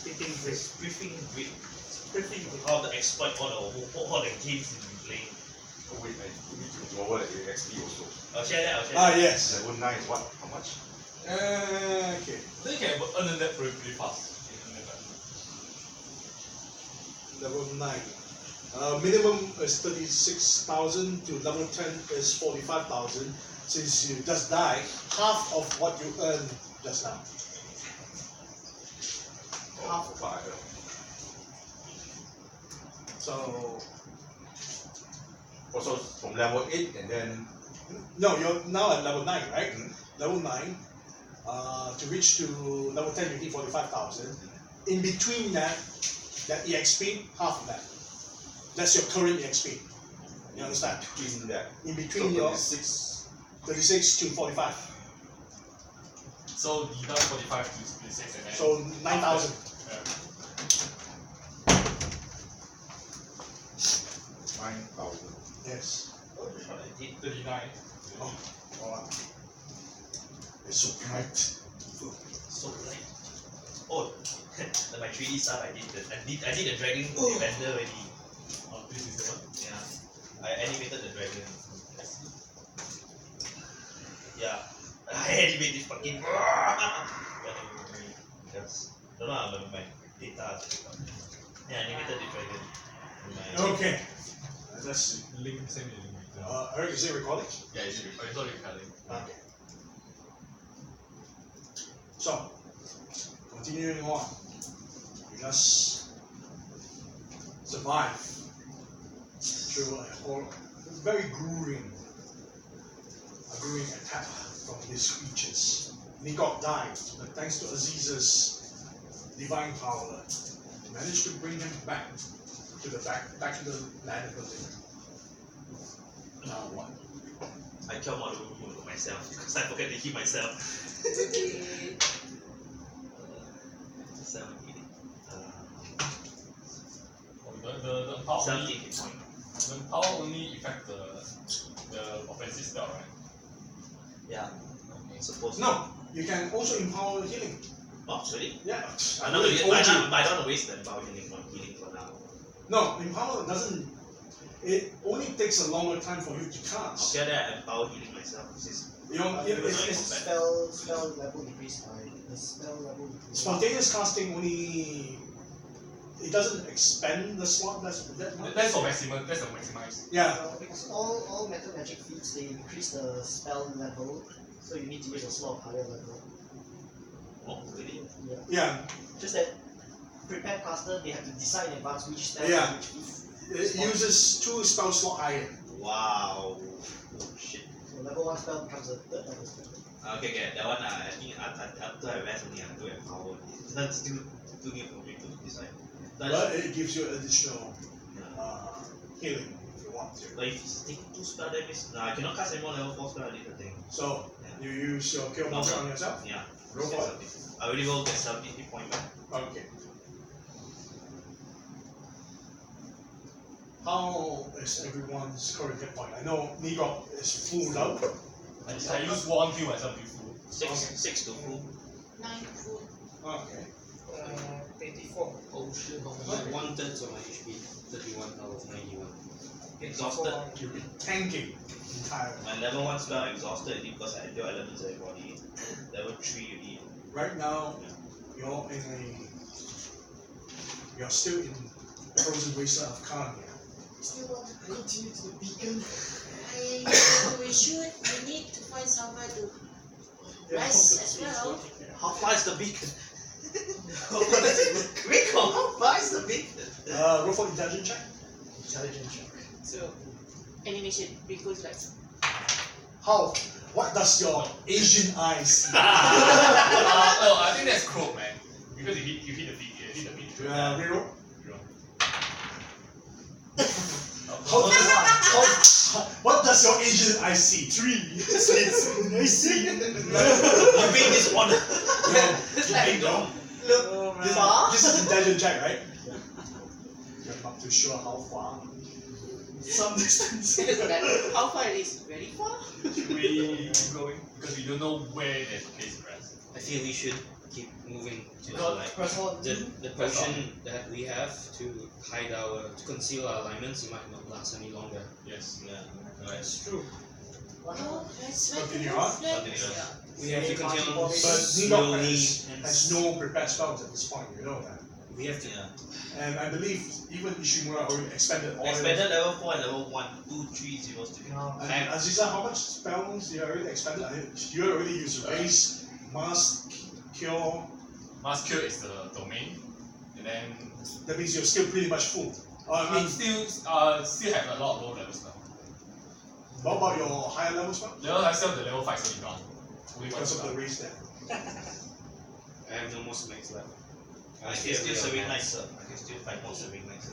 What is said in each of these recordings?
Hitting It's briefing great. pretty How to exploit all the games you've been playing. Oh wait, I need to lower the XP also. I'll share that. yes. Level 9 is what? How much? Okay. Then you can earn that pretty fast. Level 9. Minimum is 36,000 to level 10 is 45,000. Since you just died, half of what you earned just now. Half of what I earned. So Also from level 8 and then no, you're now at level 9, right? Mm-hmm. Level 9. To reach to level 10 you need 45,000. In between that EXP, half of that. That's your current EXP. You understand? between that. In between So your 36 to 45. So deduct 45 to 36 and then. So 9,000. Yeah. 9,000. Yes. I did 39. Oh, alright. It's so bright. so light. Oh, my 3D stuff I did the dragon defender already. Oh, this is the one? Yeah. I animated the dragon. Yeah. I animated fucking Yes. No, my data. Yeah, I animated the dragon. Okay. Let's see. Link, send me the link. Eric, is it recording? Yeah, it's already recording. Okay. So, continuing on. We just survive through a very grueling attack from these creatures. Nigok died, but thanks to Aziz's divine power, he managed to bring him back to the land of the living. Now what? I killed Model myself because I forget to heal myself. 17. The power 17 only, hit point. the power only affect the offensive spell, right? Yeah. Okay. Supposed No, you can also empower healing. Oh, really? Yeah. I don't already know. told you. I don't want to waste the power healing for now. No, empower doesn't. It only takes a longer time for you to cast. Okay, then I empower healing myself. You know, it's spell level decreased by the spell level decreased. spontaneous casting only. It doesn't expand the slot. That's much. That's for maximum. That's the maximize. Yeah. Because all metal magic feats they increase the spell level, so you need to use a slot of higher level. Oh, really? Yeah. Yeah. Just that prepared caster they have to decide in advance which spell Yeah. which feat. It uses 2 spell slot higher. Wow. Oh, shit. So level 1 spell becomes a third level spell. Okay, that one I think after I rest only I have to empower. That's still too new for me to decide. But it gives you additional Yeah. healing if you want to. But if it's taking 2 spell damage, no, I cannot cast any more level 4 spell. I did the thing. So you use your kill No, marker no. on yourself. Yeah. Roll for it. I already rolled the 70 hit point back. Okay. How is everyone's current hit point? I know Nigok is full out. I use one heal myself to full. 6 to full. 9 full. Okay. 24. Oh shit, One third of my HP, 31 out of 91. Exhausted. You've been tanking entirely. My level 1 spell exhausted already because I deal elements of your body. Level 3 already. Right now, you're still in the frozen wasteland of Cania. Still want to continue to the beacon. We need to find somewhere to rest as well. How far is the beacon? Rico, how far is the beacon? Roll for intelligence check. Intelligent check. So, animation because like How? What does your Asian eye see? No, I think that's croak, man. Because you hit the beat. You hit the beat. Reroll. Reroll. What does your Asian eye see? 3. I see. You beat this one. it's like This is intelligent check, right? You're not too sure how far. Some distance. how far it is? Very far? Should we keep going? Because we don't know where there's a place to rest. I feel we should keep moving to the Got like Press on. the potion that we have to hide to conceal our alignments might not last any longer. Yes. Yeah. That's true. Oh, let's make Continue it on. Continue on. Yeah. We have to continue on But slowly Nidok and has no prepared spells at this point, you know that. we have to. Yeah. And I believe even Ishimura already expended all Expanded level 4 and level 1, 2, 3, 0, 3. No. And Aziza, how much spells you already expended? I mean, you already used Raise, Mask, Cure. Mass Cure is the domain, and then That means you're still pretty much full. I mean, still have a lot of low level spell. what about your higher level spell? I still have the level 5 so gone. Only one Because of spell. the raise there. I have no more smacks left. I can still serving nicer. I can still find more serving nicer.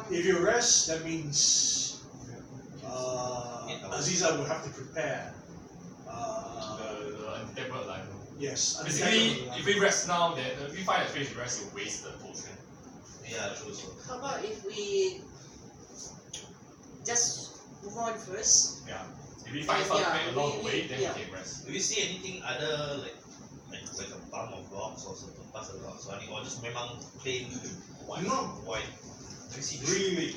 If you rest, that means hours. Aziza will have to prepare. The untapped life. Yes. Basically, if we rest now, then if we find a place to rest, you waste the potion. Yeah, true. So. How about if we just move on first? Yeah. If we find something Yeah, along the we- way, then yeah. we can rest. Do you see anything other like a bump of rocks or something past the rocks or anything, or just memang plain white? No. White. Do you see Really?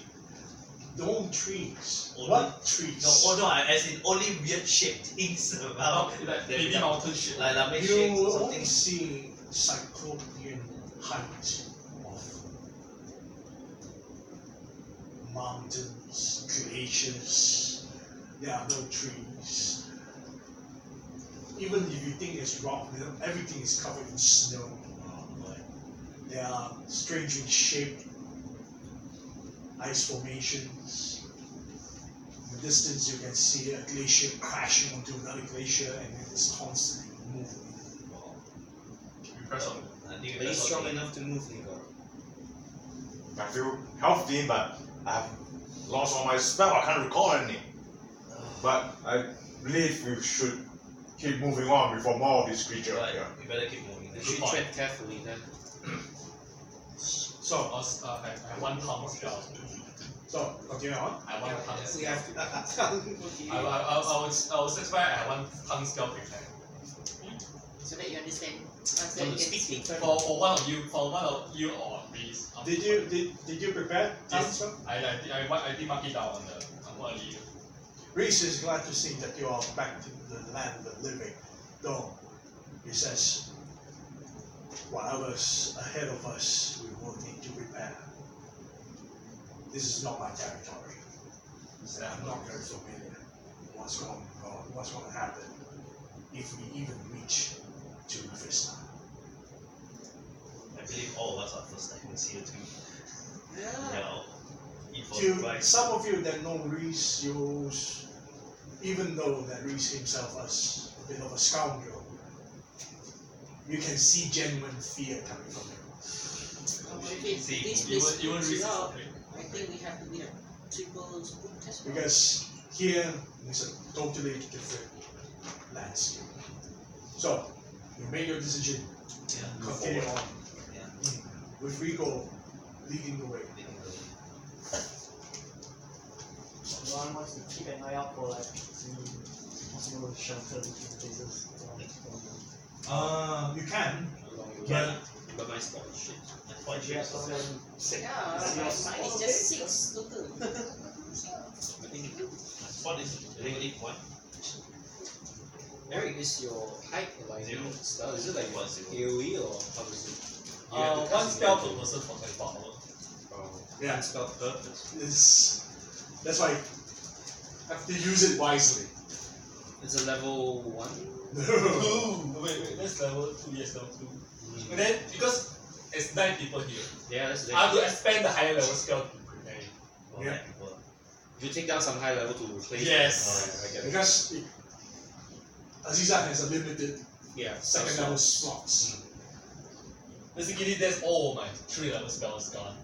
No trees. Only- What trees? No, as in only weird shaped things around. Like maybe mountain shit. Like lame You shapes or will something. only see cyclopean height of mountains, glaciers. There are no trees. Even if you think it's rock, everything is covered in snow. There are strangely shaped ice formations. In the distance, you can see a glacier crashing onto another glacier, and it is constantly moving. We press on. I think Are you strong enough to move, Igor? I feel healthy, but I've lost all my spell. I can't recall any. But I believe we should keep moving on before more of these creatures Right, appear. you better keep moving. You should tread carefully then. So, I have one tongue spell. continue on. I have one tongue spell. We have to. I would specify I have one tongue spell prepared. So that you understand. So Don't you can speak. speak. For one of you or please. Did you prepare? Yes. Answer? I did mark it down on what earlier. Reese is glad to see that you are back to the land of the living, though he says, whatever's ahead of us, we will need to prepare. This is not my territory. So I'm not very familiar with what's going to happen if we even reach to Vista. I believe all of us are first timers here too. Yeah. Eat for To surprise. some of you that know Reese, even though that Reese himself is a bit of a scoundrel, you can see genuine fear coming from him. Okay, See, this You place won't picks it resist. out. I think we have triple spoon test. Because here is a totally different landscape. So, you made your decision, Yeah. continue on. Yeah. With Rico leading the way. One wants to keep an eye out for like any possible shelter between places. You can, Along the but way. But my spell is shit. That's why Yeah, shapes so are then Yeah, mine is just 6 total. I think what is really one? Eric, is your height alignment spell? Is it like One zero. AoE or how does it? You have to One cast it spell in- per person for 24 hours. yeah, One spell per person. that's why you have to use it wisely. It's a level 1. Wait, that's level 2, yes, level 2. And then, because it's 9 people here, Yeah, that's I have to like. expend the higher level spell to prepare it. For Yeah. nine people. You take down some high level to replace it. Yes. Alright, I get it. Because Aziza has a limited Yeah, second level slots. Basically, that's all my 3 level spells gone.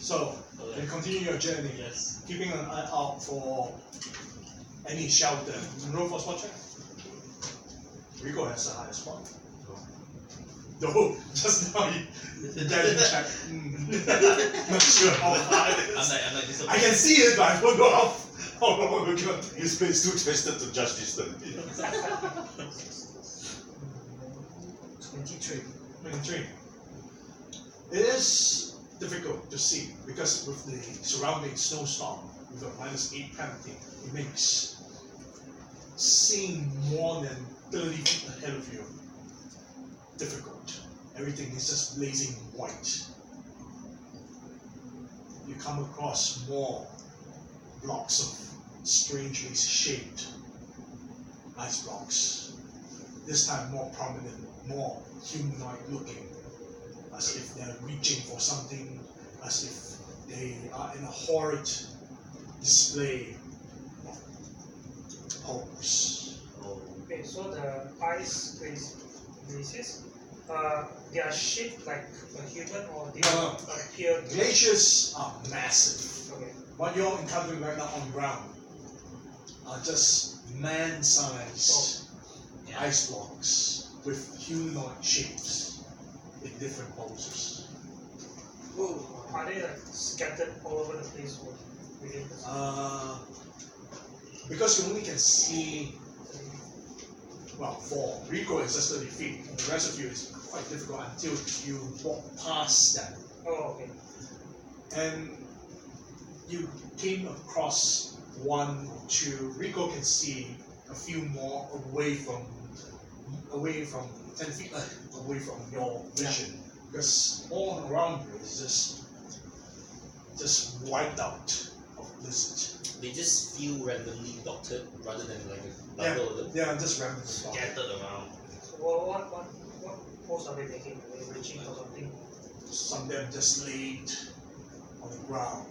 So, you continue your journey, Yes. keeping an eye out for any shelter. Roll for spot check. Rico has the highest spot. No, just now you didn't check. Not sure how high it is. I'm like I disappointed. can see it, but I don't know how long we're gonna take. His face too twisted to judge distance. 23. 23. It is difficult to see because with the surrounding snowstorm, with a -8 penalty, it makes seeing more than 30 feet ahead of you difficult. Everything is just blazing white. You come across more blocks of strangely shaped ice blocks. This time more prominent, more humanoid looking, as if they're reaching for something, as if they are in a horrid display of pose. Okay, so the ice glaciers, they are shaped like a human or they No. appear. Glaciers are massive. Okay. What you're encountering right now on the ground are just man-sized ice blocks with humanoid shapes in different poses. Are they like scattered all over the place or within the Because you only can see, well, for Rico it's just 30 feet. For the rest of you it's quite difficult until you walk past them. Oh, okay. And you came across one or two. Rico can see a few more away from 10 feet away from your vision, because all around you is just wiped out of blizzard. They just feel randomly dotted rather than like a bundle of them. Yeah, just randomly dotted. Scattered around. So what pose are they making? Are they reaching for something? Some of them just laid on the ground,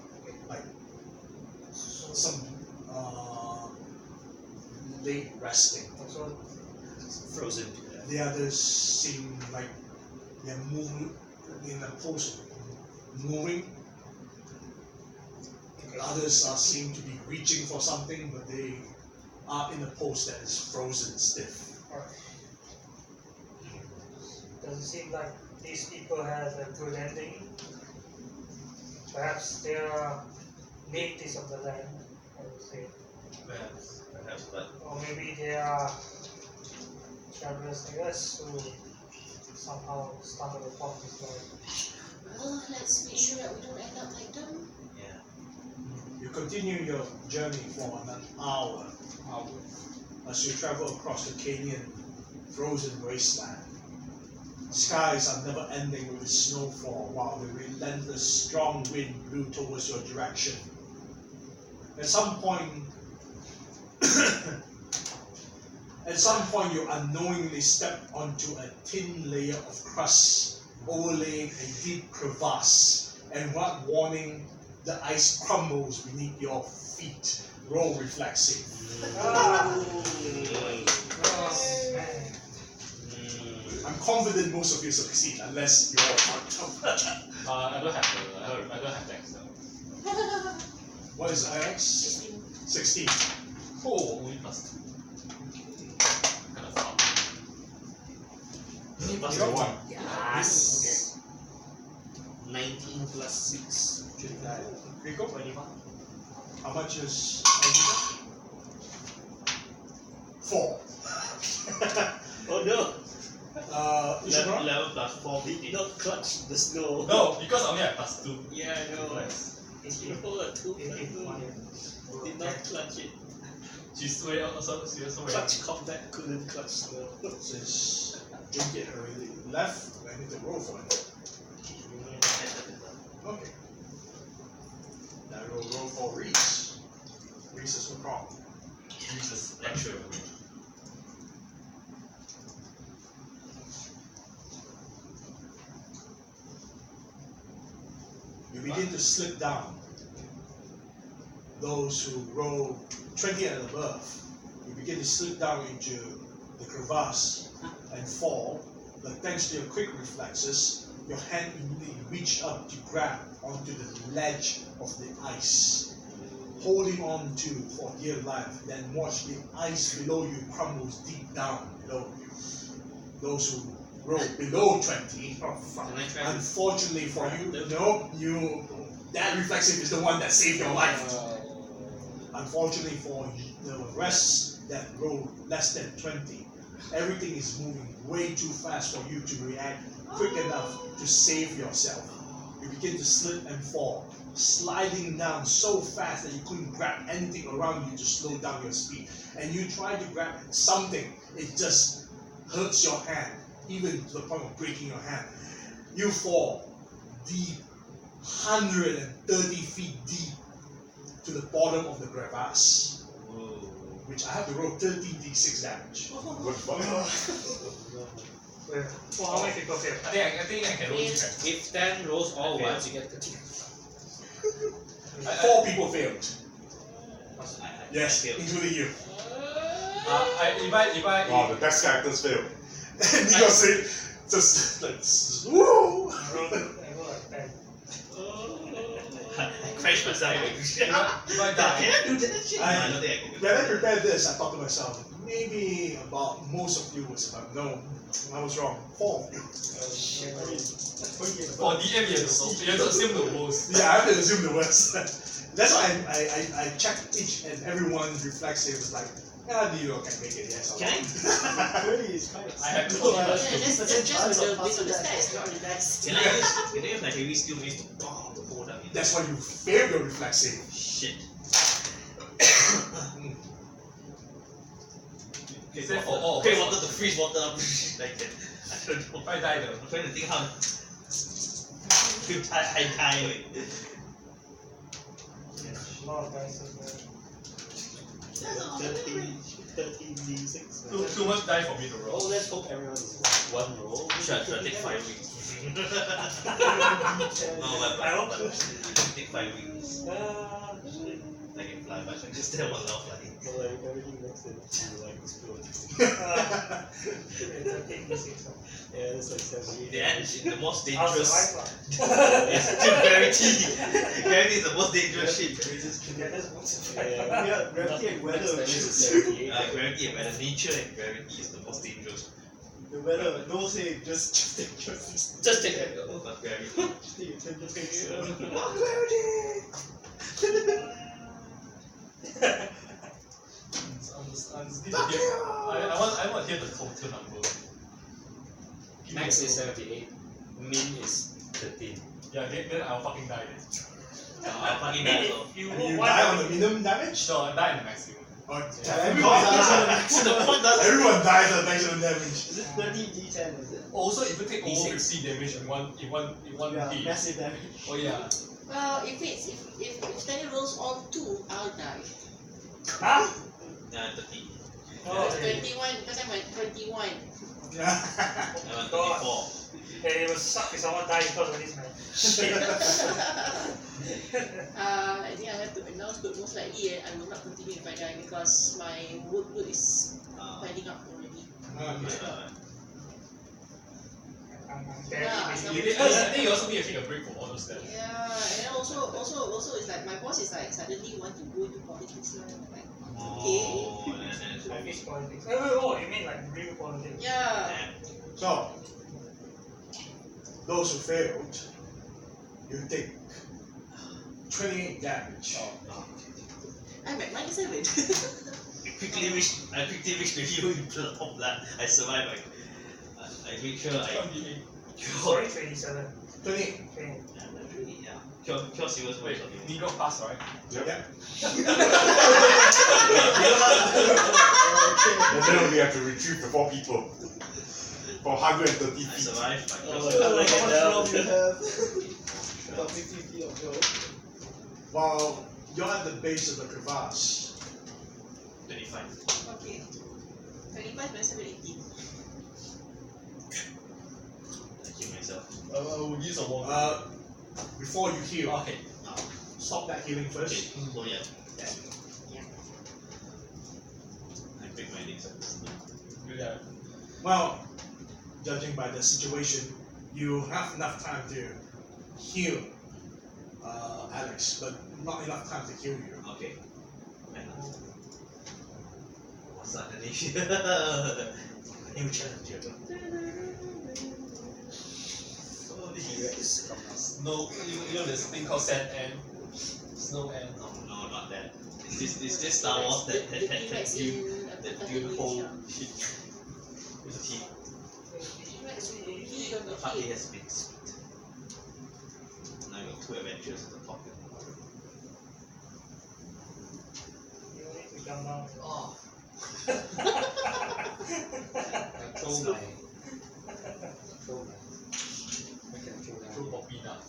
like some laid resting. So Frozen. The others seem like they're moving in a pose of moving. Others seem to be reaching for something, but they are in a pose that is frozen stiff. does it seem like these people have a good ending? Perhaps they are natives of the land, I would say. Perhaps, but Or maybe they are travelers like us who somehow stumbled upon this life. Well, let's make sure that we don't end up like them. yeah. You continue your journey for an hour as you travel across the Canian frozen wasteland. Skies are never ending with snowfall while the relentless strong wind blew towards your direction. At some point you unknowingly step onto a thin layer of crust overlaying a deep crevasse, and without warning, the ice crumbles beneath your feet. Roll reflexing. I'm confident most of you succeed unless you're fucked up. I don't have text though. What is IX? 16. Oh, only +2. Kind of fun. You got one. Yes. 19 plus 6. Rico? 21. How much is 4. Oh no! Ishimura? 11 plus 4. They did not clutch the snow. No, because only at +2. Yeah, I know. You roll a 2 plus 2. Did not clutch it. She also very Clutch combat couldn't clutch snow. Since drink it already left, I need to roll for it. Okay. Now we'll roll for Reese. Reese is no problem. Jesus, lecture. You begin to slip down. Those who roll 20 and above, you begin to slip down into the crevasse and fall, but thanks to your quick reflexes, your hand immediately reached up to grab onto the ledge of the ice, holding on to for dear life, then watch the ice below you crumbles deep down below you. Those who roll below 20, oh fuck. Can I try? Unfortunately for you, that reflexive is the one that saved your life. Unfortunately for the rest that rolled less than 20, Everything is moving way too fast for you to react quick enough to save yourself. You begin to slip and fall, sliding down so fast that you couldn't grab anything around you to slow down your speed. And you try to grab something, it just hurts your hand, even to the point of breaking your hand. You fall deep, 130 feet deep, to the bottom of the crevasse, which I have to roll 13d6 damage. Good fuck. Wait, well, how many people fail? I think I can roll this. If 10 rolls all I failed. once, you get 13. 4 people failed. Yes, I failed. including you. If I Wow, the best characters fail. And you say, just like, woo! I roll like 10. I crashed myself. if I die, Can I do that shit? I- I don't think I can do When I that. prepared this, I thought to myself, maybe about most of you would survive. No, I was wrong. 4 of you. for DM you have to assume the worst. Yeah, I have to assume the worst. That's why I checked each and everyone's reflexive. It's like, you can make it, yes. Can I? 30 is kind of. I have to low. Yeah, Like, that's 50% just chance the of base of the passing stats, not the dice. Can I use my heavy skill mace to bomb the whole down? That's why you failed your reflexive. Shit. Except for all. Okay, water to freeze water up. Like that. I don't know. If I die though. I'm trying to think how. I die. Wait. A lot of dice in there. 13d6. Too much die for me to roll. Oh, let's hope everyone is one roll. Should I take 5 weeks? No, but I hope take 5 weeks. I can fly, but I just tell one now flying. So like everything next to it like explode. 13d6. Yeah, it's like 78. The most I'll dangerous. survive lah. Yes, gravity. Gravity is the most dangerous shit. Yeah, that's what's Yeah, gravity and weather That's is actually 78. Gravity and weather, nature and gravity is the most dangerous. the weather. No say, just dangerous. Just take it. Not gravity. Just take your temperature. I want to hear the total number. Give me Max the is total. 78. Min is 13. Yeah, then I'll fucking die then. I fucking die so. You You roll die on one. the minimum damage? So I die in the maximum. Or Everyone everyone dies at maximum damage. Is it 30d10? Is it? Also, if you take over D6. 50 damage in one Yeah, hit. massive damage. Oh yeah. Well, if Stanley rolls all 2, I'll die. Huh? 30. Oh, It's okay. 21 because I'm at 21. Yeah. I want 24. Hey, it would suck if someone died because of this, man. I think I have to announce, but most likely I will not continue if I die because my workload is piling up already. I'm Yeah, barely so- making I think you also need to take a break from all those steps. Yeah, and then also it's like my boss is like suddenly want to go into politics now. Like, Oh, I miss politics. Oh, you mean like real politics? yeah. So, those who failed, you take 28 damage. I'm at -7. I quickly reached the hero in top blood. I survived. I made sure I Sorry, 27. 28. Cure serious Wait, wounds on you. Negro pass, right? Yep. And then we have to retrieve the 4 people for 130 I feet. survived. How much roll do you have? About 50 feet of roll. While you're at the base of the crevasse, 25. Okay. 25 minus 7, 18. I killed myself. I will use a wall. before you heal, Okay. stop that healing first. Oh yeah. Yeah. I break my legs. Yeah. Well, judging by the situation, you have enough time to heal Alex, but not enough time to heal you. Okay. What's underneath? New challenge. Snow, you know this thing called sand ant? Snow ant. No, not that. Is this Star Wars that The T-Rex you in that you hold shit? It's a tea. He on The the party tea. has been sweet. Now you got two adventures at the top. You need to jump down. Oh. Control my. I can control Throw that. poppy nut.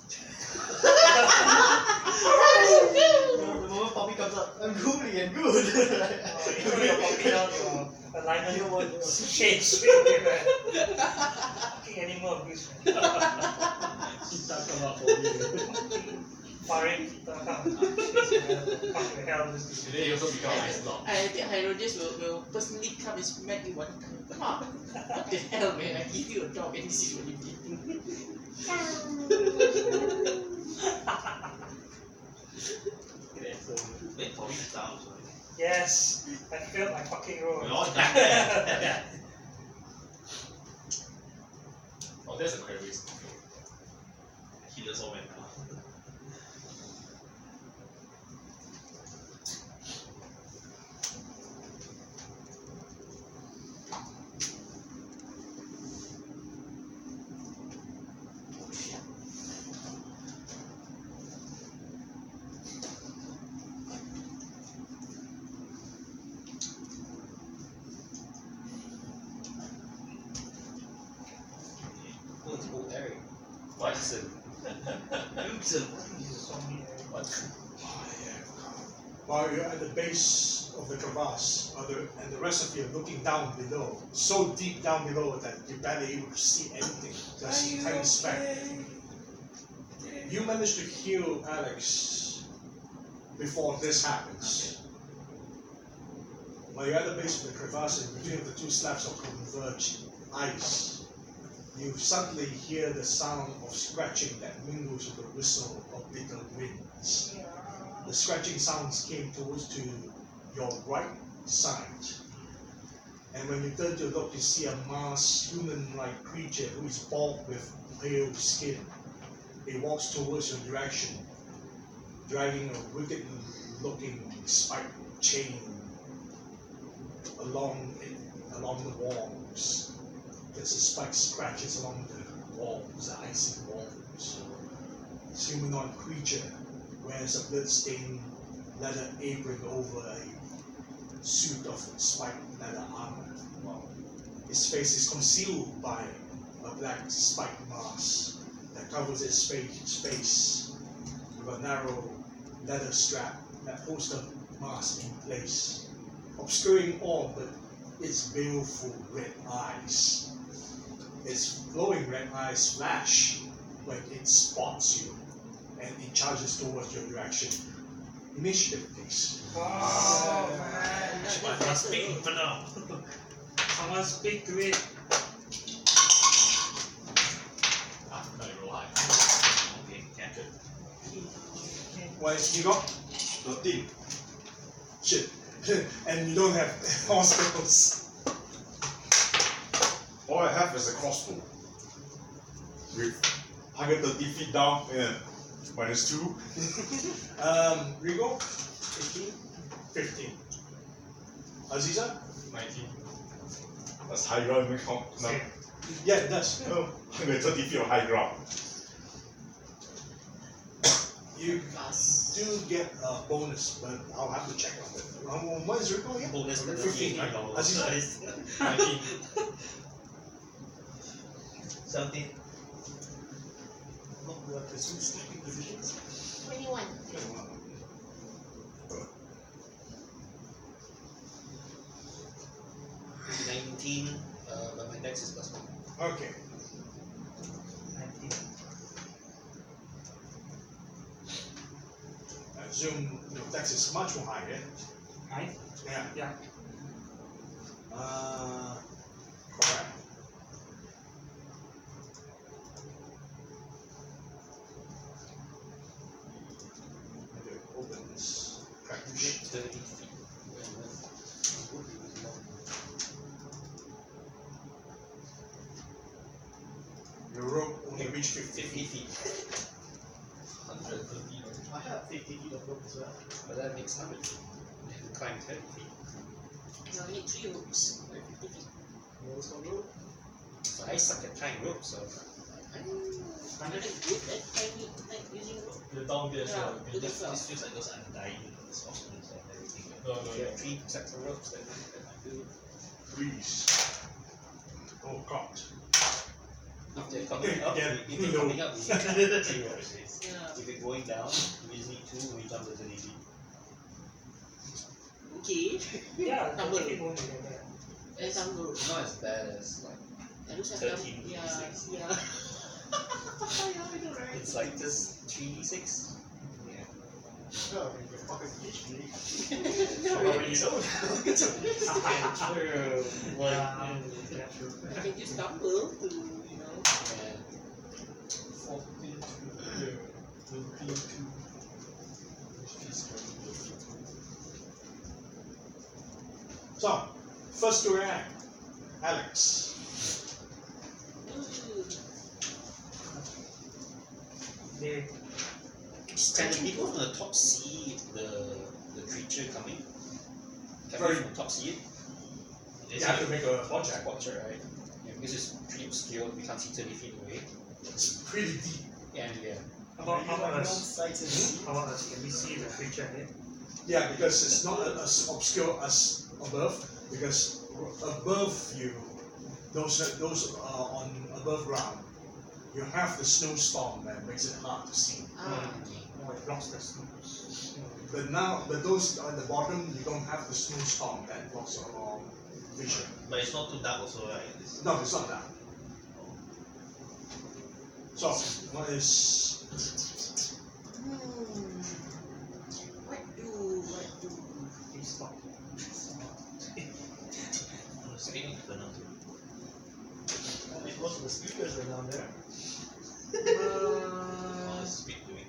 The moment Poppy comes up, I'm good and good. You know you're popping out your alignment will change straight away, man. Fucking animal abuse, man. Kita come up for me. Firing kita. Fuck the hell this is. Today you also become ice block. I think Hierodius will personally come and smack you one time. Come on. What the hell, man? I give you a dog and this is what you did. Wait, Tommy is down, sorry. Yes, I failed my fucking roll. We're all done there. Oh, that's a crevasse. Healers all went down. Oh, it's old Eric. Watson. Newton. What? While you're at the base of the crevasse, and the rest of you are looking down below, so deep down below that you're barely able to see anything, just a tiny speck. You manage to heal Alex before this happens. While you're at the base of the crevasse, in between the two slabs of converged ice, you suddenly hear the sound of scratching that mingles with the whistle of bitter winds. The scratching sounds came towards to your right side. And when you turn to look, you see a masked human-like creature who is bald with pale skin. It walks towards your direction, dragging a wicked-looking spiked chain along the walls. There's a spike scratches along the walls, the icy walls. This humanoid creature wears a blood-stained leather apron over a suit of spiked leather armor. His face is concealed by a black spiked mask that covers his face with a narrow leather strap that holds the mask in place, obscuring all but its baleful red eyes. Its glowing red eyes flash when it spots you, and it charges towards your direction. Initiative, please. Oh man, I'm not speaking for now. someone speak to it. Ah, now you roll high. Okay, captured. What you got? 13. Shit. And you don't have hospitals. All I have is a crossbow. With 130 feet down and -2. Rigo? 18? 15. Aziza? 19. That's high ground. We count. No, Same. Yeah, it does. 130 feet of high ground. You do get a bonus, but I'll have to check on it. What is Rigo again? Bonus 15, right? Aziza? 19. 17. Not the pursuit sleeping positions. 21. 19, but my dex is +1. Okay. 19. I assume your dex is much more higher. 9? Yeah. Yeah. Correct. Okay, open this. Practice. 30 feet. Your rope only reached 50 50 feet. feet. 130. I have 50 feet of rope as well. But that makes 100 feet. You have to climb 30 feet. You only need 3 ropes. 50 feet. Roll some rope. So I suck at tying rope, so I'm kind of good at tiny, like using rope. The down there, Yeah, so good This as well. feels like those undying sorcerers and everything. no, no, you no. have 3 sets of ropes that might do. Please. Oh God. If they're coming up, Again, if they're no. coming up, we need 3 ropes. Yeah. If it's going down, we just need 2 when we jump to the TV. Okay. Yeah, Tumble. the TV won't be that bad. And tumble. Not as bad as like I do have 13, yeah, 6. yeah. Yeah, I know, right? it's like just 3d6. Yeah. Oh, in your pocket HP. No, Probably really. you know. Yeah, true. I can use tumble to, you know. And 42, yeah. 22. So, first to react, Alex. Ooh. They can the people on the top see the creature coming? Can Very- we from the top see it? You have to make a spot check. Watcher, right? Yeah, because it's pretty obscure, we can't see 30 feet away. It's pretty deep. And yeah. how about us? Sight and see. How about us? Can we see the creature here? Yeah, because it's not as obscure as above. Because above you, those are on above ground. You have the snowstorm that makes it hard to see. Ah. Oh, it blocks the snow. But those on the bottom, you don't have the snowstorm that blocks your vision. But it's not too dark also, right? It's, No, it's not that. So, what is What do? Please stop. speaking to the now. Only most of the speakers are down there. Speak to it.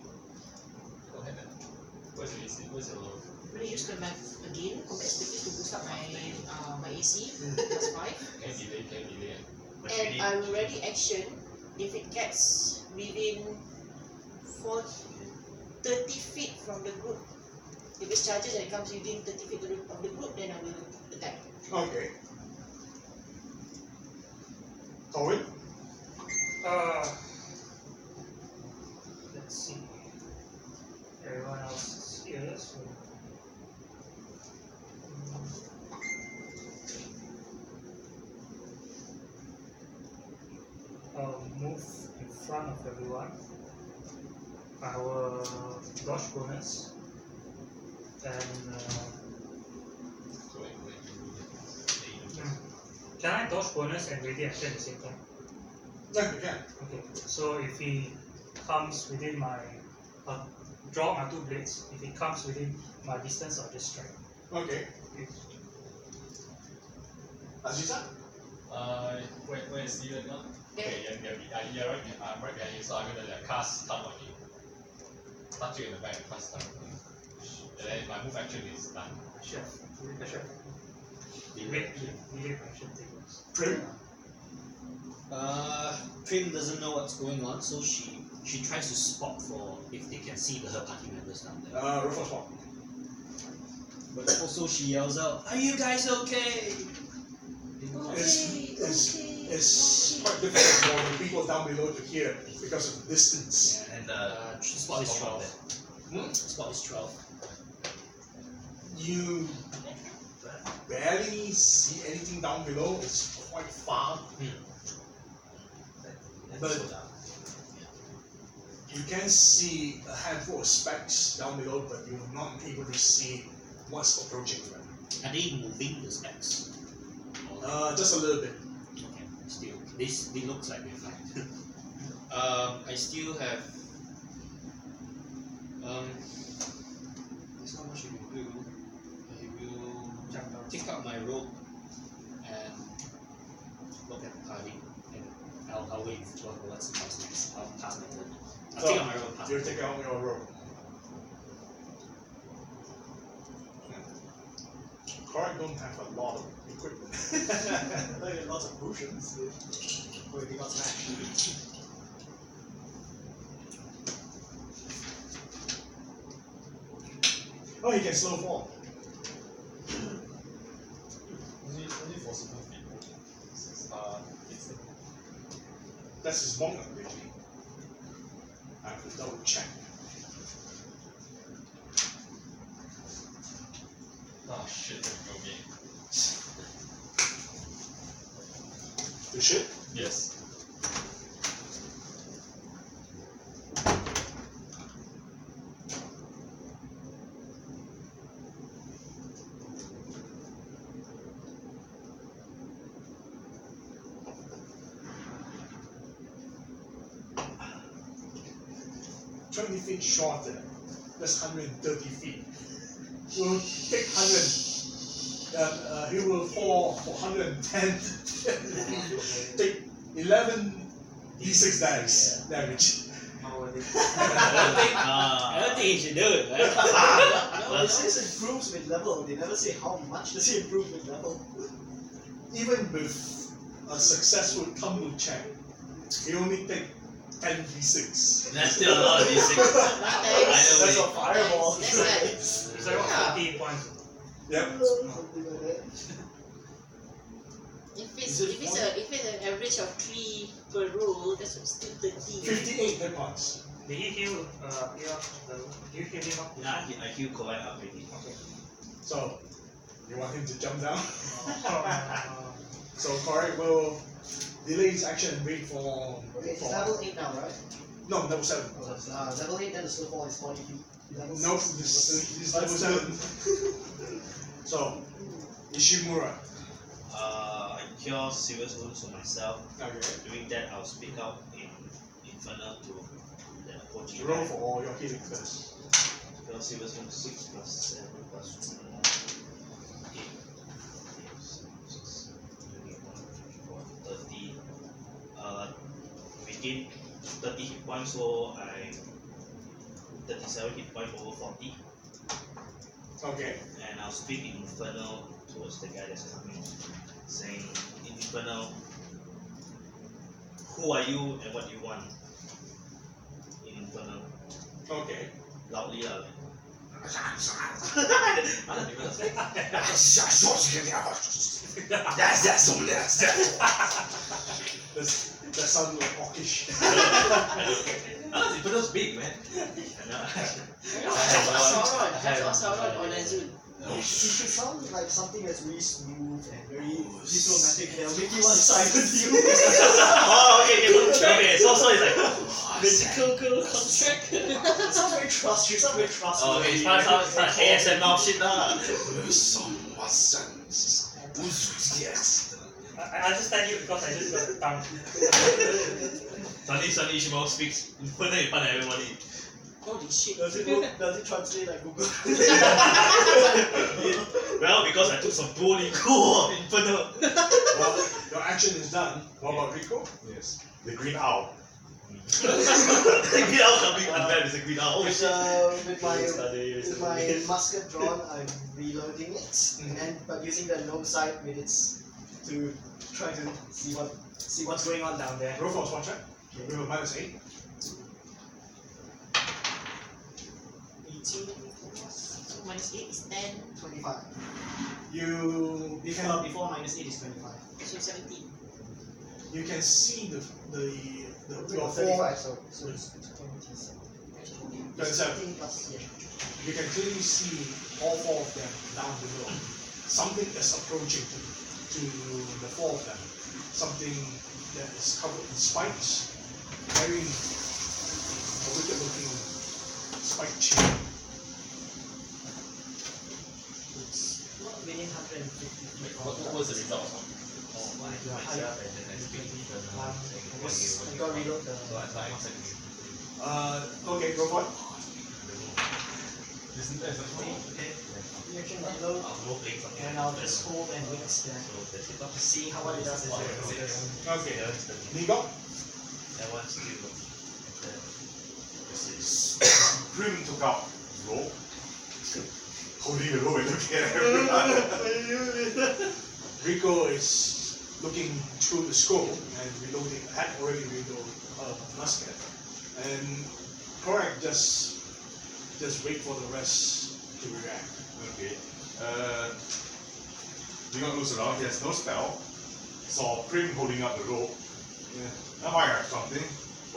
Go ahead then. Where's your AC? Where's your low? I'm gonna use the map again, combat speakers to boost up my AC +5. Can you delay? But And really, I will ready action if it gets within 30 feet from the group. If it charges and it comes within 30 feet of the group, then I will attack. okay? Corwin? Let's see. Everyone else is here, so. I'll move in front of everyone. Our dodge bonus. And can I dodge bonus and ready action at the same time? Yeah, you can. Okay, so if he comes within my draw my 2 blades, if he comes within my distance, I'll just strike. Okay. Aziza? Where is you right now? Okay, you're right. I'm right behind you, so I'm gonna cast stun on you. Touch you in the back and cast stun. And then my move action is done. Chef, chef. Delay. Delay action tables. Prim? Prim doesn't know what's going on, so she tries to spot for if they can see her party members down there. Ruffles one. But also she yells out, "Are you guys okay?" It's quite difficult for the people down below to hear because of the distance. and Spot is 12 there. Hmm? Spot is 12. You barely see anything down below. It's quite far. But you can see a handful of specks down below, but you're not able to see what's approaching them. Are they moving the specs? Just a little bit. Okay, still. They look like they're fine. I still have there's not much I can do. I will take out my rope and look at the party, and I'll wait for what's next. I'll pass my turn. I'll take out my rope and pass You my take turn. out your rope. Correct don't have a lot of equipment. They got lots of potions. Wait, they got smashed. Oh, he can slow fall. Only for certain people. That's his monk ability. I have to double check. Oh shit, okay. You should? Yes. Feet shorter. That's 130 feet. He will take 100. He will fall for 110. Take 11 d6 dice damage. How are they? I don't think he should do it, right? No, it says it improves with level. They never say how much does it improve with level. Even with a successful tumble check, he only take 10 d6. That's still a lot of d6. Nice. That's a Either way. fireball. That's like, It's like what, 14 points? Yep. Something like that. if it's an average of 3 per roll, that's still 30. 58 hit points. Did he heal, did you heal him up? Yeah, I heal Kawhi up already. So, you want him to jump down? Oh, So Corey will delay his action and wait for. Okay, it's level 8 now, right? No, level 7. Oh, that's, level 8, then the snowfall is 40 feet. Level No, six. this is level 7. So, Ishimura. I cure serious wounds for myself. Okay. Doing that, I'll speak out in Infernal to the approaching Roll guy. for all your healing first. Cure serious wounds 6 plus 7 plus 1. 8. 30. Within 30 hit points, so I 37 hit points over 40. Okay. And I'll speak in Infernal towards the guy that's coming, saying in Infernal, who are you and what do you want? In Infernal, Okay. loudly lah. That sounds like orcish. Infernal's big, man. Sauron on Azul. It should sound like something that's really smooth and very diplomatic. They'll make you want to side with you. Oh, okay. So it's like, Reciprocal contract. It sounds very trustworthy. It sounds very trustworthy. oh, okay, it's not ASMR shit lah. I understand you because I just got the tongue. Suddenly Ishmael speaks Infernal in front of everybody. Holy shit. Does it translate like Google? Well, because I took some Duolingo of Infernal. Well, your action is done. What about Rico? Yes. The green owl. The green owl coming undead is a green owl. Oh With, shit. with my musket drawn, I'm reloading it, but using the gnome sight with its to try to see what's going on down there. Roll for a spot check. With a -8. 18. So minus 8 is 10. 25. You can Before -8 is 25. So 17. you can see your 35, so it's 27. 27. Plus, yeah. You can clearly see all 4 of them down below. Something is approaching to the 4 of them. Something that is covered in spikes, carrying a wicked-looking spike chain. It's not within 150 feet. What was the result? I got reload the. Okay, go for it. You can reload, and I'll just hold and wait there. See how what it does. Okay. Nigo? That one's still. Grim took out his roll. Holding the roll and looking at everyone. Rico is looking through the scroll and reloading, had already reloaded a musket. And Korak just wait for the rest to react. Okay. Do not lose around. He has no spell. Saw Prim holding up the rope. Yeah. Now I have something.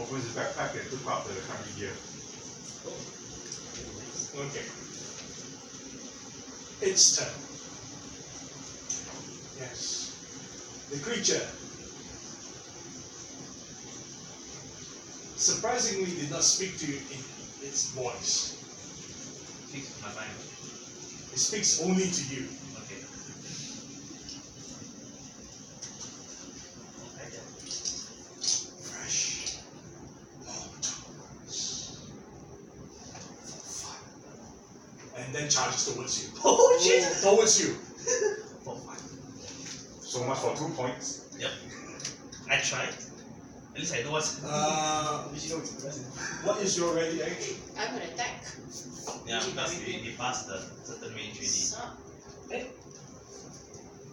Opens his backpack and took out the camping gear. Okay. Its turn. Yes. The creature surprisingly did not speak to you in its voice. Fix my mind. It speaks only to you. Okay. Okay. Fresh. Long tones. For fun. And then charges towards you. Oh shit! Towards you. For fun. So much for 2 points. Yep. I tried. At least I know what's. What is your ready action? I'm gonna attack. Yeah, because we passed the certain range already. So, Did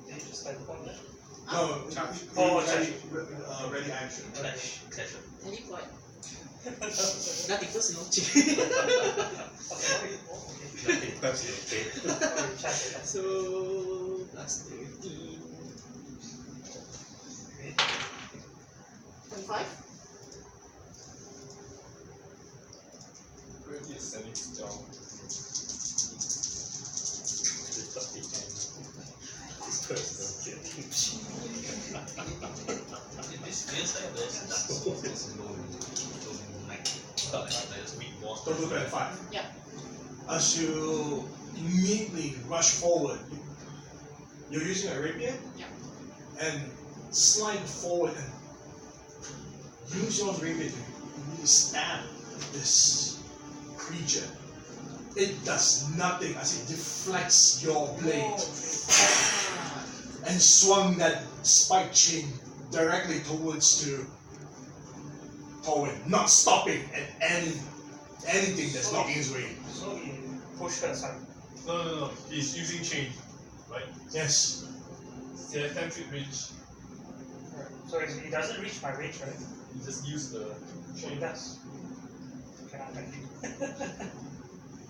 you just type on that? No, ready action. Clash. Clash. teleport. Nothing personal. Nothing personal, okay? So plus 13. 25. Really is sending strong. This person This feels like there's a dark soul. There's no like there's weak more. Total 25. Yeah. As you immediately rush forward, you're using a rapier? Yeah. And slide forward and use your rapier to really stab this creature. It does nothing as it deflects your blade and swung that spike chain directly towards to Owen, not stopping at anything that's blocking his way. So he pushed her aside. No. He's using chain, right? Yes. He has 10 feet reach. Right. So he doesn't reach my range, right? You just use the So he chain. does. Can I attack you?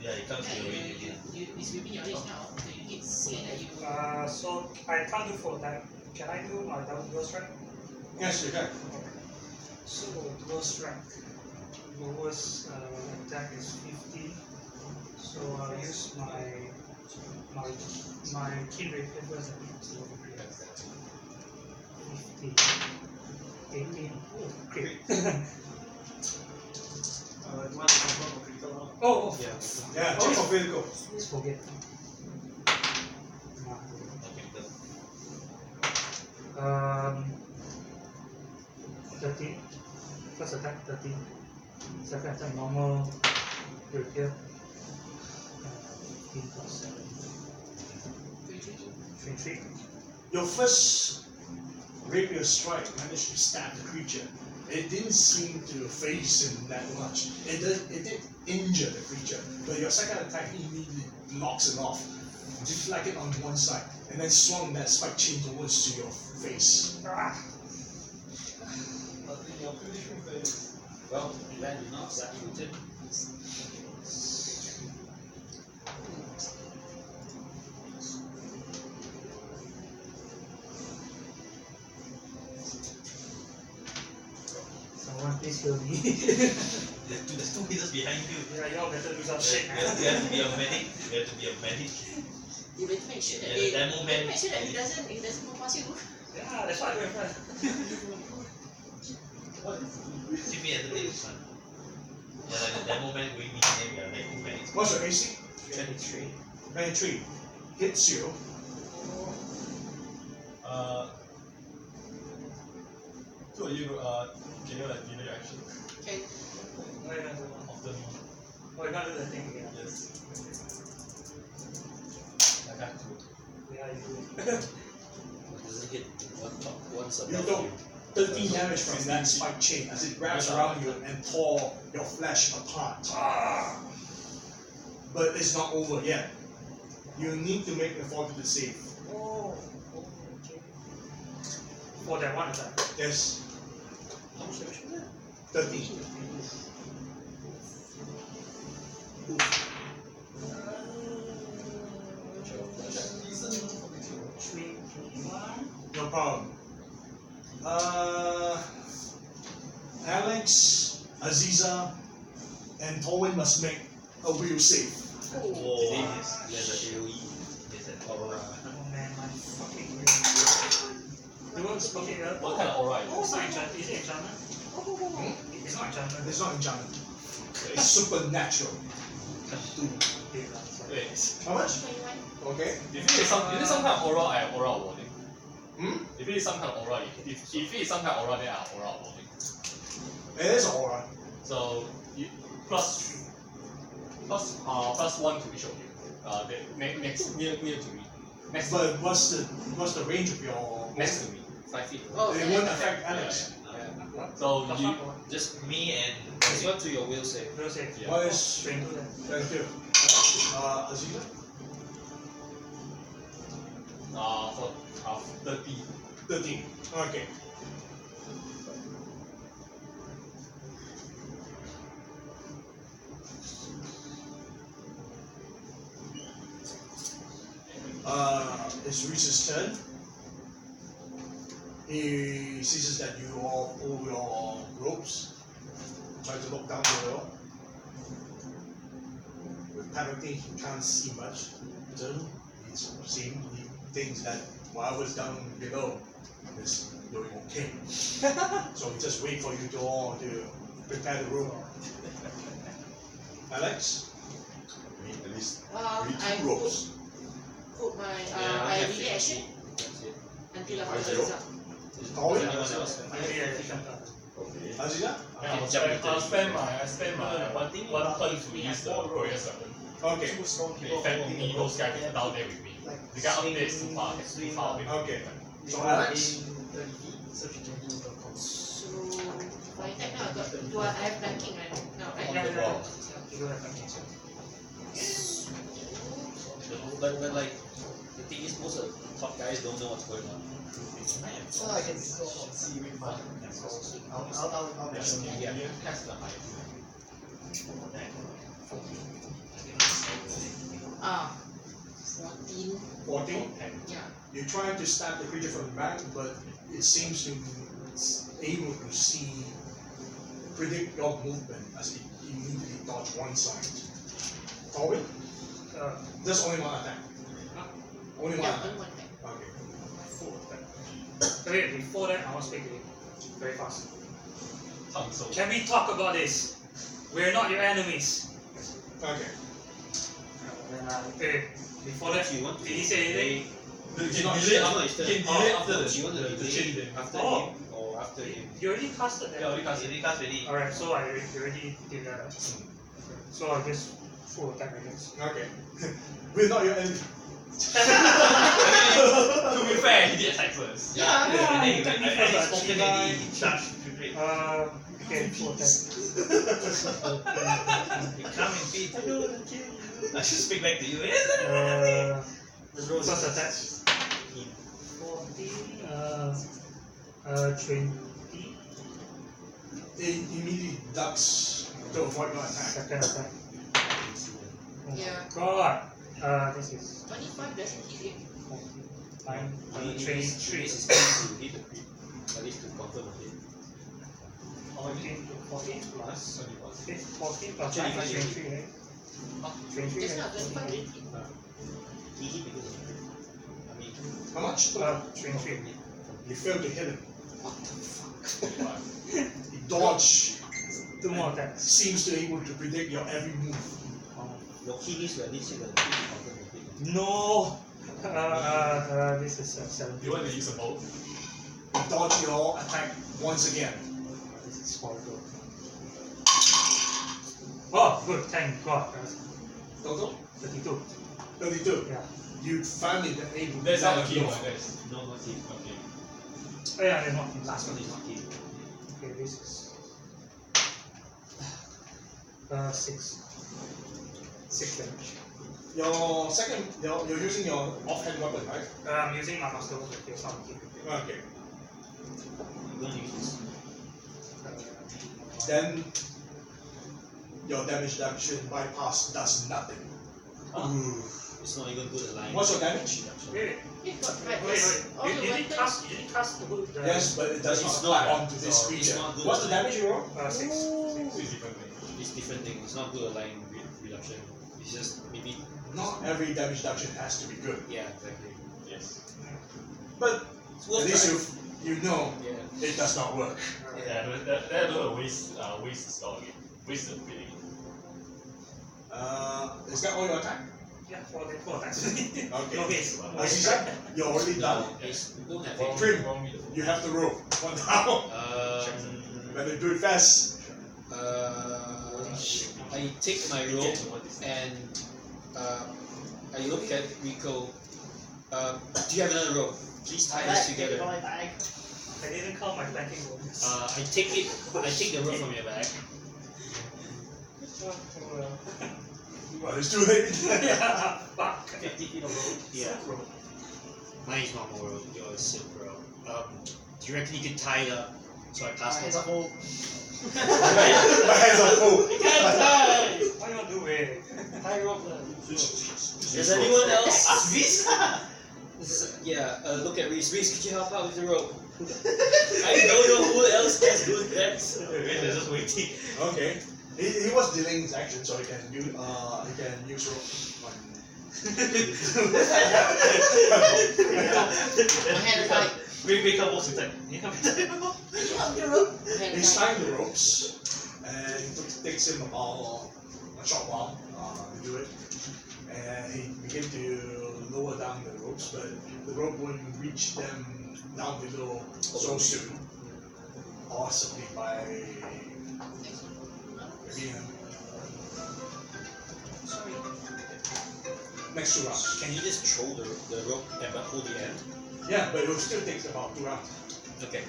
Yeah, it comes to Yeah, your range again. it's within your range now. So you can see that you. So I can't do full attack. Can I do my double dual strike? Yes, you can. So dual strike. Lowest attack is 50. So I'll use my key rate first. 50. 18. Oh, great. Oh, Yeah. Yeah, check for critical. please forget. Okay, 13. First attack 13. Second attack normal. Rapier. 15 plus 7. 23. Your first rapier strike managed to stab the creature. It didn't seem to phase him that much. It did injure the creature, but your second attack immediately knocks it off, deflect it on one side, and then swung that spike chain towards to your face. Ah! Nothing, you're finishing phase. Well, glad you're not saturated. Someone please heal me. There's two meters behind you. Yeah, y'all better do some shit, You have to be a medic. You have to be a medic. You better make sure that Yeah, the demo you man. better make sure that he doesn't go past you. Yeah, that's what I do in front. Keep me at the next one. Yeah, like the demo man going behind him. Yeah, like two medics. What's your AC? 23. 23. Hits you. So you can you like delay action Okay. Why not do after me? Oh, you can't do the thing again. Yes. I got to. Yeah, you do. Does it hit once You above don't. you? 13 damage from that spike chain as it wraps around you and tore your flesh apart. But it's not over yet. You need to make a fortitude save. Oh, okay. For that one attack. Yes, How much damage was that? 13. Sweet. No problem. and Torwin must make a will save. Oh, There's a AoE. Yes, and Aurora. Oh man, my fucking You want to okay, What kind of aura is it's not enchantment. Is it enchantment? It's not enchantment. It's not enchantment. It's supernatural. Okay, sorry. Wait, How much? 21. Okay. if it is some kind of aura, I have aura warding. Hmm? If it is some kind of aura, if it is some kind of aura, then I have aura warding. It is aura. So you plus 1 to each of you. Next near to me. Next to But what's the range of your? next to me. 5 feet. Oh, It yeah, won't yeah. affect Alex. So you just me and It's one to your will save. Will save. yeah. What is? Strength. Thank you. Aziza? for 30. 13. Okay. It's Reese's turn. He sees that you all pull your ropes, try to look down below. With penalty, he can't see much. So he thinks that whatever's down below is doing okay. So we just wait for you to all to prepare the room. Alex? We need at least I two ropes. put my Yeah, I I delay action That's it. until after 5-0. the result. Colin? Anyone else? Okay. Aziza? I'll spend my one turn to use the courier servant. Okay. To effect me those guys down there with me. The guy up there is too far away. Okay. So Alex? 30 feet, so she can do the comms. So if I attack now, I have flanking right now, right? On the wall. You don't have anything. But like, the thing is, most of the top guys don't know what's going on. So I can sort of see with my I'll make sure. Yeah. Cast the highest. 14. 14? Yeah. You try to stab the creature from the back, but it seems to be able to see, predict your movement as it immediately dodge one side. Torwin? There's only one attack. Only one Yeah, attack. only one attack. Okay. Full attack. Okay, before that, I want to speak to you very fast. So Can we talk about this? We're not your enemies. Okay. Okay, before that, You want did he say anything? you It's can not delay sure. after You want to the delay chain then. after Oh. him or after him? You already casted that. Yeah, already cast it. Really cast ready. Alright, so I already did that. So I just full attack, I guess. Okay. We're not your enemy. To be fair, he did attack first. Yeah. And then you Attack me at first, least spoken Shiva. already, charge, prepared. Okay, full attack. You come and beat. I should speak back to you. First attack. 14, 20. It immediately ducks to avoid your attack. Second attack. Oh Yeah. God. This is 25 doesn't hit him. 9, He needs 23. his speed to hit the creep. At least to confirm a hit. 14 plus 14 plus 9 is 23, right? 23, Just now, right? 25 didn't hit. He hit because of the creep. I mean, How much? 23. You failed to hit him. What the fuck? He dodged. 2 more attacks. Seems to be able to predict your every move. your key needs to at least hit the creep to confirm the hit. No! This is 17. You want to use a bow? You dodge your attack once again. This is horrible. Oh, good, thank God. Total? 32. 32. Yeah. You finally been able to That's not a duck key your- one, guys. No, not hit. Okay. Oh, yeah, they're not. Last one is not hit. Okay, this is 6. 6 damage. Your second, you're using your offhand weapon, right? I'm using my master weapon. It's not keep. Okay. You don't use this. Then your damage reduction bypass does nothing. It's not even good aligned. What's your damage? Wait, You've got right. wait, Yes. All wait. the You didn't weapons. cast the hood. Yes, but it does It's not apply not- onto this it's creature. not good. What's the damage you roll? 6. It's different thing. it's different thing. It's not good line reduction. It's just maybe Not every damage reduction has to be good. yeah, exactly. Yes. But It's at worth least trying. you know Yeah. it does not work. Yeah, that don't waste the store again. Waste the feeling. Is that all your attack? Yeah, four attacks. Okay. Okay. Aziza, you're already done. It's, we don't have One- it. Trim. one with the- You have the rope. One down. Better do it fast. I take my rope and I look at Rico. Do you have another rope? Please tie us together. I didn't count my planking bonus. I take the rope from your bag. Oh, well. Well, it's too late. Yeah, fuck. 50 feet of rope. Yeah. Mine is normal rope. Yours is silk rope. Do you reckon you could tie it up? So I pass Hands it. up, hold. My hands are full. What you want to do, eh? High rope. Does anyone else? Reese? Yeah, look at Reese. Reese, could you help out with the rope? I don't know who else has good legs. They're just waiting. Okay. He was delaying his action, so he can use rope. My hand tied. Wake up, what's inside? He's tying the ropes, and it takes him about a short while to do it. And he begins to lower down the ropes, but the rope won't reach them down below so soon. Possibly by maybe Sorry. next 2 rounds. Can you just throw the rope and but hold the end? Yeah, but it will still take about 2 rounds. Okay.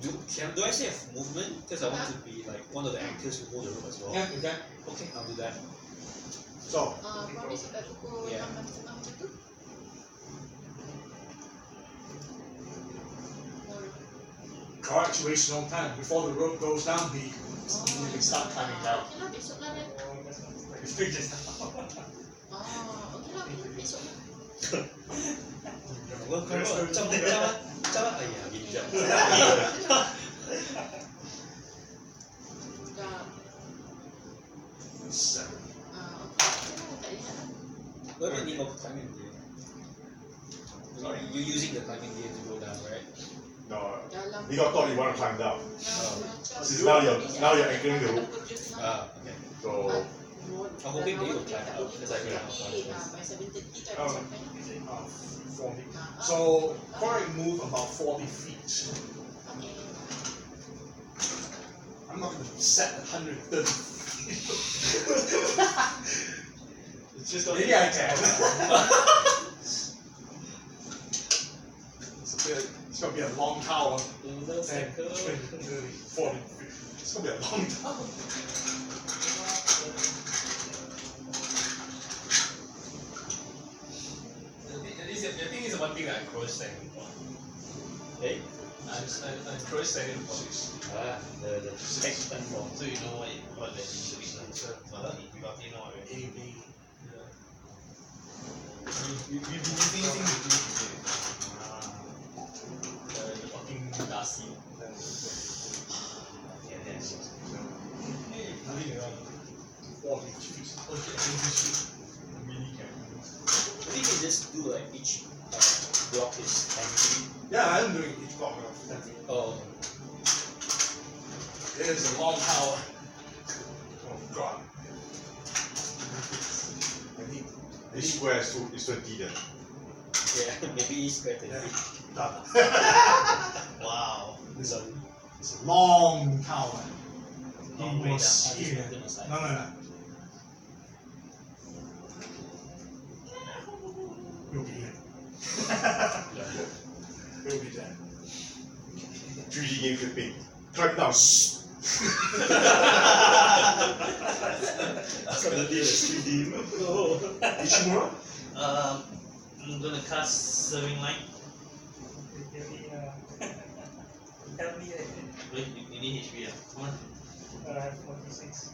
Do I still have movement? Because I want to be like one of the anchors who hold the rope as well. Yeah, okay. Okay, I'll do that. So, Promise kat pukul Yeah. 6:30 macam tu. correct, to waste no time. Before the rope goes down, he start climbing down. Okay lah, besok lah kan. It's big just Okay lah, besok lah. Dah. 7. Okay lah, tak lihat lah. What do you need of climbing gear? Sorry, you're using the climbing gear to go down, right? No, Dalam. he got thought you want to climb down. Macam. Now you're anchoring the rope. Okay. So I'm hoping they will climb out, because I can help By 7:30 kan Oh. sampai. 40. So, Corey move about 40 feet. Okay. I'm not going to set 130 feet. It's just Maybe I can. It's going to be a long tower. 10, 20, 30, 40 feet. It's going to be a long tower. I think it's one thing that I cross second for. Hey? I cross second for. The text platform, so you know what the issue is. You roughly know what A, B. We've been using it today. The fucking Darcy. Hey, moving around. 40 feet. I'm really careful. I think you just do like each block is 10 feet. Yeah, I'm doing each block of 10 feet. Oh, It is a long tower. Oh, God. this square is 20 then. yeah, maybe it's better. Yeah. Done. Wow. It's a long tower. Long He way was down. here. No. We'll be here. We'll be there. 3D game flipping. Climb down. Suddenly there's 3D. Ishimura? I'm gonna cast Serving Line. Help me, Wait, you need HP, yeah? Come on. I have 46,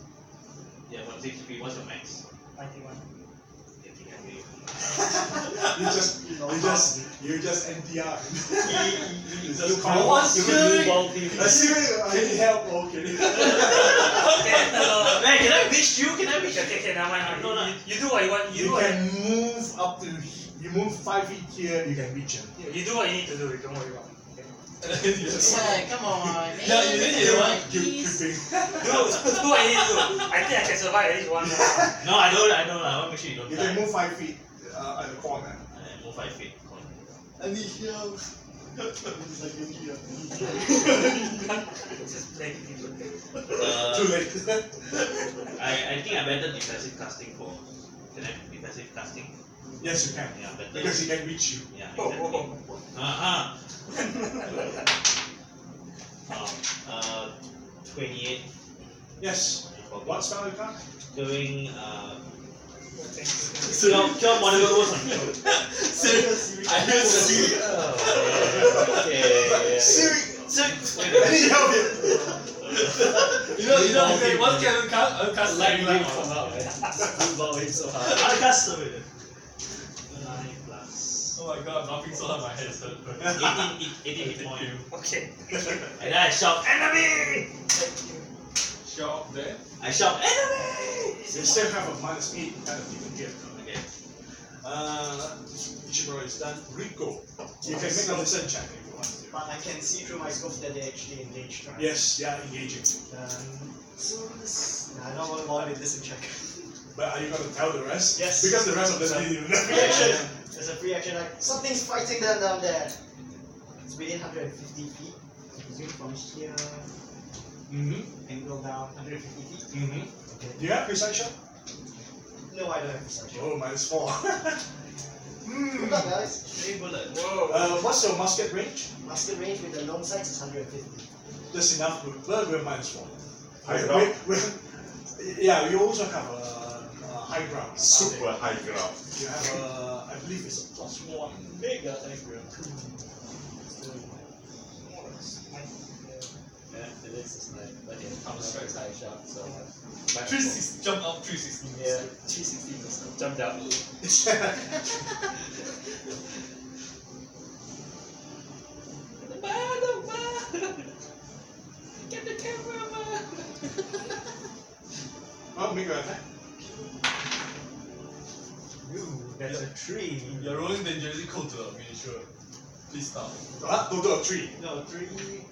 Yeah, what's HP? What's your max? 91. Okay. You just NTR. You just call call one us. Assuming I need help. Okay. Okay, man, can I reach you? Can I reach? Okay, never mind. No, you do what you want. You do You what can move up to. You move 5 feet here. You can reach him. you do what you need to do. Don't worry about it. Yeah, come on, man. Yeah, you need to want Please. Do what you need to do. I think I can survive at least one round. No, I don't. I want to make sure you don't You die. can move 5 feet at the corner. Move 5 feet. I need help. It's like India. Just play people. Too late. I think I better defensive casting for. Can I defensive casting? Yes, you can. Yeah, better. Because he can reach you. Yeah, Oh, exactly. 28. Yes. What spell you got? Doing Kill one of those on you. Seriously? I hear Siri. Okay. Siri! I need help here! You know, okay, one can cast Lightning lightning from from out, right? Blowing so hard. I'll cast some 9 plus Oh my god, I'm laughing so hard my head is hurt. 18 hit point. Okay. And then I shout enemy! Show up there. I shout enemy! You still have a -8 kind of even here. Okay. Ichiburo is done. Rico. You can make a listen check if you want to. But I can see through my scope that they actually engaged, right? Yes, they are engaging. So this... Nah, I don't want to listen check. But are you going to tell the rest? Yes. Because the rest of them didn't even know. Free action! There's a free action, like, something's fighting them down there. It's within 150 feet. I presume from here, angle down 150 feet. Okay. Do you have precise shot? No, I don't have perception. Oh, -4. Good luck, guys. 3 bullet. What's your musket range? Musket range with the long sights is 150. That's enough. We're -4. High ground. Yeah, you also have a high ground. Super high ground. You have a, I believe it's a +1. Mega high ground. Yeah, it is a snipe. But yeah, Counter strike high shot, so. 360. Jump up 360. Yeah, 360 just jump down. Get the camera, man. Oh, make your attack. Ooh, that's a tree. You're rolling dangerously close to a miniature. Please stop. Total of 3. No, 3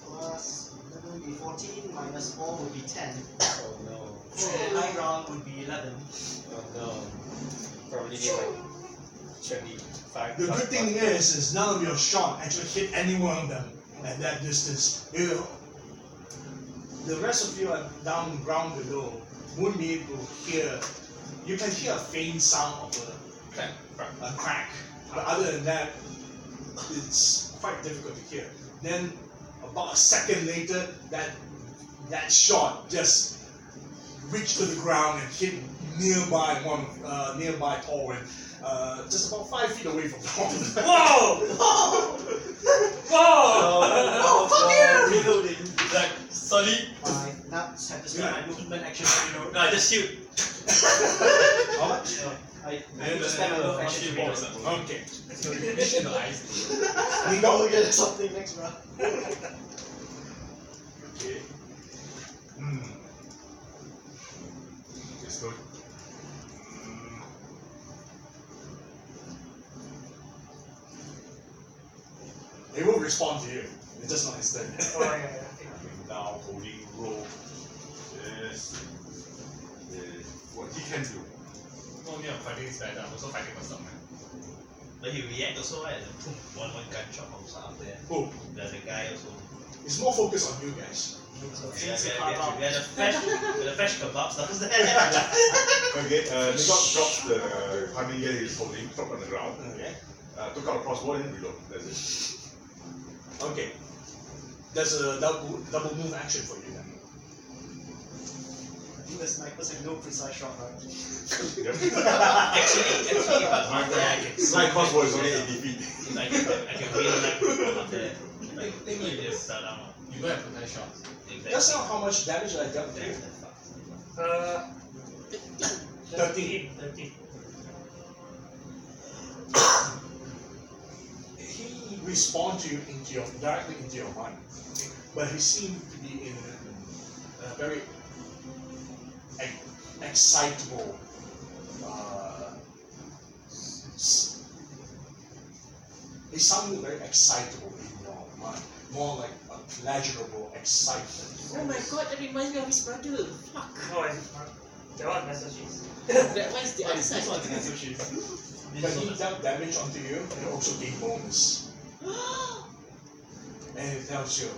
plus 11 would be 14, minus 4 would be 10. Oh no. And high ground would be 11. Oh no. Probably need like 25. The good thing is none of your shot actually hit any one of them at that distance. The rest of you are down ground below. Won't be able to hear. You can hear a faint sound of a crack. But other than that, it's quite difficult to hear. Then about a second later, that shot just reached to the ground and hit nearby Torwin, just about 5 feet away from Torwin. Whoa! Whoa! Oh, fuck you! Reloading. Like, solid. I now have to spend my movement action to reload. No, just shoot. How much? I need to spend my move action to reload. Okay. So you reach in the eyes. We go get something next round. Okay. It's good. They will respond to you. It's just not instant. Oh, yeah. Now holding roll. Yes. What he can do. Not only I'm fighting his bad, I'm also fighting myself, man. But he react also, right? One gunshot from up there. Oh, The guy also. it's more focused on you guys. So We had things to carve out. the fresh kebabs downstairs. Okay, Nigot drops the climbing gear he's holding, drop on the ground. Okay. Took out a crossbow and reload. That's it. Okay. There's a double move action for you then. I think the snipers have no precise shot, right? Yep. Actually, but My, I can my crossbow is only 80 feet. I can wheel like from up there. Thing is, Just start down. you don't have to nice shots. That's not how much damage I dealt with you. 13. 13. respond to you directly into your mind. But he seemed to be in a very excitable. He sounded very excitable in your mind, more like a pleasurable excitement. Oh my god, that reminds me of his brother. Fuck. No, I just not. That one Master Chief. That one's the other This side. one's the sushi. When he dealt damage onto you, you also gain bonus. And it tells you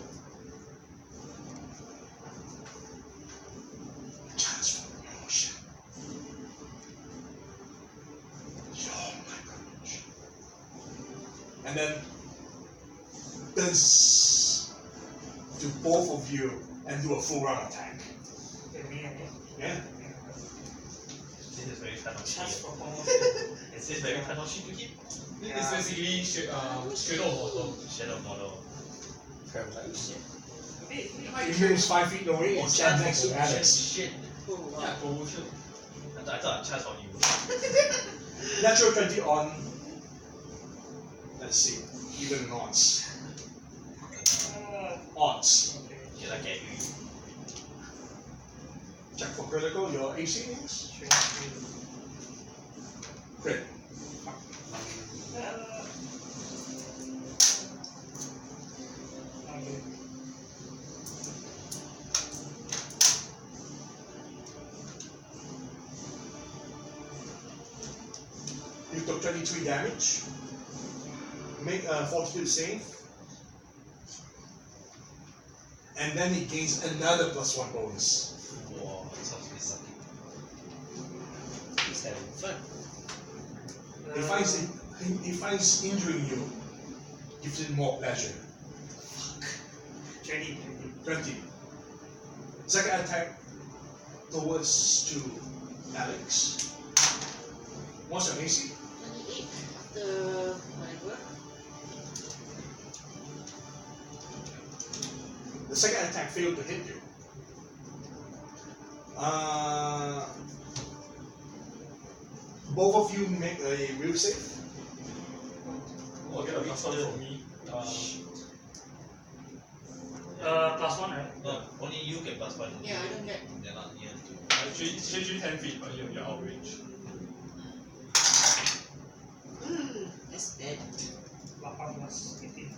chance for promotion. You're my promotion. And then turns to both of you and do a full round attack. Yeah. This is very Tanoshi. Chance for promotion. Is this very Tanoshi to hit? It's basically shadow model. Shadow model. He moves 5 feet away and stands next to Alex. Shit. Oh wow. Yeah, promotion. I thought chance on you. Natural 20 on, let's see, even odds. Odds. Should I get you? Check for critical, your AC is? Crit. You took 23 damage. Make a fortitude save. And then he gains another +1 bonus. Wow, it sounds really sucky. He's having fun. He finds injuring you gives him more pleasure. 20. Second attack towards to Alex. What's your AC? 28 after whatever. The second attack failed to hit you. Both of you make a will save. Oh, get a +1 from me. +1, right? No, only you get +1. Yeah, I don't get. They're not near to. It's usually 10 feet, but you're out of range. That's bad. 18.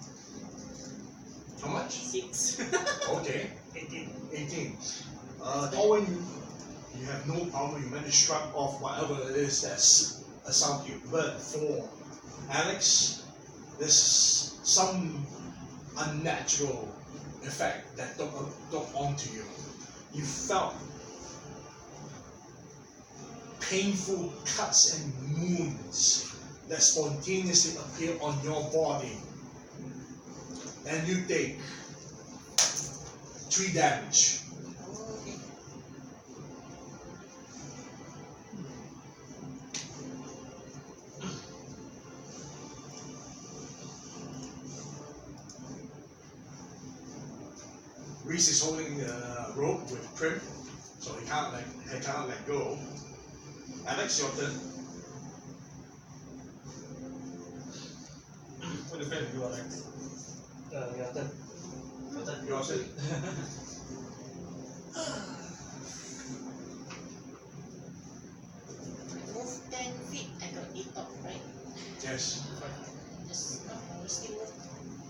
How much? 6. Okay. 18. 18. Torwin, you have no power, you manage to strike off whatever it is that's assault you. But for Alex, there's some unnatural effect that took onto you. You felt painful cuts and wounds that spontaneously appear on your body. And you take 3 damage. Okay. Reese is holding the rope with Prim, so he cannot let go. Alex, your turn. What do you plan to do, Alex? Your turn. Your turn. Move 10 feet. I got 8 up, right? Yes. Just we still move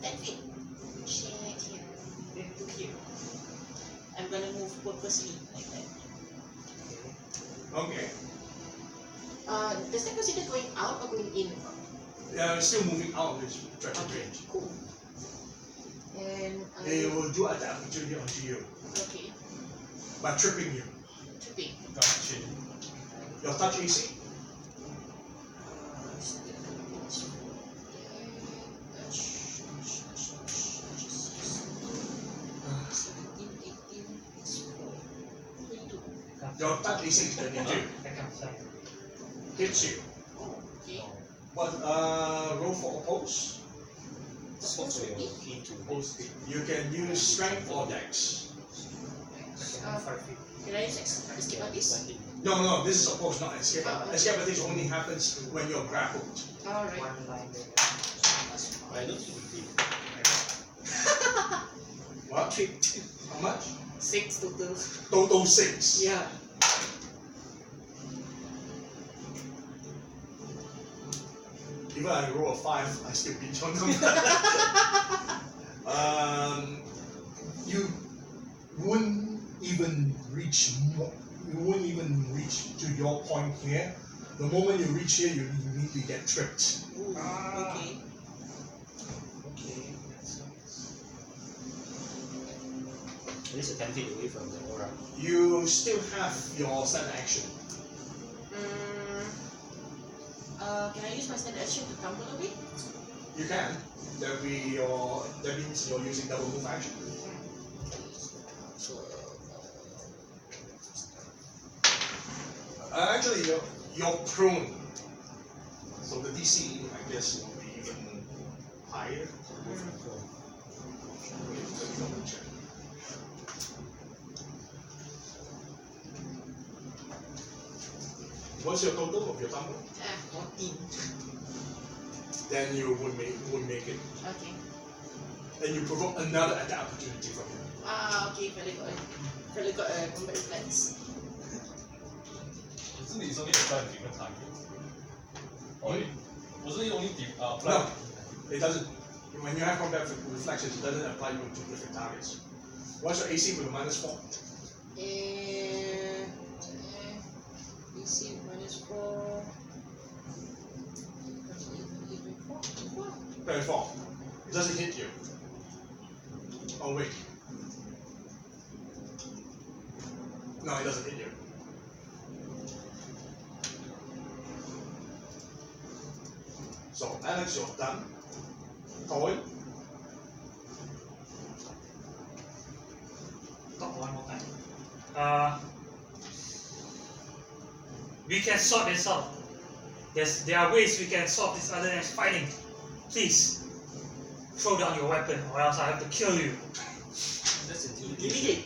10 feet. Check here. To here. I'm gonna move purposely like that. Okay. Does that consider going out or going in? It's still moving out of his traffic range. Cool. And They will do at the opportunity onto you okay. by tripping you. Tripping. Gotcha. Your touch AC? Your touch AC is 22. I can't say. Hits you. Okay. But roll for oppose. Also, you're keen to host it. You can use strength or dex. 5 feet. Can I use escape artist? No, this is oppose, not escape. Escape artist only happens when you're grappled. Alright. 1 line there. I don't think we did. What? How much? 6 total. Total 6. Yeah. Even I roll a 5, I still beat your number. You wouldn't even reach to your point here. The moment you reach here, you need to get tripped. Ooh, okay. Okay. At least 10 feet away from the aura. You still have your standard action. Can I use my standard action to tumble away? You can. That means you're using double move action. Actually, you're prone. So the DC, I guess, will be even higher. Let me double check. What's your total of your tumble? 14. Then you would make it. Okay. And you provoke another attack opportunity from him. Okay, Fella got a combat reflex. Isn't it only apply to different targets? Or wasn't it only apply? No, it doesn't. When you have combat reflexes, it doesn't apply even to different targets. What's your AC with a -4? AC -4. 24. It doesn't hit you. Oh wait. No, it doesn't hit you. So Alex, you're done. Toy. Talk one more time. We can sort this out. There are ways we can solve this other than fighting. Please, throw down your weapon or else I have to kill you. That's Intimidate.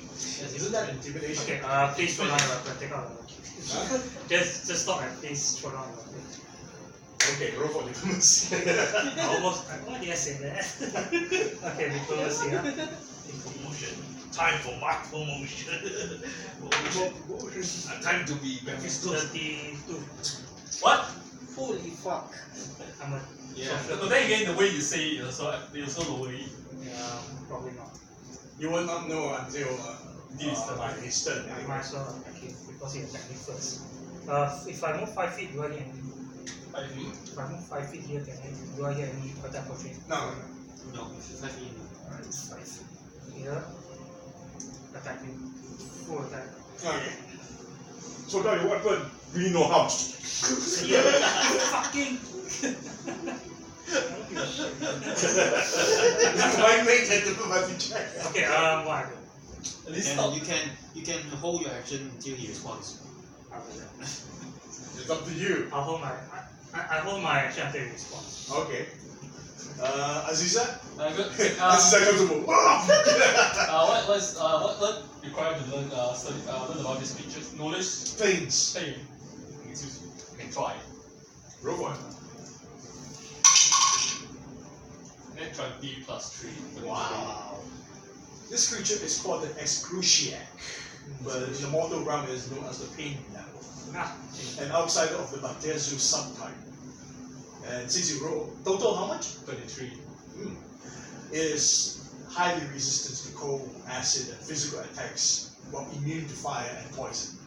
Isn't that intimidation? Okay, please throw down your weapon. Take out your Huh? Just stop and please throw down your weapon. Okay, roll for diplomacy. Why did I say that? Okay, diplomacy, huh? Promotion. Time for my promotion. Time to be Mephisto. 32. What? Holy fuck. I'm a Yeah. But then again, the way you say it also lower it. yeah, probably not. You will not know until By his turn. I might as well attack him because he attacked me first. If I move 5 feet, do I get any? 5 feet. If I move 5 feet here, do I get any attack opportunity? No. No, 5 feet. Alright, 5 feet here. Attack him. Full attack. Okay. So now your weapon really no harm. Fucking! Why make that diplomacy check? Okay, what? At least And stop. you can hold your action until he responds. It's up to you. I'll hold my action until he responds. Okay. Aziza? Good. Aziza comes to move. What required to learn learn about these creatures? Knowledge. Planes. Hey, you can try. Roll for it. Net 20 plus 3. Wow. This creature is called the Excruciac, but in the mortal realm it is known as the Pain Level. An outsider of the Bacteria subtype. And since you roll total how much? 23. It is highly resistant to cold, acid, and physical attacks, while immune to fire and poison.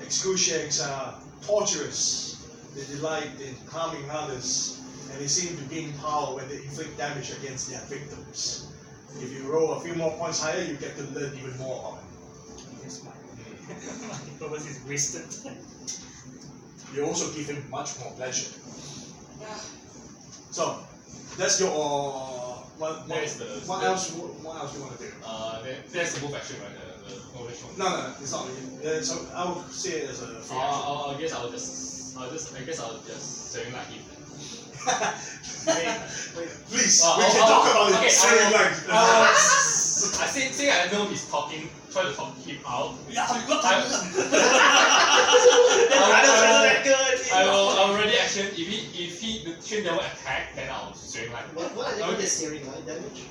Excruciacs are torturous. They delight in harming others, and they seem to gain power when they inflict damage against their victims. If you roll a few more points higher, you get to learn even more about it. Yes, my diplomacy is wasted. You also give him much more pleasure. Yeah. So, that's your what There's else you want to do? There's the move action, right? The knowledge one. No, it's not. So I would say it as a free action. I guess I'll just saying like him. Please, we can talk about it. Say it like. I say I know he's talking. Try to talk him out. I will ready action. If he the train never attack, then I'll swing steering line. What are they Okay. the steering line damage?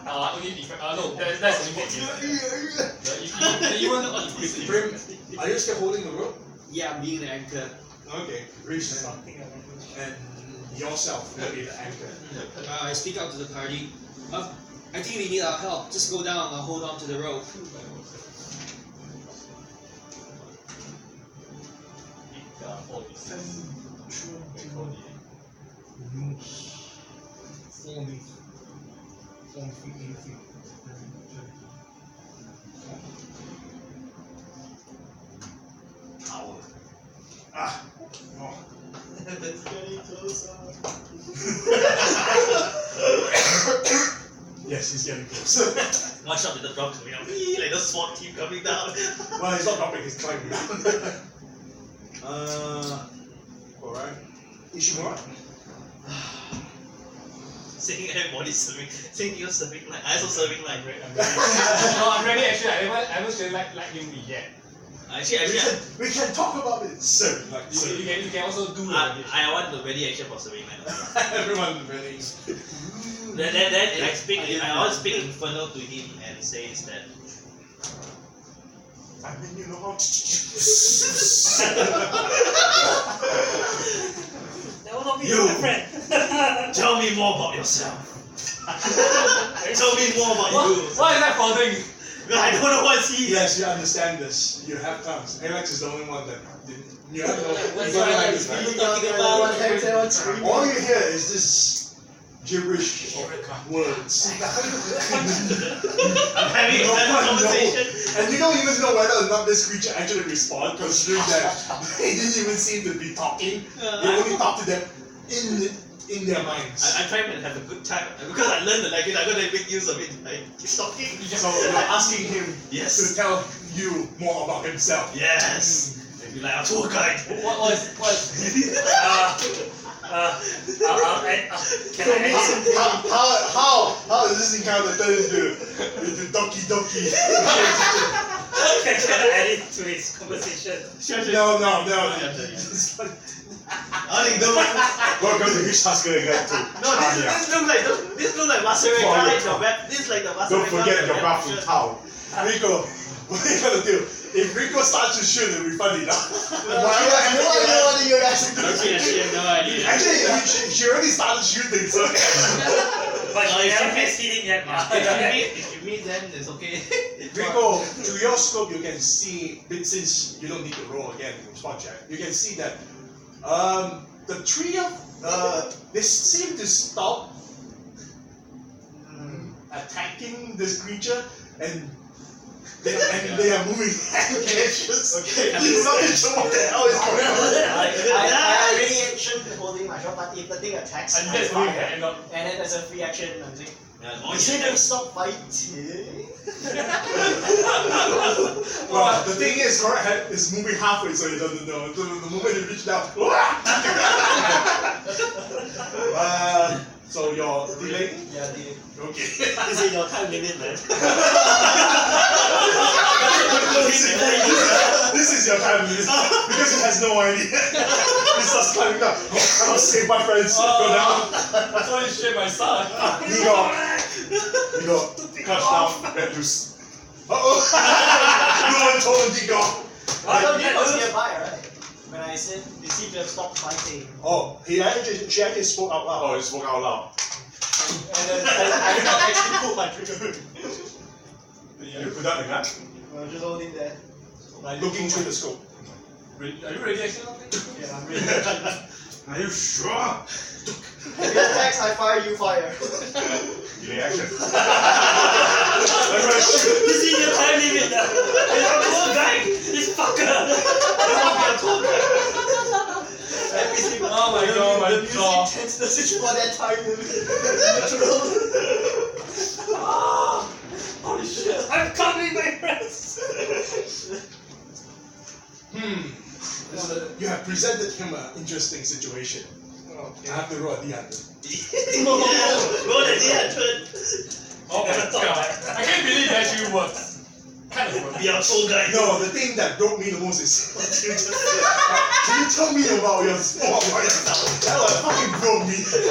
Only defense. No, that's only for even not increase the Brim, are you still holding the rope? Yeah, I'm being the anchor. Okay, reach them. Something like that. And yourself will be the anchor. I speak out to the party. I think we need our help. Just go down and hold on to the rope. Power. Ah, oh. It's getting closer. Yes, he's getting close. One shot with the drop coming out. Whee, like the SWAT team coming down. Well, he's not dropping, he's climbing down. Alright. Ishimura? Saying everybody's serving. Saying you're serving like. I also serving like. No, I'm ready actually. I haven't really like you yet. Actually, We can talk about it, sir. Like, You can also do I want the ready action for serving like. everyone ready. Then I speak. I always speak Infernal to him and says that. I mean, you know how That will not be You. my friend. Tell me more about yourself. Tell me more about you. What is that for thing? I don't know what he is. Yes, you understand this. You have tongues. Alex is the only one that didn't. You have no. What's you don't that? like this, right? What are you talking about? Everyone screaming. All you hear is this gibberish of words. I'm having a conversation. And you don't even know whether or not this creature actually responds, considering that they didn't even seem to be talking. They only talk to them in their minds. I'm trying to have a good time because I learned the language. I'm gonna make use of it. I keep talking. So you're asking him Yes. to tell you more about himself. Yes. Maybe like a tour guide. What is Can I ask? How does this encounter turn into Doki Doki? Can I add it to his conversation? No. I think those. Welcome to Hitch Tusker again too. No, this look like Masareka in the web. This is like the Masareka. Don't forget your bath in town. Rico, what are you gonna do? If Rico starts to shoot, it'll be funny now. I have no idea what you guys are doing. Actually, I have no idea. Actually, she already started shooting, so. But No, you if haven't you seen him yet. If you meet, then it's okay. Rico, through your scope, you can see, since you don't need to roll again from spot check, you can see that the three of they seem to stop attacking this creature, and they are moving anxious. Okay. He's not sure what the hell is going on. I really action holding my shot, but if the thing attacks, And I that's fire. and not. And then there's a free action. I'm saying, Yeah, you say don't stop fighting. Well, the thing is, Correct Head is moving halfway, so he doesn't know. So the moment he reaches down, so you're delaying? Yeah, dude. Okay. This is your time limit, man. This is your time limit because he has no idea. He starts climbing down. I must save my friends. Go down. Holy shit, my son. You go. Crouch down. Let loose. Uh-oh. No one told him to go. He was nearby, right? When I said they seem to have stopped fighting. Oh, she actually spoke out loud. Oh, you spoke out loud. And then I did not actually pull my trigger. You put that in that? I was just holding there. Looking through the scope. Are you ready, actually? Yeah, I'm ready. Are you sure? If he attacks, I fire, you fire. Delay action. This is your time limit now. It's a tour guide. This fucker. Every single Oh my god, my the music god. tenseness is for that time limit. Literal. Holy shit. I'm coming, my friends. You have presented him an interesting situation. I have to roll a D100. Roll the D100. Oh my god. I can't believe that actually works. kind of Be our tour guide. No, the thing that broke me the most is what you just said. Can you tell me about your sport? That was fucking broke me. So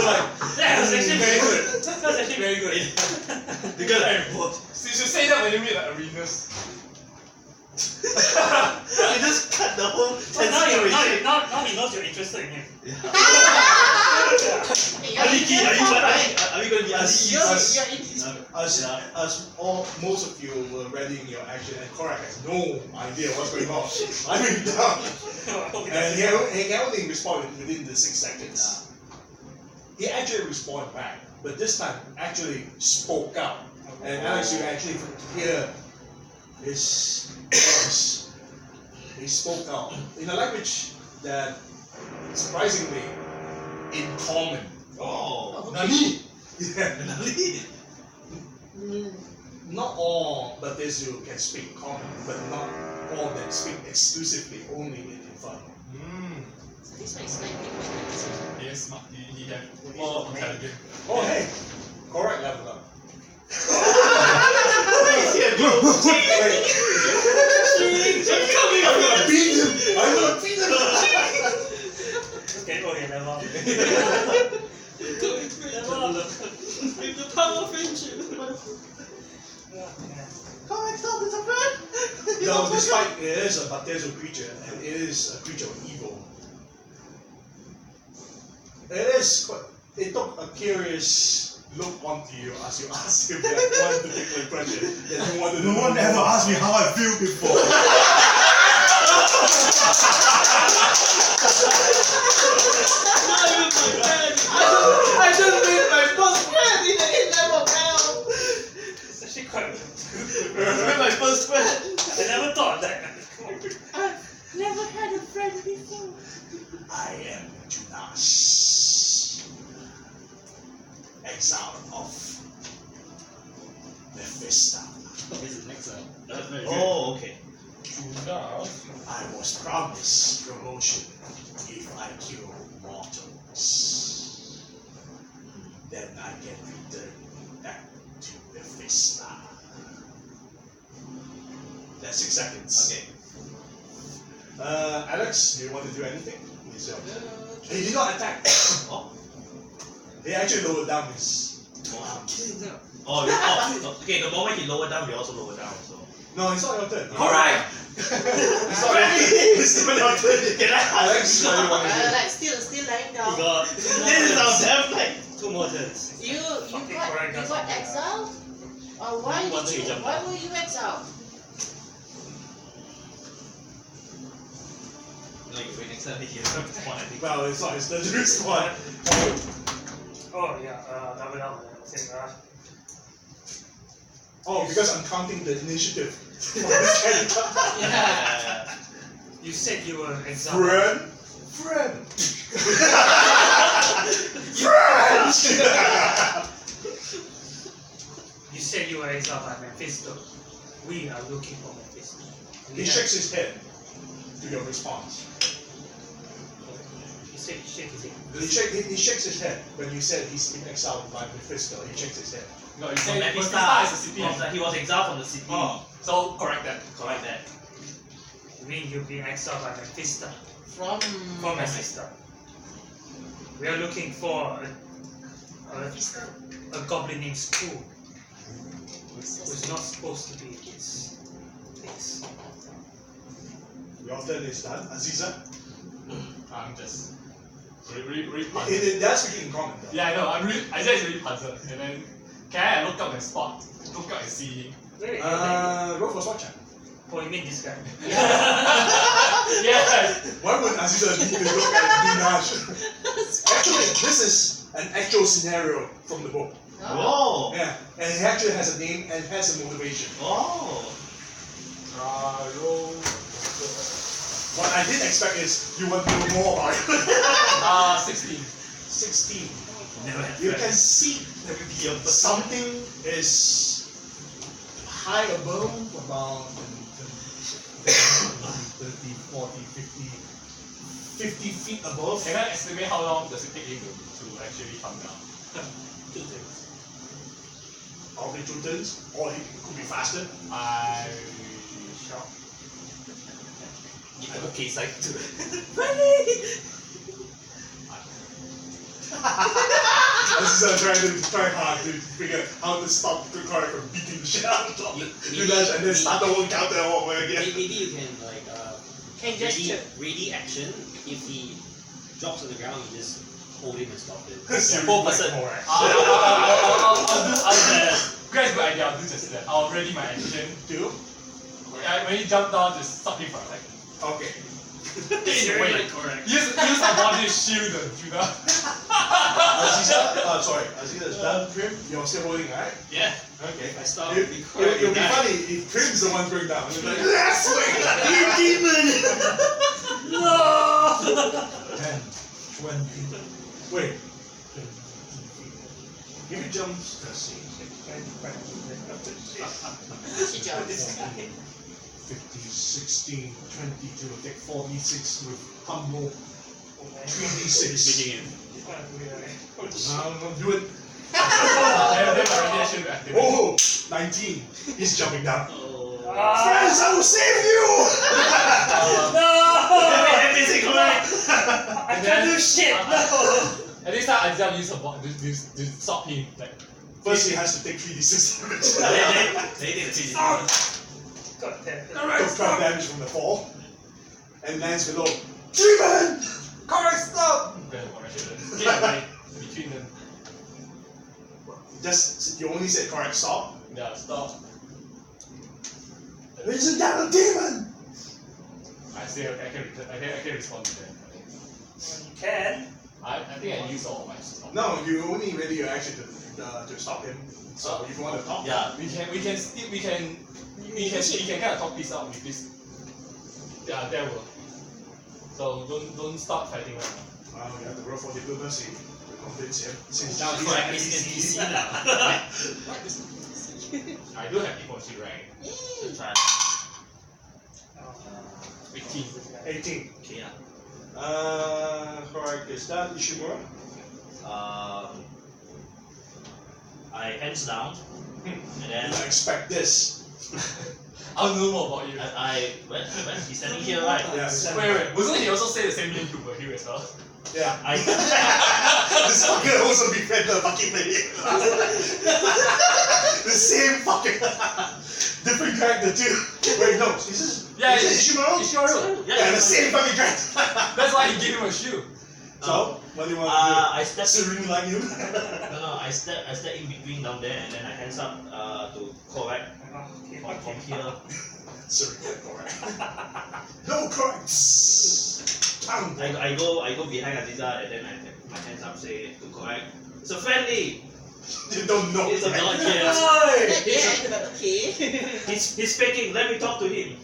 like, That was actually very good. That was actually very good. Because So you should say that when you meet like arenas. you just cut the whole Well, now he knows you're interested in him. Aliki, are we going to be Aliki? You're in his As most of you were ready in your action, and Korak has no idea what's going on. I mean, and he can only respond within the 6 seconds. He actually responded back, but this time actually spoke out. And Alex, you actually hear his voice. He spoke out in a language that, surprisingly, in common. Oh, Nani? Yeah. Nani? Not all Bethesda can speak common, but not all that speak exclusively only in Infernal. So this one is slightly more expensive. He is smart. He have more intelligent. Oh hey, correct level up. Wait, I'm gonna beat him. I'm gonna beat him. Okay, never mind. With the power of friendship. No, despite it is a Bethesda creature, and it is a creature of evil. It took a curious look onto you as you asked him that one particular question that you wanted to know. No one ever asked me how I feel before. I just made my first friend in the 8-level battle. It's actually quite Remember my first friend? I never thought of that. I've never had a friend before. I am Durnash, exile of Mephisto. This is next time. That's very good. Oh, okay. I was promised promotion if I kill mortals. Then I can return back to Mephisto. That's 6 seconds. Okay. Alex, do you want to do anything? He did not attack. Oh. He actually lowered down his arm. Okay, the moment he lowered down, we also lower down, so. No, it's not your turn. Alright! It's not your turn. It's not your turn. Can I Alex, what do you want to do? Like still lying down. This is our damn like 2 more turns. You got exiled? Or why were you exiled? No, you wait next time he has one, I think. Well, it's not his turn to respond. Oh yeah, double down. Oh, because I'm counting the initiative. Yeah. You said you were exiled. Friend. You said you were exiled by Mephisto. We are looking for Mephisto. He shakes his head to your response. He said shake his head. He shakes his head when you said he's been exiled by Mephisto. He shakes his head. No, you From say Mephisto Mephisto is a city. He was exiled from the city. Oh, so correct that. Correct that. You mean you've been exiled by Mephisto? From Mephisto. We are looking for a goblin named Screw, who's not supposed to be his place. Your turn is done. Aziza? I'm just really puzzled. That's speaking in common though. Yeah, I know. I just really puzzled. And then can I look up and spot? Look up and see him. Wait, Roll for spot check. oh, you mean this guy? Yes. Why would Aziza need to look at Durnash? Actually, this is an actual scenario from the book. Oh. Yeah, and it actually has a name and has a motivation. Oh. Roll. What I didn't expect is you want to know more about it. 16. 16. Never had You friends. can see Never be a something is high above, about 30, 40, 50 feet above. Can I estimate how long does it take him to actually come down? 2 things. Probably 2 turns, or it could be faster. I shall. You have a case like too. Aziza try hard to figure out how to stop the car from beating the shit out of Durnash and then start the whole counter all over again. Maybe you can like Can gesture. ready action. If he drops on the ground, you just hold him and stop him. So Yeah, 4%. correct. Guys, good idea. I'll do just that. I'll ready my action. Do? When he jump down, just stop him for a second. Okay. Wait, correct. use my body shield the Judah. Aziza's done. Prim, you're still holding, right? Yeah. Okay. I stop. It'll be funny if Prim's the one going down. You're like, yes, You demon! No! 10, 20. Wait. If he jumps, let's see. She jumps. 50, 16, 20, to take 46 with humble 3d6. Making it. Do it. Then my ready action will activate. Oh, 19. He's jumping down. Oh. Friends, I will save you! No! Everything correct. I can't do shit! No! At this time, I just use a bot to stop him. Like, First, he has to take 3d6 damage. They did it. God damn. Took 12 damage from the fall. And lands below. Demon! correct, stop! Then get away between them. Just, you only said correct stop. Yeah, stop. Isn't that a demon? I say I can respond to them. You can. I think I use all of my stuff. No, you only ready your action to stop him. So if you want to talk, Yeah. We can kind of talk this out with this. Yeah, there will. So don't start fighting right now. well, you have to roll for diplomacy to convince him. Since Now he's correct an is NPC. NPC now. I do have diplomacy rank. Let's try. 18. 18. Okay, yeah. Correct. Is that Ishimura? I hands down, and I then didn't expect this. I'll know more about you. when he's standing here, right? Yeah. Wait. Wasn't he also say the same name to Bahir as well? Yeah. I This fucker also befriended the fucking lady. The same fucking different character too. Wait, no, is this Yeah, is it Ishimura? Ishimaru. Yeah, the same fucking character. That's why he gave him a shoe. So, what do you want I to step do? Serene like you? no, I step in between down there, and then I hands up to correct from here. Serene, correct. No corrects. I go behind Aziza, and then I take my hands up, say to correct. It's a friendly. You don't know. It's a yet. dog, yes. Not yet, but okay. He's faking. Let me talk to him.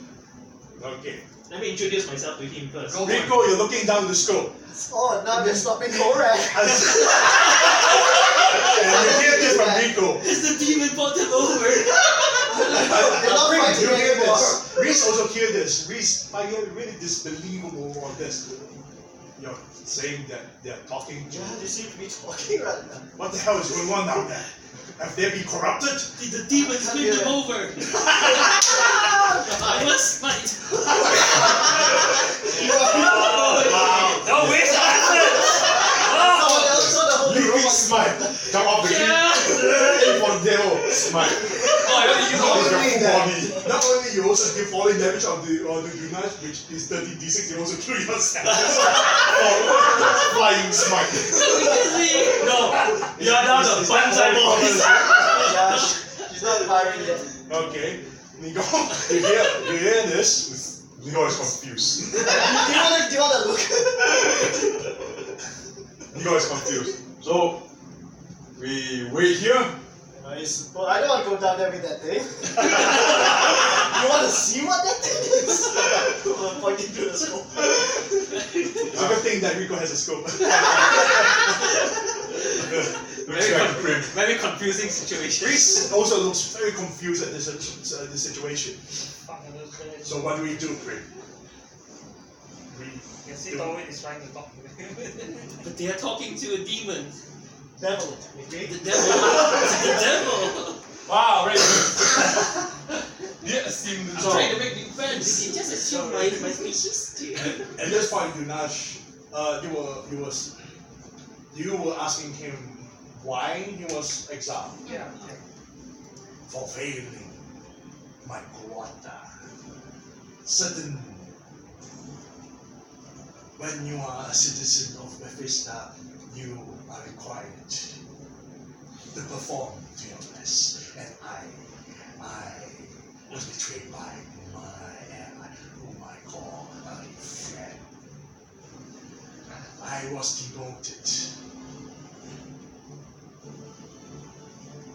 Okay. Let me introduce myself to him first. Rico, you're looking down the scope. Oh, now they're stopping correct. And you hear this from Rico. It's the demon brought him over. They're not Rick, fighting you hear anymore. this. Reese also hear this. Reese, I get really disbelievable on this. You're saying that they're talking to. Yeah, they seem to be talking right now. What the hell is going on down there? Have they been corrupted? The demons Can't flipped hear him it. over. I must fight. Wow. Don't waste your efforts! Someone else saw the whole Leaping robot. smite. Jump off the Yeah. cliff. For devil. Smite. Oh, I only use Not all only the that, not only you also give falling damage on the Durnash, which is 30d6, you also kill yourself. Flying smite. No, you're now the banzai boss. Yeah, she's not firing yet. Okay. Nico, you hear this? Nico is confused. Do you wanna look? Nico is confused. So we wait here. Nice. But I don't want to go down there with that thing. You want to see what that thing is? I'm pointing to the scope. It's a good thing that Rico has a scope. Looks like a print. Very confusing situation. Reese also looks very confused at this situation. So what do we do, Prim? We You see, Darwin is trying to talk to him. But they are talking to a demon. Devil, okay? The devil. The devil. Wow, right. You assume the So- trying to make Did defense. you just assume my species? At this point, Durnash, you were asking him why he was exiled. Yeah. For failing my quota. Certain when you are a citizen of Mephisto, you are required to perform to your best. And I was betrayed by my ally, whom I call a friend. I was demoted.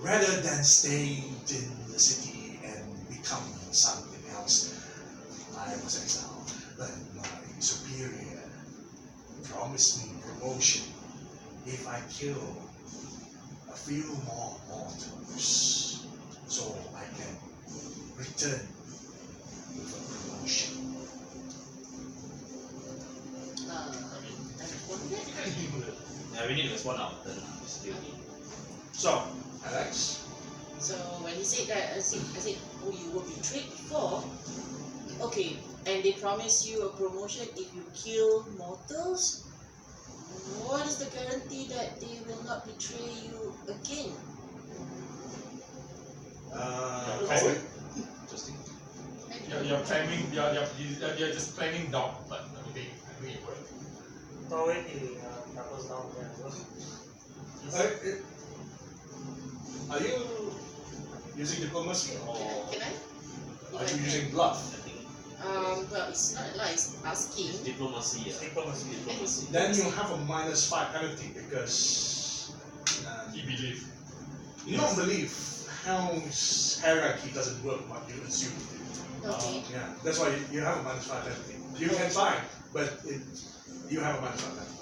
Rather than stay in the city and become something else, I was exiled. But my superior promised me promotion if I kill a few more mortals, so I can return with a promotion. I respond that. Yeah, we need to respond now. Then still. So, Alex, So when he said that, I said, oh, you were betrayed before. Okay, and they promise you a promotion if you kill mortals. What is the guarantee that they will not betray you again? Howard? Interesting. You're claiming you're just claiming dog, but everything it worked. Towing he doubles down there as well. Are you using diplomacy or Can I? are you using bluff? Well, it's not a lie, it's asking. Diplomacy. Diplomacy. Then you have a -5 penalty because He believed. you don't believe how hierarchy doesn't work what you assume. Okay. Yeah, that's why you have a -5 penalty. You can try, but you have a -5 penalty.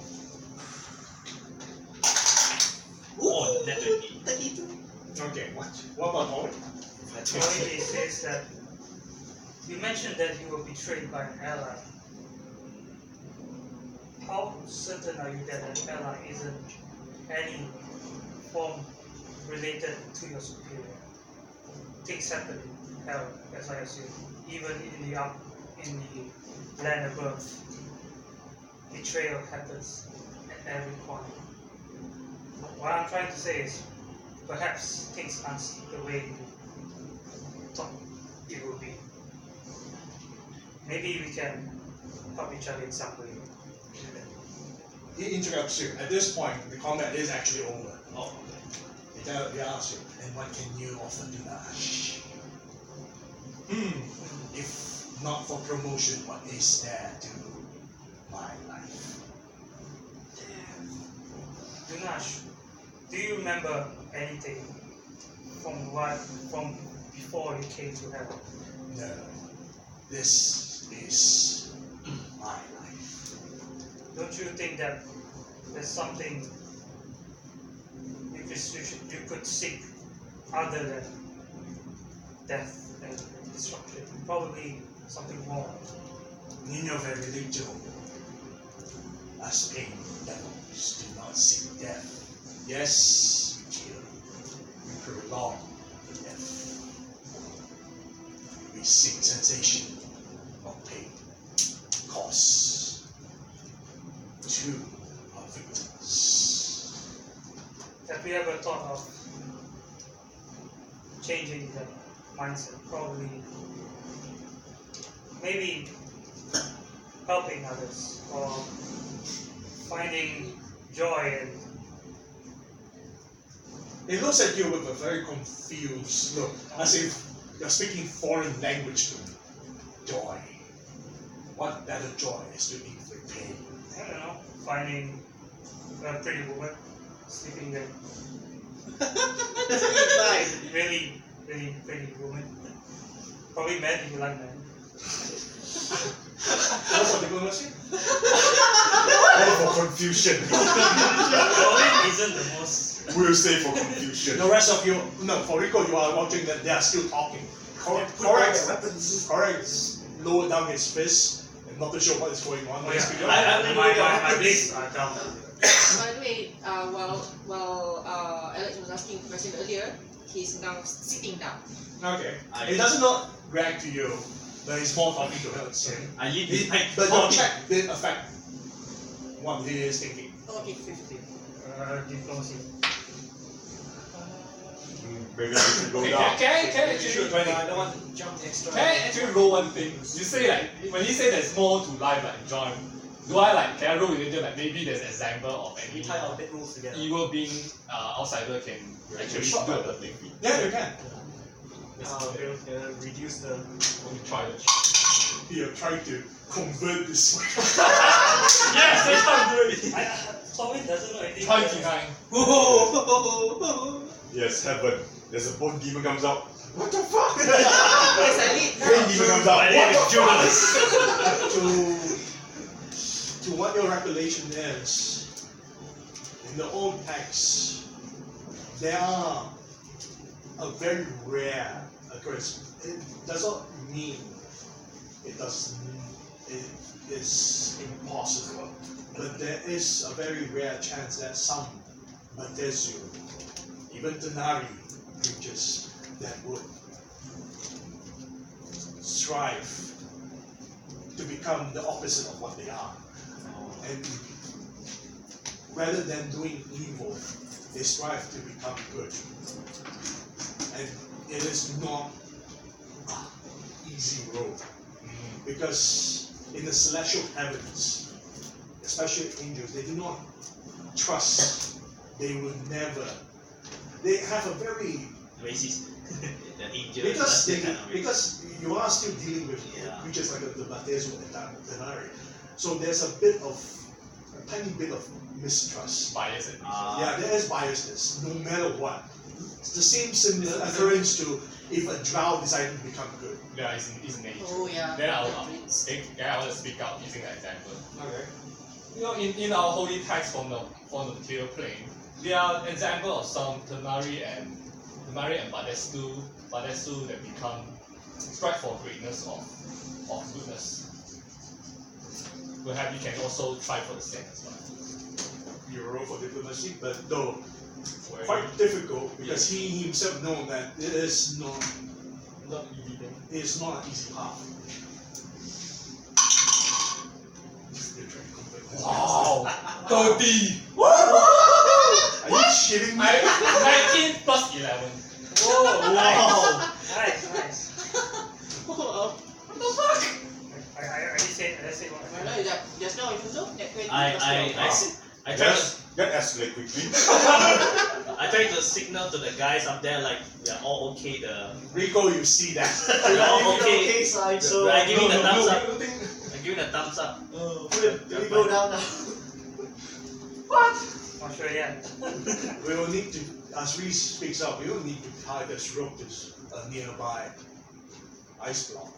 Oh, that 20. 32. Okay, what about Owen? Towing he says that you mentioned that you were betrayed by an ally. How certain are you that an ally isn't any form related to your superior? Things happen in hell, as I assume. Even in the land above, betrayal happens at every corner. What I'm trying to say is, perhaps things aren't the way you thought it would be. Maybe we can help each other in some way. He interrupts you. At this point, the combat is actually over. Oh, He asks you, and what can you offer Durnash? If not for promotion, what is there to my life? Durnash, do you remember anything from before you came to heaven? No, this is my life. Don't you think that there's something you could seek other than death and destruction? Probably something more. Nino Veriligio, as pain devils do not seek death. Yes, we kill. We prolong the death. We seek sensation of pain. Cause to our victims. Have you ever thought of changing the mindset? Probably, maybe helping others or finding joy in. It looks at you with a very confused look, as if you're speaking foreign language to me. Joy. What better joy is to inflict pain? I don't know, finding a pretty woman sleeping there. Really, really pretty woman. Probably men if you like men. What for diplomacy? Or for confusion? Probably isn't the most. We'll say for confusion. The rest of you, no, for Rico, you are watching that they are still talking. Correct. Lower down his fist and not to show what is going on. Oh yeah, my blades are down. By the way, while Alex was asking a question earlier, he's now sitting down. Okay. It does not react to you, but it's more talking to her. So. I leave But your check did affect what he is thinking. Okay, 50. Diplomacy. Maybe I should go Okay, down. can I I actually don't want to jump extra. can I actually roll one thing? You say like when you say there's more to life like John, do I like can I roll religion like maybe there's an example of We any tie our bedrolls together. evil being outsider can actually Shot do by it? the thing. Yeah, you can. Reduce the. Want to try it? You're trying to convert this. Yes, that's how do it. Tommy doesn't know anything. 29. Yes, heaven. There's a bone demon comes out. What the fuck? Yes, I need Brain now. demon comes out. My name is What the fuck? to what your recollection is, in the old texts, there are a very rare occurrence. It does not mean it is impossible, but there is a very rare chance that some Batezu, even Denari creatures that would strive to become the opposite of what they are. And rather than doing evil, they strive to become good. And it is not an easy road. Because in the celestial heavens, especially angels, they do not trust. They will never. They have a very Racist. The angel. because you are still dealing with creatures like the Batezu and Denari. So there's a tiny bit of mistrust. Bias at least. Yeah, there is biasness, no matter what. It's the same similar occurrence to if a drow decided to become good. Yeah, it's nature. Oh yeah. Then I Prince. want to speak out using that example. Okay. You know, in our holy text from the material plane, there are examples of some Tenari and Badestu that become strive for greatness of goodness. Perhaps you can also try for the same as well. You roll for diplomacy, but though quite difficult because he himself knows that it is not easy thing. it is not an easy path. Wow, 30. Are you shitting me? 19 plus 11. Whoa! Wow. Nice. Oh, I said what? I know that just now you know that 20 I try to That escalate quickly. I try to signal to the guys up there like we are all okay. Rico, you see that? We are all okay. Okay, side, so I give you the thumbs up. no, think- I give you the thumbs up. do we go down now? Not sure yet. We will need to, as Reese speaks up, we will need to tie this rope to a nearby ice block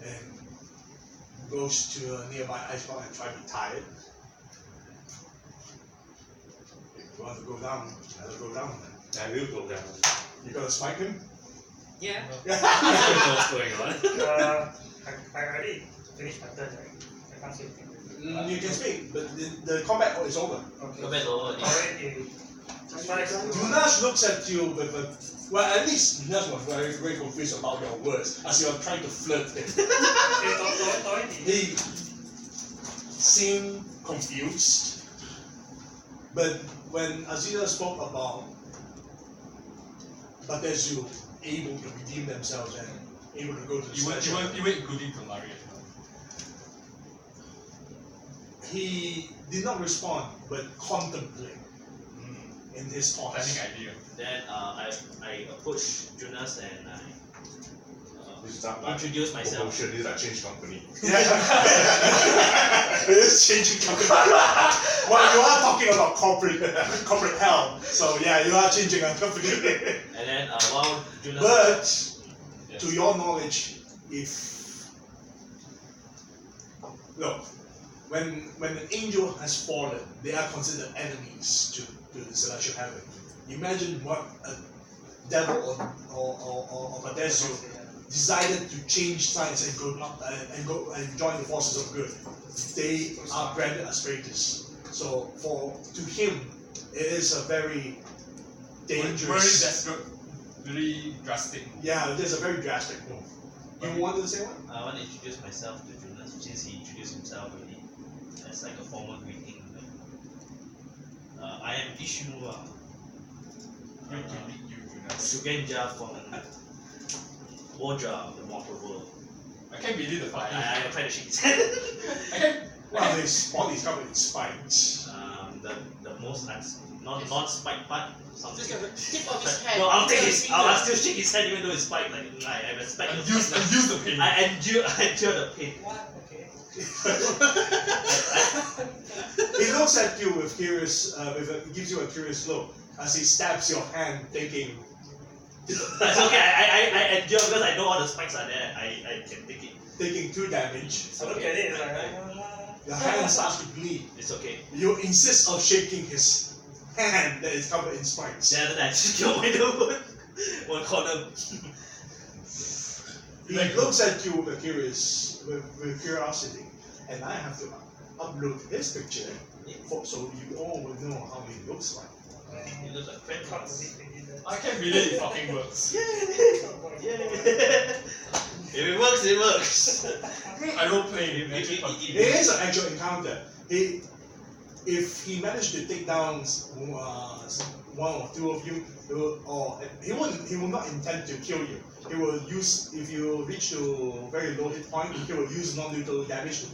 and goes to a nearby ice block and try to tie it. If you want to go down, let her go down then. I will go down. You gonna spike him? Yeah. I don't know what's going on. I already finished my turn, right? I can't say anything. You can speak, but the combat is over. Okay. Go back over. Already. Tries to. Durnash looks at you with a, well, at least Durnash was very, very confused about your words as you are trying to flirt him. He seemed confused, but when Azira spoke about Batezu able to redeem themselves and able to go to the special, You were including Tenari as well. he did not respond but contemplate in his thoughts. Planning idea. Then I approach Jonas and I This is not like introduce myself. promotion, this is like change company. It is changing company. Well, you are talking about corporate hell. So yeah, you are changing a company. And then while Jonas But to your knowledge, if look, when an angel has fallen, they are considered enemies to the celestial heaven. Imagine what a devil or Batezu decided to change sides and go and join the forces of good. They are branded as traitors. So to him, it is a very Very dangerous. desperate. very drastic. Yeah, there's a very drastic move. You wanted to say what? I want to introduce myself to Durnash since he introduced himself already. As like a formal greeting. I am Ishimura. Great to meet you, Durnash. Sugenja from Oja of the Mortal World. I can't believe the fucking. I try to shake his hand. I can't. Well, his body's covered in spikes. The most non-spiked part. Something. Just the tip of his hand. No, I'll take his. Finger. I'll still shake his hand even though it's spiked. Like I respect. And the use the pain. I endure the pain. What? Okay. He looks at you with curious, gives you a curious look as he stabs your hand, thinking, That's okay. I endure because I know all the spikes are there. I can take it. taking 2 damage. So look at it, it's like, Your hand starts to bleed. It's okay. You insist on shaking his hand that is covered in spikes. Then I just go my nose. One corner. He looks at you with with curiosity, and I have to upload his picture so you all will know how he looks like. It looks like friend. can't believe they did that. I can't believe it fucking works. If it works, it works. I don't play it. It is an actual encounter. If he managed to take down one or two of you, he will not intend to kill you. He will use, if you reach to very low hit point, he will use non-lethal damage to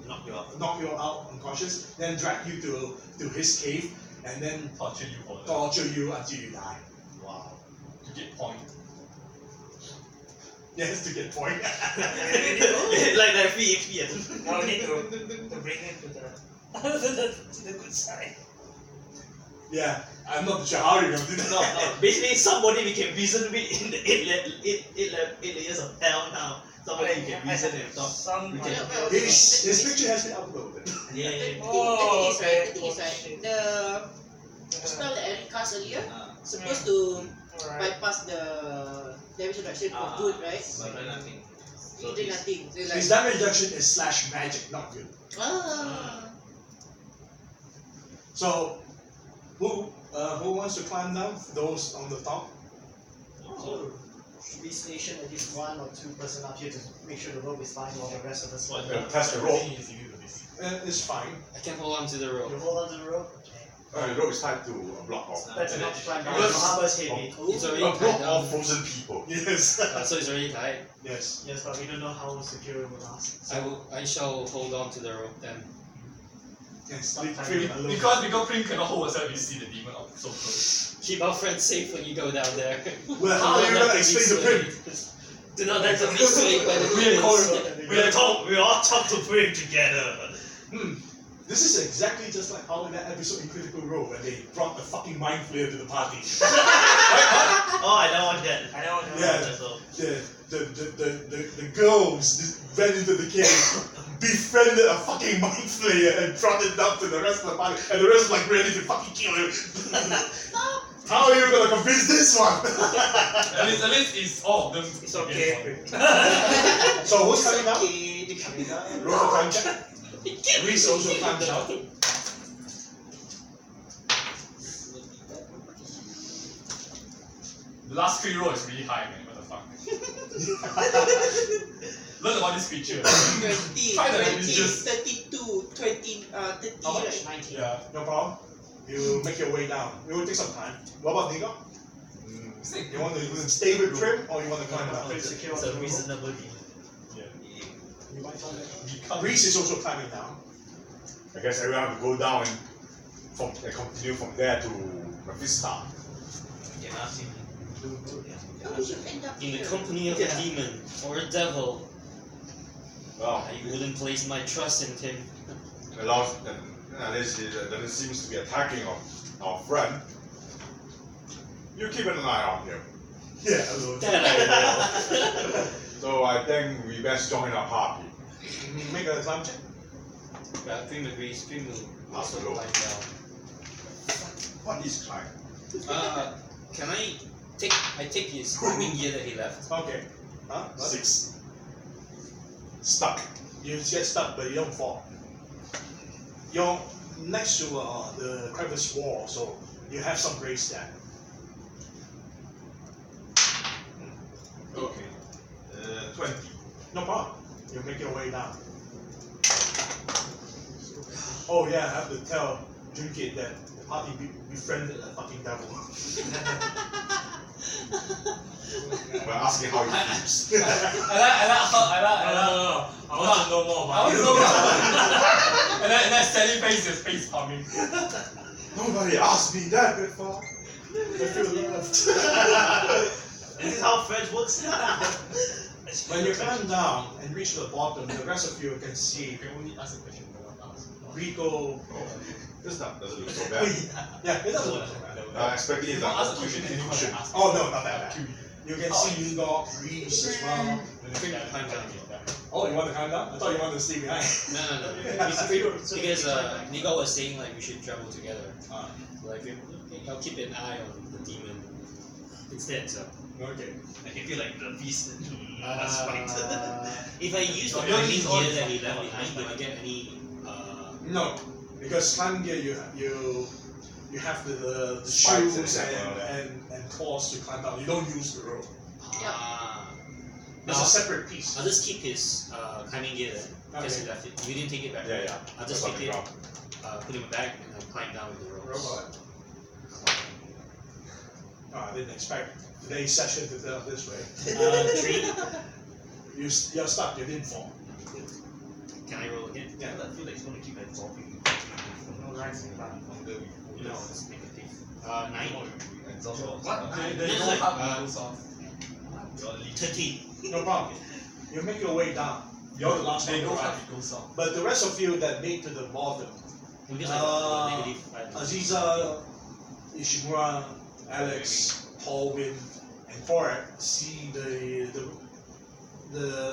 knock you out unconscious, then drag you to his cave, and then Torture you for that. torture you until you die. Wow. To get point. Yes, to get point. Like that free HP. Now we need to bring it to the good side. Yeah, I'm not sure how you're gonna do that. No. Basically, somebody we can reason with in the 8 layers of hell now. Somebody you can reason and talk. His picture has been uploaded. Yeah. The thing is, right, the spell that Eric cast earlier supposed to bypass the damage reduction for good, right? But nothing. He did nothing. So His like, damage reduction is / magic, not good. So, who wants to climb down? Those on the top. So, should we station at least 1 or 2 person up here to make sure the rope is fine while the rest of us Test the rope. It's fine. I can hold on to the rope. You hold on to the rope? The rope is tied to a block of Better not climb down. Because- The harbor's heavy. It's a already block tied of down. frozen people. Yes. So it's already tied. Yes. Yes, but we don't know how secure it will last. I shall hold on to the rope then. Yes. Because Prim cannot hold herself if you see the demon up so close. Keep our friends safe when you go down there. Well, how are you gonna explain to Prim? Do not let them be swayed by the demons. We all talk to Prim together. This is exactly just like how in that episode in Critical Role when they brought the fucking mind flayer to the party. Oh, I don't want that. I know. Yeah. So, The girls ran into the cave, befriended a fucking mind flayer and brought it down to the rest of the party, and the rest like ready to fucking kill him. How are you gonna convince this one? At least it's all of them. It's okay. So who's coming down? okay, Roll the time check. Reese also climbed down. The last 3 row is really high, man. What the fuck? Learn about this creature. 20, Try the 20, religious. 32, 20, 30, How much? right? 19. Yeah, no problem. You make your way down. It will take some time. What about Nico? You want to stay with Prim or you want to climb down? Secure it's on a the rope. reasonable demon. You might find that. Reese is also climbing down. I guess everyone have to go down and continue from there to Mephisto. You can ask him. How did you end up In the here? company of a demon or a devil, Well, I wouldn't place my trust in him. at least he doesn't seem to be attacking our friend. You keep an eye on him. Yeah, hello. Then I will. So I think we best join our party. Make a climb check. But Prim agrees. Prim will Ask the also rope. climb down. What is climb? Can I take his climbing gear that he left? Okay. Huh? What? 6. Stuck. You get stuck, but you don't fall. You're next to the crevice wall, so you have some grace there. 20. No problem. You make your way down. Oh yeah, I have to tell Junkit that the party befriended a fucking devil. We're asking how he feels. I want to know more about it. And then Sally face is face palming. Nobody asked me that before. I feel loved. Is this how friends works? When you climb down and reach the bottom, the rest of you can see You can only ask a question, but not ask. Rico. This doesn't look so bad. Yeah, it doesn't look so bad. Expecting it Don't ask a to question, anyone can ask. Oh no, not that bad. You can see Nigok, Reese as well. Climb down. Oh, you want to climb down? I thought you wanted to stay behind. No. Because Nico was saying like we should travel together. Like I'll keep an eye on the demon instead. So Okay. I can feel like the beast. Let's fight. if I use the No, climbing he's gear on- that he left behind, do I get any? No, because climbing gear you have the Spikes shoes and and claws to climb down. You don't use the rope. It's No, a separate piece. I'll just keep his climbing gear then. Because Okay. he left it. You didn't take it back. Yeah. I'll just That's take it, on put him back, and I'll climb down with the ropes. Robot. Oh, I didn't expect today's session to turn out this way. 3. You're stuck. You didn't fall. Can I roll again? Yeah, I feel like it's going to keep absorbing. No rising bar. No, it's negative. 9. What? They No, don't no, have rules of. 13. No problem. You make your way down. You're the last one They to don't arrive. have rules of. But the rest of you that made to the bottom, Because I got negative. Aziza, Ishimura, Alex, Paulwin, and Forat see the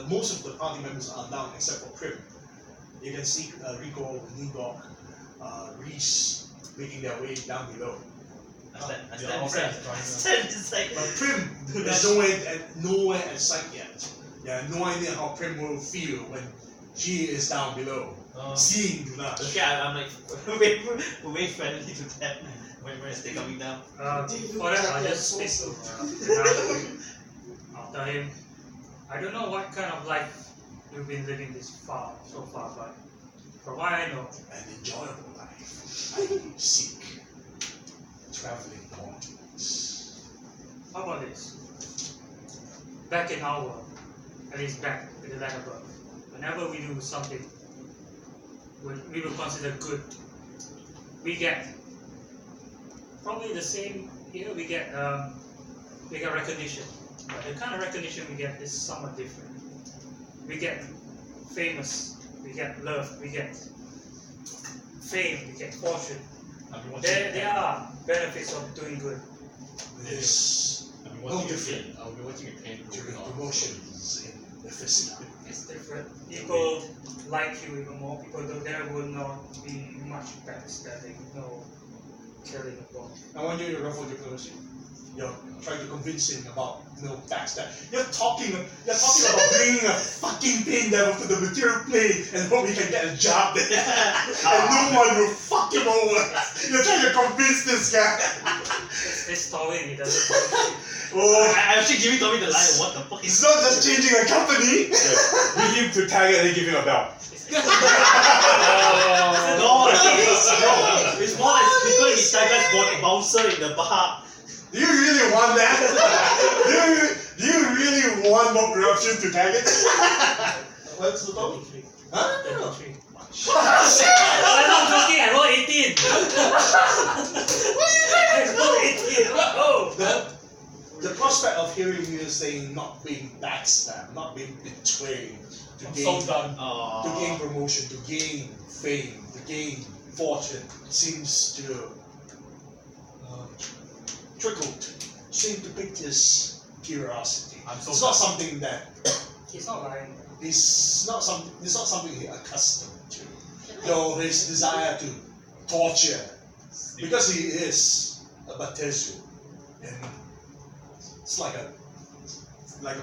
most of the party members are down except for Prim. You can see Rico, Nigok, Reese making their way down below. I stand They're all friends. beside But Prim is nowhere at sight yet. Yeah, no idea how Prim will feel when she is down below, seeing Durnash. Okay, I'm like way friendly to them. Where is they coming down? For that, I'll just speak to another. I'll tell him, I don't know what kind of life you've been living so far, but from what I know, An enjoyable life. I seek traveling points. how about this? Back in our world, at least back in the land above, whenever we do something we will consider good, we get probably the same here. We get recognition, but the kind of recognition we get is somewhat different. We get famous, we get love, we get fame, we get fortune. There are benefits of doing good. There's no different I'll be watching a pain during promotions in the physical. It's different. People like you even more. People there will not be much backstabbing, no killing involved. I want you to ruffle diplomacy. You're trying to convince him about backstab. You're talking about bringing a fucking pain devil to the material plane and hope he can get a job there. And no one will fuck him over. You're trying to convince this guy. It's stalling, it doesn't Oh, I'm actually giving Tommy the line. What the fuck it's is not just changing a company. Beat him to target and then give him a belt. No, it's more like people in Tiger's bouncer in the bar. Do you really want that? do you really want more corruption to target? What's the topic? Huh? No. I'm not joking, I rolled 18! I rolled 18! Oh! The prospect of hearing you saying not being backstabbed, not being betrayed, to gain promotion, to gain fame, to gain fortune, seems to seem to pique his curiosity. It's not something that He's not lying. it's not something he's accustomed to. Though his desire to torture, because he is a Batezu, and it's like a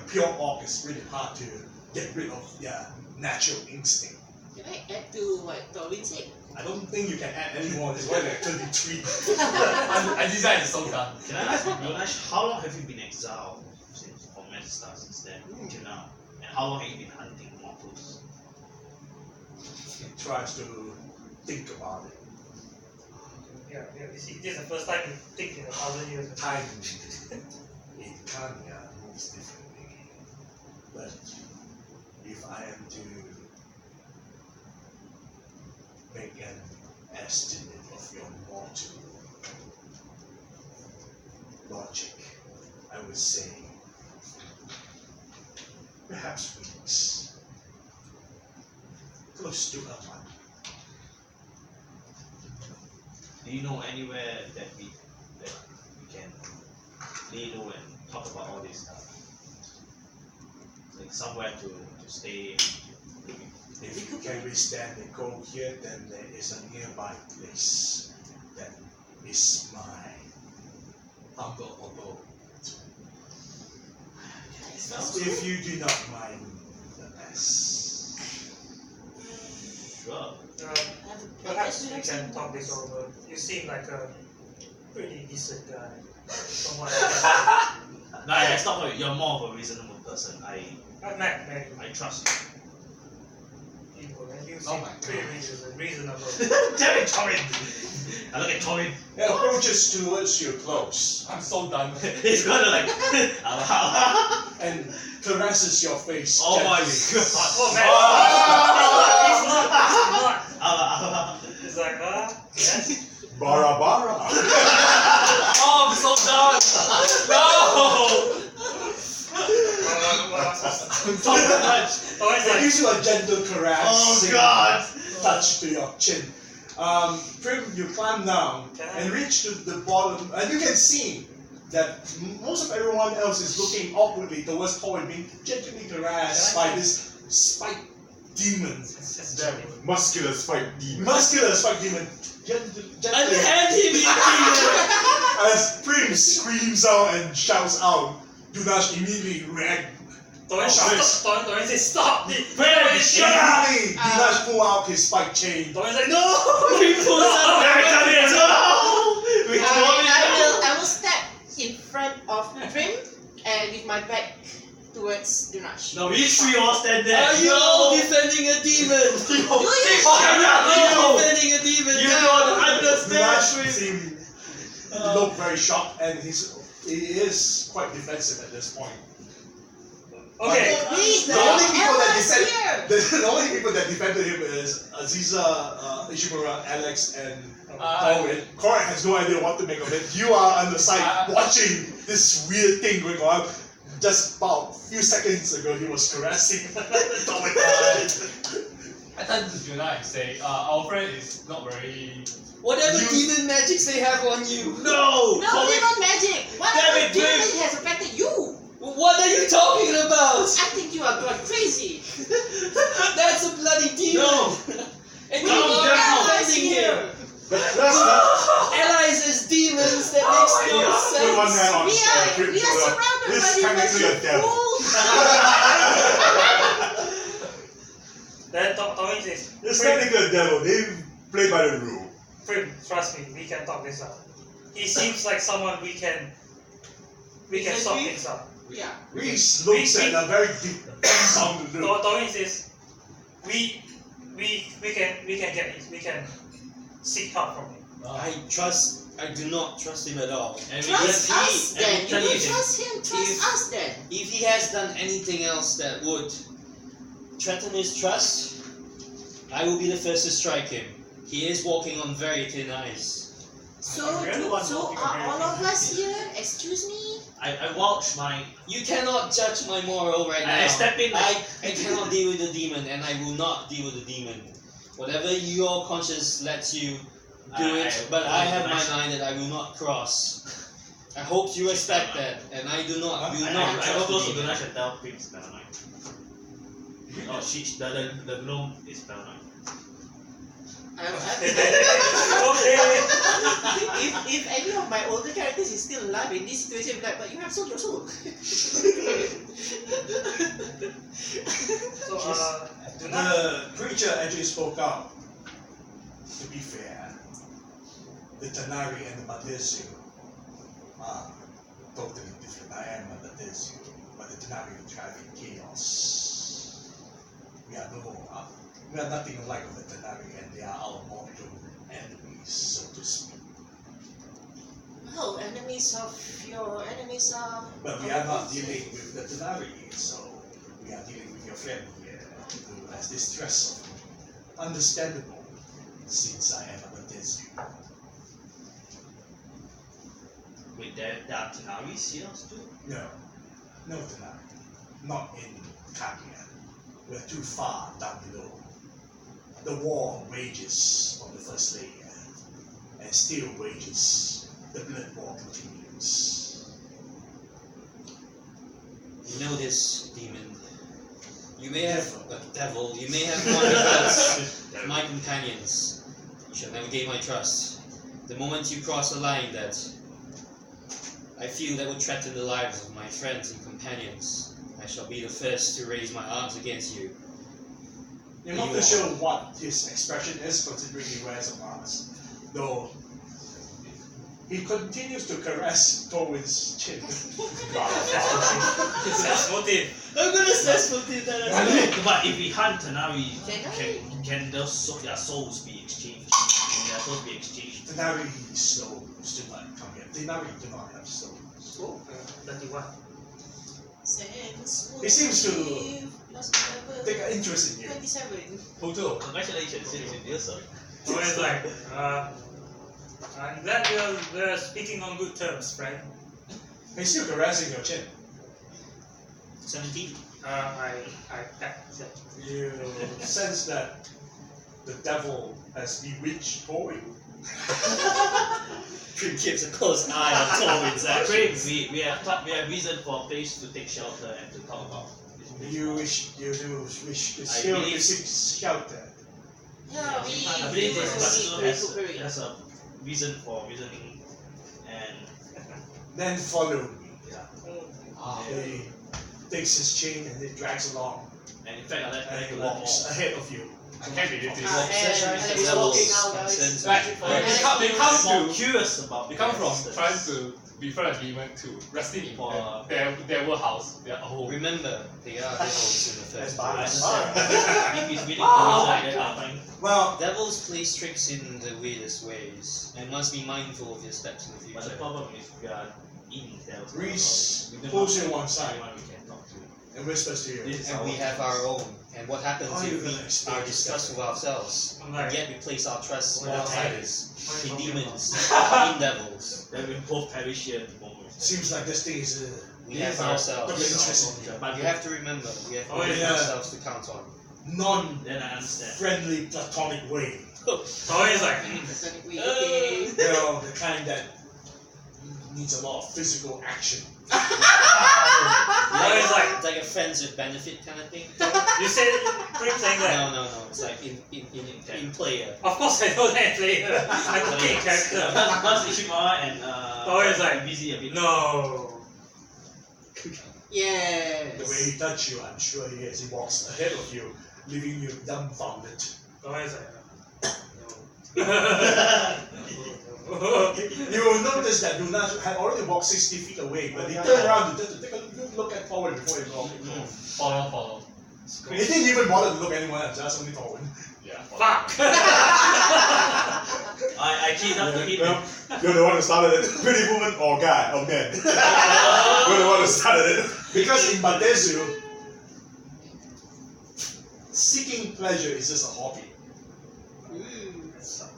pure orc. It's really hard to get rid of their natural instinct. Can I add to what Torvin said? I don't think you can add any more. It's already at 33. I designed the so done. Can I ask you, Durnash, how long have you been exiled from Metastar since then until now? And how long have you been hunting mortals? He tries to think about it. Yeah, you see, this is the first time you think in 1,000 years. Time in Cania moves differently. But if I am to make an estimate of your mortal logic, I would say perhaps weeks. Close to a month. Do you know anywhere that we can lay low and talk about all this stuff? Like somewhere to stay. If you can withstand the cold here, then there is a nearby place that is my humble abode. If you do not mind the mess. Sure. Perhaps we can talk this over. You seem like a pretty decent guy. From what I No, I stop it. You're more of a reasonable person. I met trust you. people and you Oh seem my pretty reasonable. Damn it, Torin! I look at Torin. It approaches towards you close I'm so done. He's gonna like. and caresses your face. Oh my gently. god. Oh man! It's not. It's like, yes. Bara bara. Oh, I'm so done. No. It gives you a gentle caress. Oh god. Touch to your chin. Prim, you climb down and reach to the bottom, and you can see that most of everyone else is looking awkwardly towards Torin, being gently caressed by this spike demon. Muscular spike demon. Muscular spike demon. Gently. Unhand him, you As Prim screams out and shouts out, Durnash immediately reacts. Don't say stop! Prim, shut up! Immediately, Durnash pull out his spike chain. Don't say no! We pull out. No! We I will step in front of Prim and with my back towards Durnash. No, we three all stand there. Are you all defending a demon? You Are you defending a demon? You don't understand. Durnash seemed look very shocked, and he is quite defensive at this point. Okay. Please, The only people that Ella's here. the only people that defended him is Aziza, Ishimura, Alex, and Corin. Corin has no idea what to make of it. You are on the side watching this weird thing going on. Just about a few seconds ago, he was caressing Corin. I turned to Juna and say, our friend is not very. Whatever demon magics they have on you. No! No, demon magic. What Damn it, demon Prim. has affected you? What are you talking about? I think you are going crazy. That's a bloody demon. No! And We you need are allies defending here. him. But that's not. Allies as demons, that Put makes no one sense. hand on We are surrounded This by technically a demons. devil. Then Torin says, It's technically a devil. They play by the rule. Prim, trust me, we can talk this out. He seems like someone we can sort things out. Yeah. Reese looks at a very deep sound to do. Torin says, we can seek help from him. I do not trust him at all. And Trust us then. You tell don't you trust him, trust us then. If he has done anything else that would threaten his trust, I will be the first to strike him. He is walking on very thin ice. So really want are to all of us here? Excuse me? I watch my. You cannot judge my moral right now. I step in like. I cannot deal with the demon, and I will not deal with the demon. Whatever your conscience lets you do it, but I have my line that I will not cross. I hope you respect that, and I do not. Will not I go trust close the to demon. Durnash and tell Prim is paranoid. Oh, the gnome is paranoid. If any of my older characters is still alive in this situation, like, but you have sold your soul. So, do not. The preacher actually spoke out. To be fair, the Tanari and the Badesio totally different. I am a Badesio, but the Tanari are driving chaos. we are we are nothing alike of the Tenari, and they are our mortal enemies, so to speak. Oh, enemies of your enemies are. But we are not dealing with the Tenari, so we are dealing with your friend here, who has distress of me. Understandable, since I am a Batezu. Wait, there are Tenaris here too? No, no Tenari. Not in Cania. We're too far down below. The war rages from the first layer, and still wages. The blood war continues. You know this, demon. You may have devil. You may have wandered us, my companions. You shall never gain my trust. The moment you cross a line that I feel that would threaten the lives of my friends and companions, I shall be the first to raise my arms against you. You're not too sure what his expression is, considering he wears a mask. Though he continues to caress Torwin's chin. That's motive. I'm gonna sense motive that. But if we hunt Tenari, can their souls be exchanged? Can their souls be exchanged? Tenari souls do not come here. Tenari do not have souls. Oh, 31. He seems to take an interest in you. 27. Photo, congratulations, it's in your son. So it's like, I'm glad we're speaking on good terms, friend. He's still caressing your chin. 17. I pecked it. You sense that the devil has bewitched Torwin. Prim keeps a close eye on Torwin's actions. We have reason for a place to take shelter and to talk about. You do wish to I still believe- seek shelter. Yeah, I we believe do this recuperate. has a reason for reasoning, and Then follow me. yeah, He takes his chain and he drags along. and in fact, I And let he you walk walks more. ahead of you. I can't believe this. And he's walking out, guys. They come More to curious about. they come from existence. trying to befriend a demon to resting in their devil house, their home. Remember, they are devils in the That's first bad. place. If he's really curious like that, fine. Well, Devils play tricks in the weirdest ways, and must be mindful of your steps in the But the future. problem is we are in there. Reese pulls you one side Anyone we can talk to. and whispers to you. This is And our we have our own. And what happens How are you if we gonna explain are this discussed with ourselves, I'm and like, yet we place our trust in Well, outsiders, in talking demons, in devils? Then we both perish here at the moment. Seems like this thing is We have ourselves. Took an interest in you. But You have to remember, we have Oh, yeah. ourselves to count on. then I understand. non-friendly platonic way. so it's like, Okay. You know, the kind that needs a lot of physical action. it's like, It's like a friends with benefit kind of thing. you said, Prim saying that. No. It's like in player. Of course I know that player. I'm okay character. Once Ishimara and it's like, busy a bit. No. Yes. The way he touched you, I'm sure he is. He walks ahead of you, leaving you dumbfounded. So it's like, You will notice that Durnash had already walked 60 feet away, but he turned around to take a good look at Torwin before he walked. Follow. He didn't even bother to look at anyone else, just only Torwin. Yeah. Fuck! I teased up to him. You're the one who started it. Pretty woman or guy or man. You're the one who started it. Because in Batezu, seeking pleasure is just a hobby.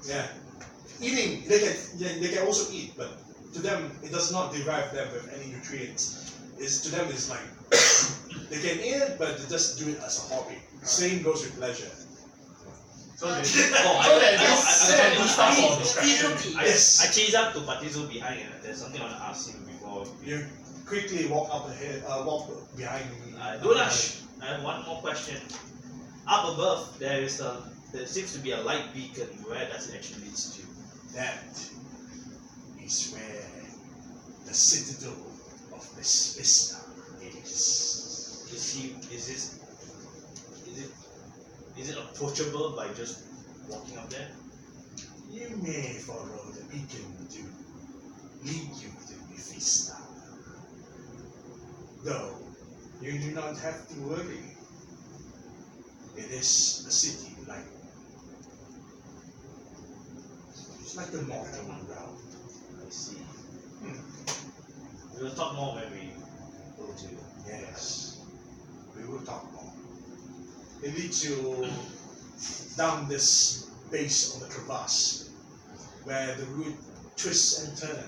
Yeah. Eating, they can also eat, but to them it does not deprive them with any nutrients. To them it's like they can eat it, but they just do it as a hobby. Same goes with pleasure. So they I chased up to Patizo behind and there's something I want to ask him before. You quickly walk walk behind me. Durnash, I have one more question. Up above, there seems to be a light beacon. Where does it actually lead to? That is where the citadel of Miss Vista is. Is it approachable by just walking up there? You may follow the beacon to lead you to Vista. Though, you do not have to worry. It is a city it's like the northern route. I see. We will talk more when we go to. Yes, we will talk more. It leads you down this base of the crevasse where the route twists and turns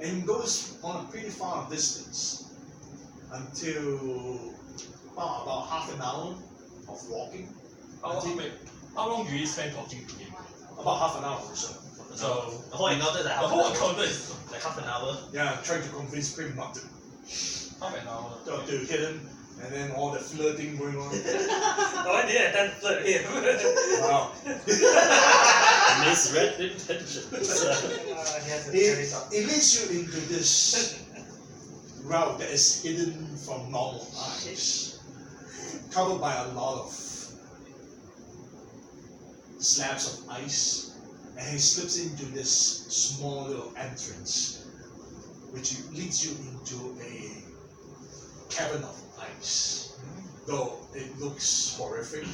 and goes on a pretty far distance until about half an hour of walking. How long do you spend talking to him? About half an hour or so. So The whole encounter is like the half whole an hour. encounter is Like half an hour. Yeah, trying to convince Prim not to half an hour. to hit him, and then all the flirting going on. Why did I then flirt him? Wow. Misread intentions. He has a It, very soft. it leads you into this route that is hidden from normal eyes, covered by a lot of slabs of ice, and he slips into this small little entrance, which leads you into a cavern of ice. Though it looks horrific,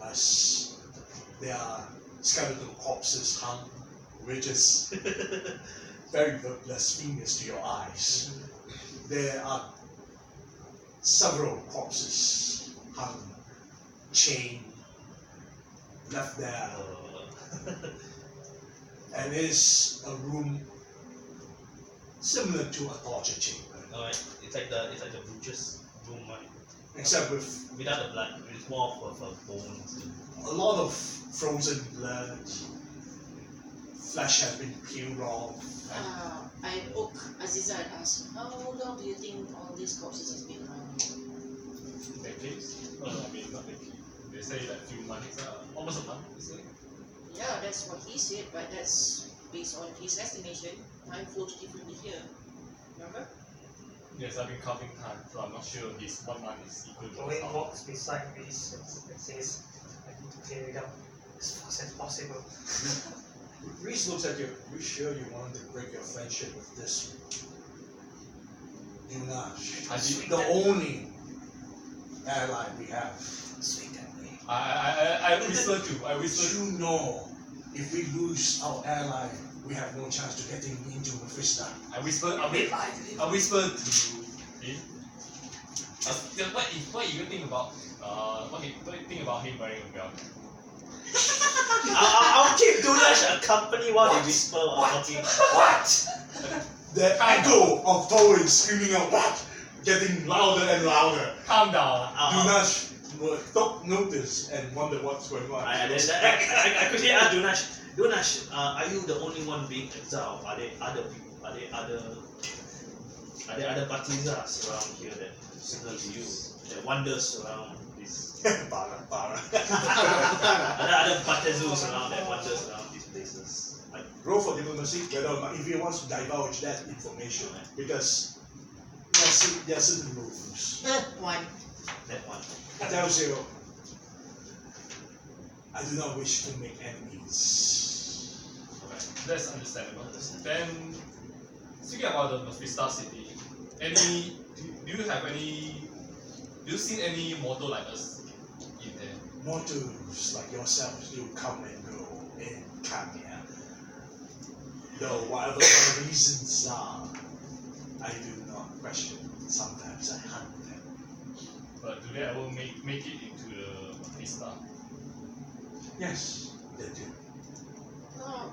as there are skeletal corpses hung, which is very blasphemous to your eyes. There are several corpses hung, chained, left there, and it is a room similar to a torture chamber, Alright, it's like the butcher's room, right? except with Without the blood, it's more of a bones. a lot of frozen blood. Flesh has been peeled off. I poke Aziza and ask, how long do you think all these corpses has been around? Decades? I mean, not decades. They say like few months, almost a month, you say? Yeah, that's what he said, but that's based on his estimation. Time flows differently here. Remember? Yes, I've been counting time, so I'm not sure his 1 month is equal to Going how long. walks beside me, it says, I need to clear it up as fast as possible. Reese looks at you. Are you sure you want to break your friendship with this Durnash? I did- The only ally we have. I whisper to, You know, if we lose our ally, we have no chance to get him into Mephisto. I whisper to him. What you think about what do you think about him wearing a belt? I'll keep Durnash a company while they whisper or talking. What? The echo of Torin screaming out, what? Getting louder and louder. Calm down. Durnash took notice and wondered what's going on. I quickly asked Durnash, are you the only one being exiled? Are there other people? Are there other Batizas around here that similar to you that wanders around this? Para. Are there other Batizus around that wanders around these places? Roll for diplomacy, if he wants to divulge that information, because there are certain rules. One. That one. It tells you, I do not wish to make enemies. Okay, that's understandable. Then, speaking about the Mephisto city, do you see any mortal like us in there? Mortals like yourselves do come and go in Cania. Though whatever the reasons are, I do not question. Sometimes I hunt them. But do they ever make it into the Mephisto? Yes, they do. No.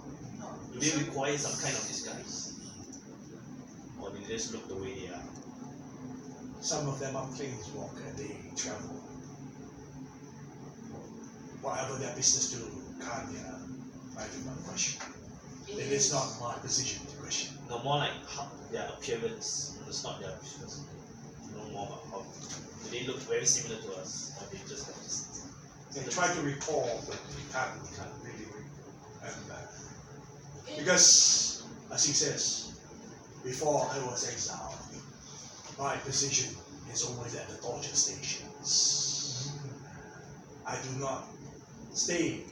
Do they require some kind of disguise? Or do they just look the way they are? Some of them are planeswalker, they travel. Whatever their business to Cania, I do not question. It is not my position to question. No, more like how their appearance. It's not their business. No more about how. Do they look very similar to us? Or they just have this? They try to recall, but we can't really remember. Because, as he says, before I was exiled, my position is always at the torture stations. I do not stay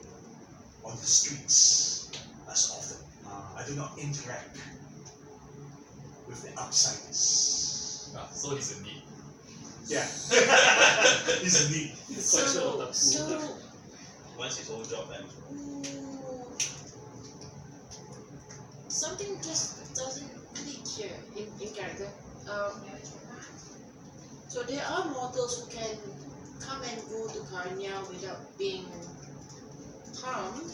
on the streets as often. I do not interact with the outsiders. So he's a need. Yeah. He's neat. So Once his own job and something just doesn't click here in character. So there are mortals who can come and go to Cania without being harmed,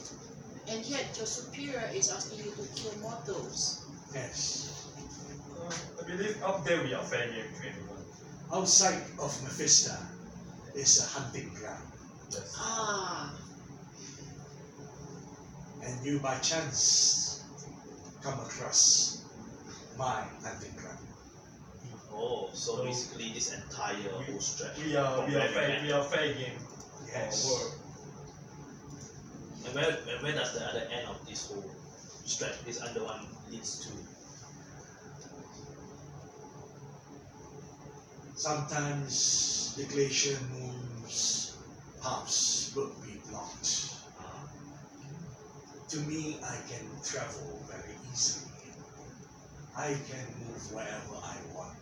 and yet your superior is asking you to kill mortals. Yes. I believe up there we are fair game to anyone. Outside of Mephisto is a hunting ground. Yes. Ah, And you by chance come across my hunting ground. oh, so So- basically this entire whole stretch. We are from where we met. fair game. Yes. And where does the other end of this whole stretch, this other one leads to? Sometimes the glacier moon's paths will be blocked. To me, I can travel very easily. I can move wherever I want.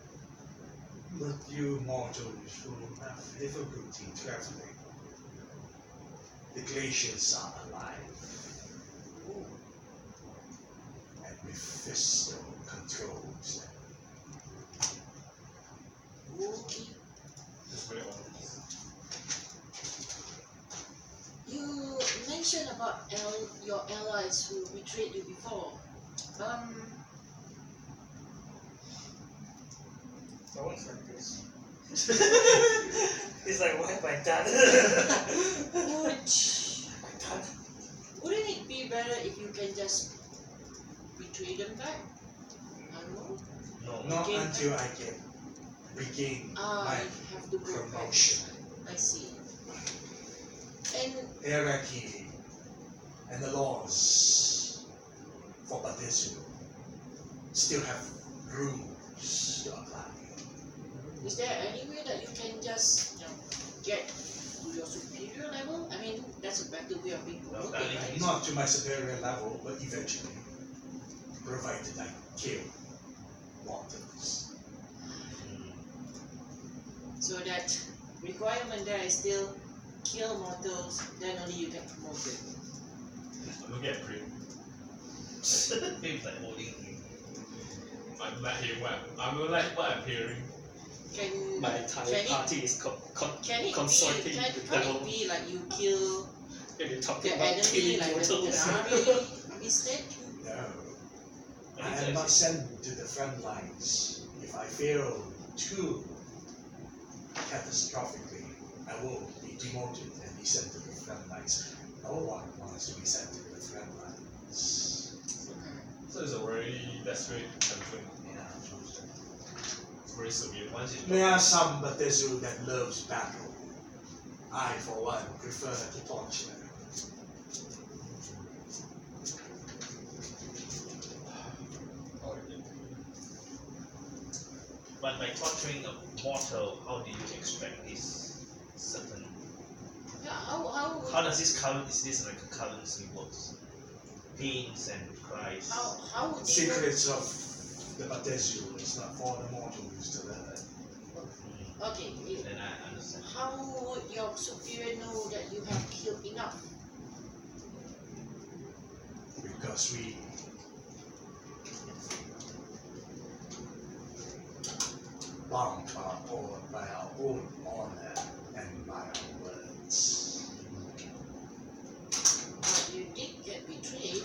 But you mortals will have difficulty traveling. The glaciers are alive. And Mephisto controls them. okay. That's very honest. You mentioned about your allies who betrayed you before. No one's like this. He's like, what have I done? Wouldn't it be better if you can just betray them back? I don't know. No. Not Okay. until I can regain my I have to go back. promotion. I see. And Hierarchy and the laws for Badezu still have rules to apply. is there any way that you can just, get to your superior level? I mean, that's a better way of being promoted, right? Not to my superior level, but eventually, provided I kill mortals. So that requirement there is still kill mortals, then only you get promoted. I'm gonna get free. Maybe like holding him. I'm let him I'm gonna let what I'm hearing. Can My entire can it- party is can it consorting be, with the can it devil. be like you kill When you're the talking about enemy, killing like the mortals. army instead? No, I am not sent to the front lines. If I fail too catastrophically, I will be demoted and be sent to the front lines. No one wants to be sent to the front lines. So it's a very desperate tension. Yeah. It's very severe. Once it's There are some Badezu that loves battle. I, for one, prefer to torture. But by torturing a mortal, how do you expect this certain? Yeah, how How does this current? Is this like a currency works? Pains and cries. how would you Secrets of the Badezu is not for the mortals to learn. okay, Then I understand. how would your superior know that you have killed enough? Because we bound by our own honor and by our words. But you did get betrayed.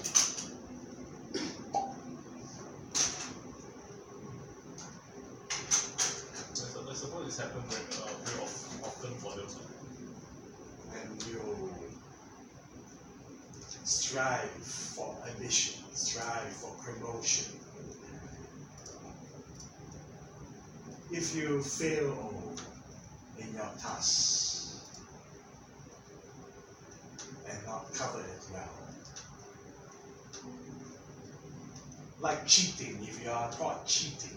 I suppose it's happened very often for them. And you strive for ambition, strive for promotion. If you fail in your tasks and not cover it well, like cheating, if you are caught cheating,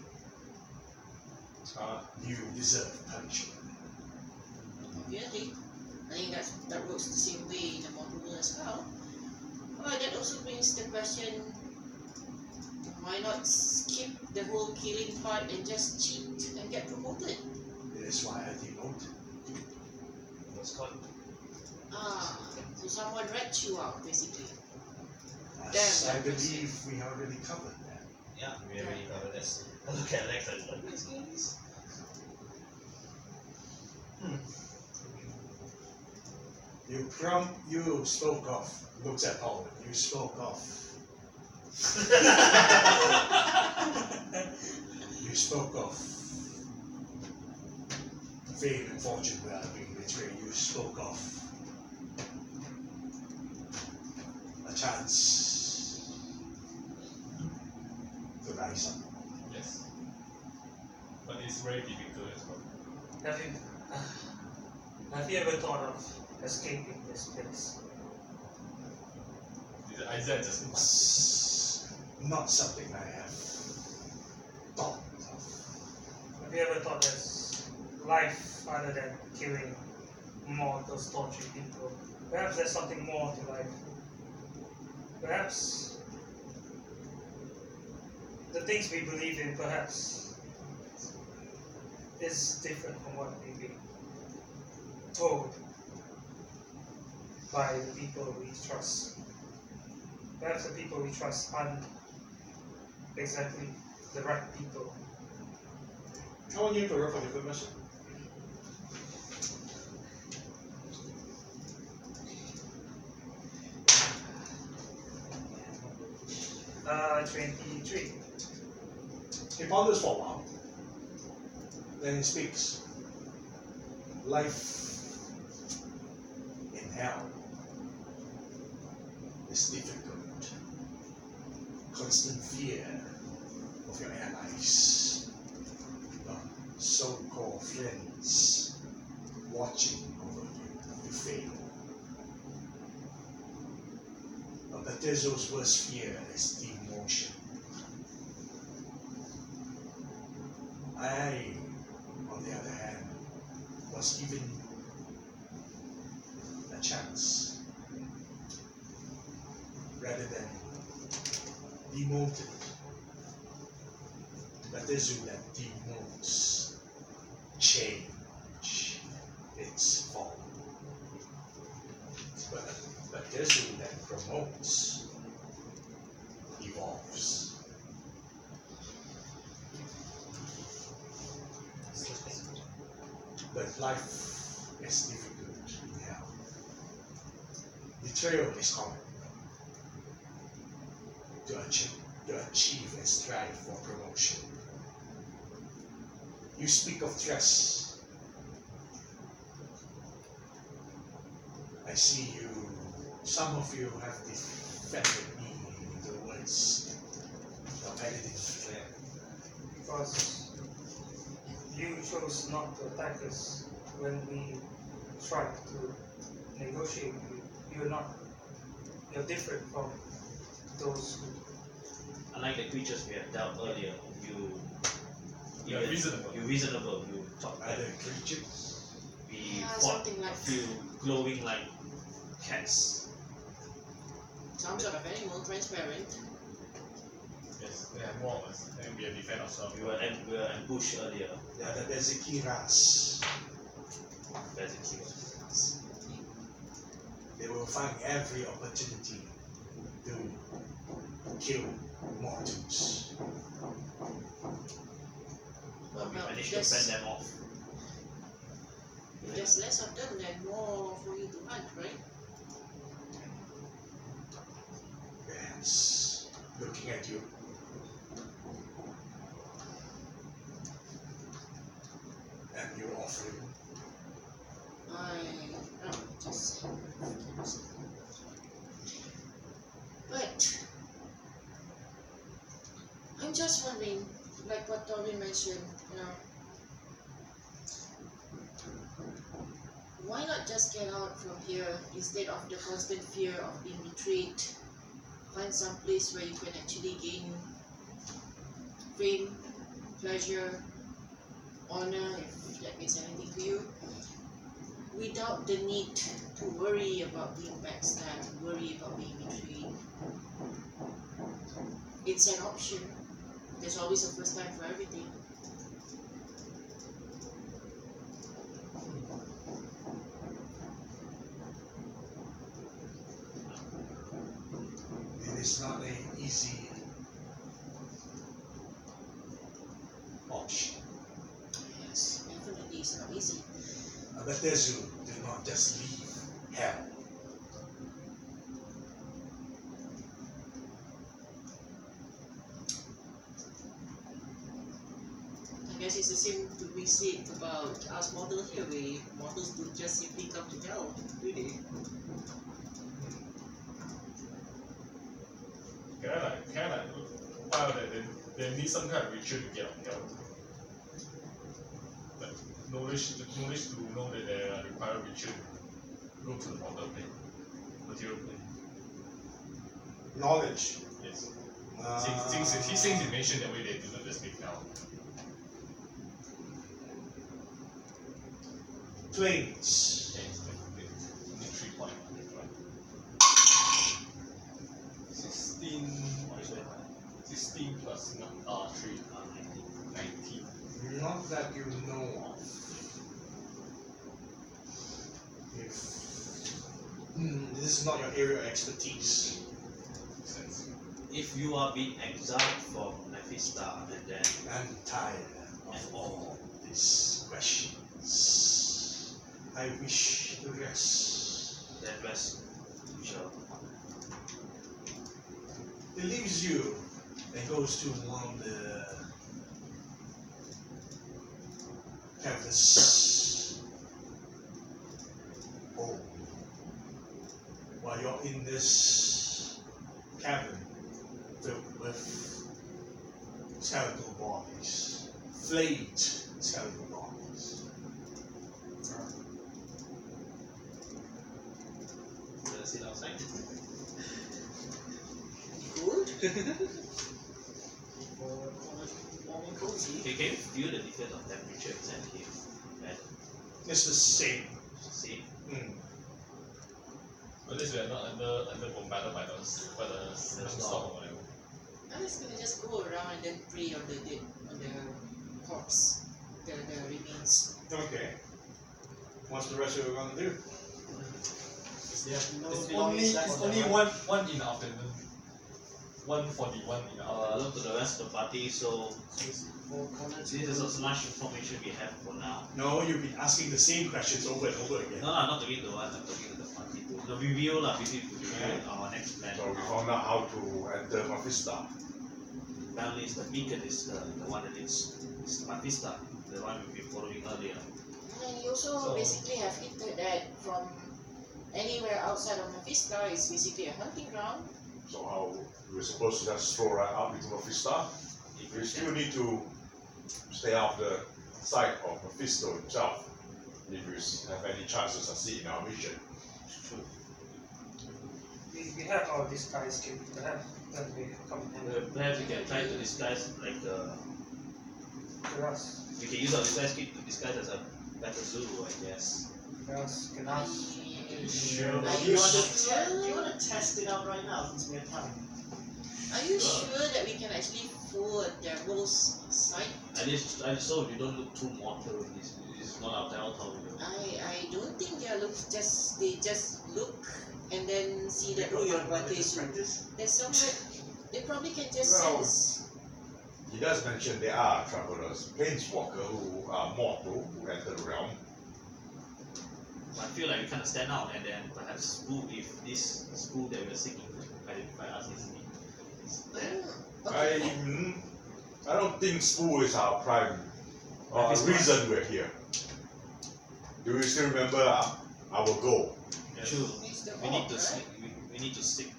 you deserve punishment. Obviously, I think that works the same way in the mortal world as well. But that also brings the question: why not skip the whole killing part and just cheat and get promoted? That's why I demoted. What's called? So someone read you out, basically. As Damn, I that believe we already covered that. Yeah, we already covered this. Look at Lex and what is this? You spoke of, looks at Paul, you spoke of, you spoke of fame and fortune without being betrayed. You spoke of a chance to rise up. Yes. But it's very difficult as well. Have you ever thought of escaping this place? Is that just It's not something I have thought of. Have you ever thought there's life other than killing mortals, torturing people? Perhaps there's something more to life. Perhaps the things we believe in, perhaps, is different from what we've been told by the people we trust. Perhaps the people we trust aren't exactly the right people. I want you to roll for the information. 23. He ponders for a while. Then he speaks. Life in hell is difficult. Constant fear of your allies, your so-called friends, watching over you to fail. But Bethesda's worst fear is demotion. I, on the other hand, was given a chance rather than demoted. Bethesda that demotes change its form. But Bethesda that promotes evolves. But life is difficult in hell. Betrayal is common. To achieve and strive for promotion. You speak of trust. I see you, some of you have defended me in the words of editing declare. Because you chose not to attack us when we tried to negotiate with you. You're different from those who. Unlike the creatures we have dealt earlier, You're reasonable. You're reasonable. You talk Other better. creatures. We Yeah, fought something like a few glowing like cats. some sort of animal, transparent. Yes, they have more of us, and we have defend ourselves. We were ambushed earlier. They are the Bezikiras. That's a key. They will find every opportunity to kill mortals. Well, We managed to there's, fend them off. if there's less of them, then more for you to hunt, right? Yes, looking at you. And you're offering. Just but I'm just wondering, like what Tommy mentioned, why not just get out from here instead of the constant fear of being betrayed? Find some place where you can actually gain fame, pleasure, honor, if that means anything to you, without the need to worry about being backstabbed, worry about being betrayed. It's an option. There's always a first time for everything. is not an easy option. Yes, definitely it's not easy. But Tezu did not just leave hell. I guess it's the same to be said about us mortals here. We mortals don't just simply come to hell, do they? Can I while they need some kind of ritual to get on hell. Like knowledge to know that they require ritual to go to the mortal plane, material plane. Knowledge. Yes. Since he mentioned that way, they do not just make hell. Planes. Yeah, it's definitely only 3 point. 16. What is that? 16 plus 3, 19. Not that you know of. If this is not your area of expertise. Makes sense. If you are being exiled from Mephista and then I'm tired of all these questions. I wish to rest. then rest, you shall. It leaves you and goes to one of the caverns. Oh. While you're in this cavern filled with skeletal bodies, flayed skeletal bodies. Let us sit outside. Good. Warm and cozy. Okay, can you feel the difference of temperature inside here? And It's the same. see, At least we are not under bombarded by the snowstorm or whatever. I'm just gonna just go around and then pray on the dead, on the corpse, the remains. Okay. What's the rest of you gonna do? There's no It's belongings left on only the one in the afternoon. 1:41 in the afternoon. look to the rest of the party, so four corners. this is as much information we have for now. No, you've been asking the same questions over and over again. No, I'm not talking to one, I'm talking to the party too. The review lah, basically to review our next plan. So we found out how to enter Mephisto. Apparently it's the beacon is the one that is Mephista, the one we've been following earlier. And you also basically have hinted that from anywhere outside of Mephista is basically a hunting ground. So how we're supposed to just stroll right out into Mephisto? We still need to stay out of the sight of Mephisto himself if we have any chance to succeed in our mission. It's true. We have our disguise kit. Perhaps that may come in handy Perhaps we can try to disguise like for us. we can use our disguise kit to disguise as a better Zulu, I guess. Perhaps can ask. Sure. Are Do you you want sure? to test it out right now since we have time? Are you sure that we can actually forward their roles aside? At least so we don't look too mortal. This is not our territory. I don't think they just look and then see that oh you're what they do. There's somewhere they probably can just Well, sense. He does mention there are travelers, planeswalker who are mortal who enter the realm. I feel like we kind of stand out and then perhaps spook if this spook that we're seeking to identify us is there. Okay. I don't think Spoo is our prime reason we're here. Do you still remember our goal? True. It's the We need orc, to right? seek. We need to seek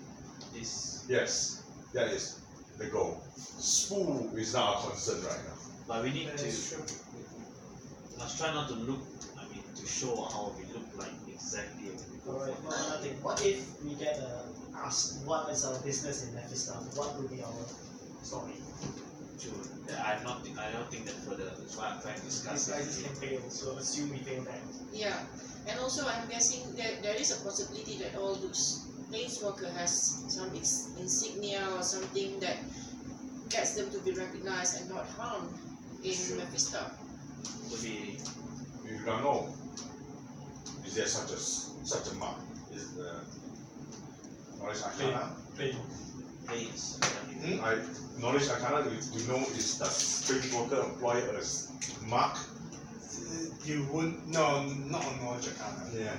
this, Yes, that is the goal. Spoo is not our concern right now. but we need That to. is true. Must try not to look. I mean, to show how we look like exactly when we go Alright, for no, nothing. What if we get asked what is our business in Mephisto? What would be our story? True. I don't think that further. That's why I'm trying to discuss. These guys can fail, so assume we fail that. Yeah. And also I'm guessing that there is a possibility that all those planeswalker has some insignia or something that gets them to be recognized and not harmed in Sure. Mephisto. To be You don't know. Is there such a mark? Is the knowledge arcana? Play. Please. I knowledge Arcana to know is does Spring Broker employ a mark? You wouldn't. No, not on knowledge arcana. Yeah.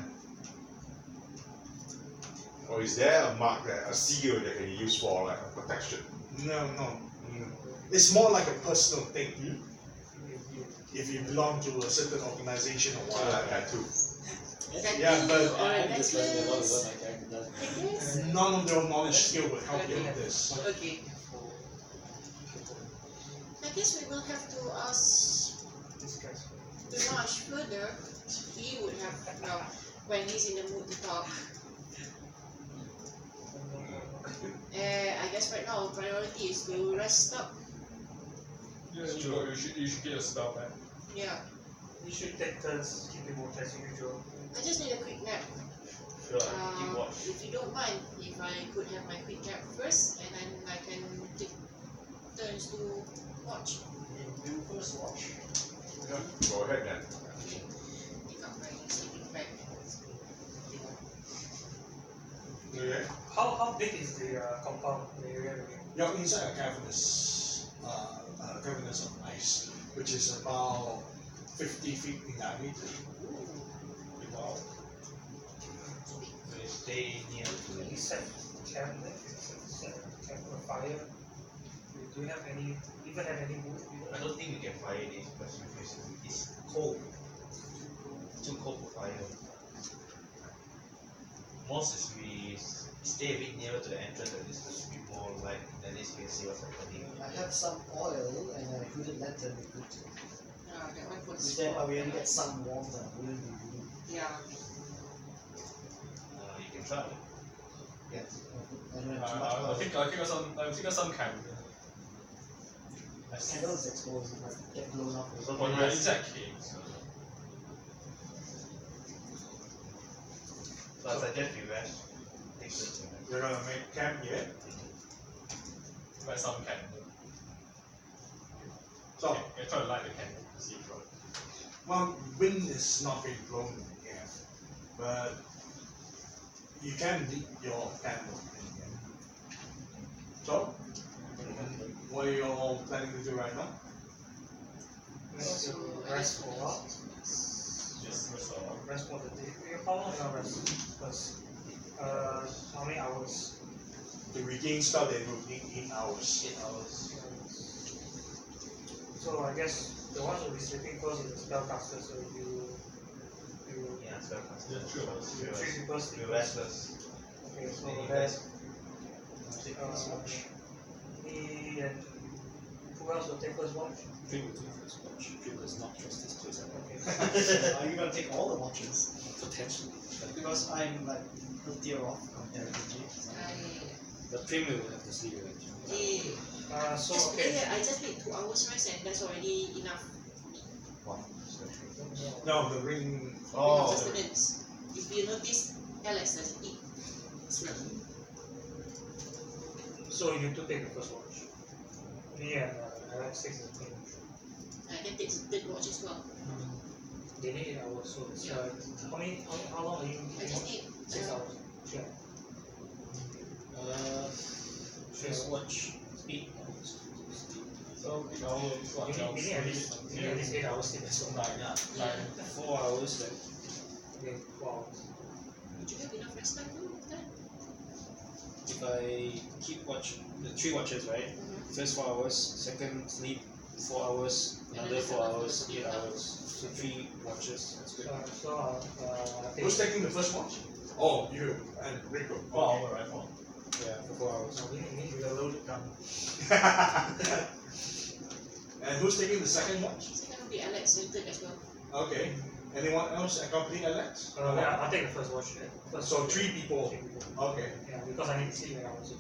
Or is there a mark that a seal that can be used for like a protection? No, no. Mm. It's more like a personal thing. If you belong to a certain organization or whatever. That too. Yeah, but or a I'm just learning what necklace. my character does. Necklace? None of their knowledge skill would help you with this. Okay. I guess we will have to ask Durnash further. He would have, well, when he's in the mood to talk. I guess right now priority is to rest up. Yeah, you should get your spell back. Yeah. We should take turns keeping watch as usual. I just need a quick nap. Sure, you watch. If you don't mind, if I could have my quick nap first, and then I can take turns to watch. You do first watch. Yeah. Go ahead then. Okay. Take out my sleeping bag. Okay. How big is the compound, the area again? You're inside a cavernous of ice, which is about 50 feet in diameter. Wow. So you stay near Can you to set camp there? Set camp or fire? Do you have any, even have any wood? I don't think we can fire this because it's cold. Too cold for fire. Most is we stay a bit nearer to the entrance at least to be more light, at least we can see what's happening. I have some oil and a hooded lantern we could That one for the with that spot. we only get some warmth and wouldn't be really Yeah. You can try. get I don't have too much I oil. think of some candle. Candle is exposed, it might get blown up. So But for you're us, inside cave, so so I suggest we rest. Take the You're gonna make camp here. light some candle. So, You try to light the candle to see from. well, wind is not being blown here, but you can lit your candle in here. So, what are you all planning to do right now? Rest So, rest for a while. Just rest a while. Rest for the day. How long you rest? Because, how many hours? To regain spell, they will need 8 hours. 8 hours. So I guess the ones who will be sleeping first is the spellcaster, so you Yeah, so Yeah, 3 of us. three people sleep we first. restless. Okay, so Then you then rest. me and who else will take first watch? Dream will do first watch. Dream does not trust this place. Okay. Are you gonna take all the watches? Potentially. Because I'm like healthier off compared to Jake. But Dream will have to sleep eventually. So Just okay. I just need 2 hours rest and that's already enough. No, the ring. Oh, Enough sustenance. If you notice, Alex doesn't eat. So you two take the first watch. Me and Alex takes the thing. I can take the third watch as well. They need 8 hours, so it's how long are you? I just need 6 hours. Yeah. First watch. Speed. So, you know, what You else? need at least 8 hours sleep as well. Nine. 4 hours then. Okay, 4 hours. Would you have enough rest time though? Then? If I keep watch the 3 watches, right? First 4 hours, second sleep 4 hours, another 4 hours, 8 hours. So 3 watches, that's good. Who's taking the first watch? Oh, you and Rico. 4 hour, right? 4. Yeah, for 4 hours. We need a loaded gun. And who's taking the second watch? Second will be Alex and third as well. Okay. Anyone else accompany Alex? Yeah, I'll take the first watch. First So 3 people. Okay. Yeah, because I need to sleep 8 hours.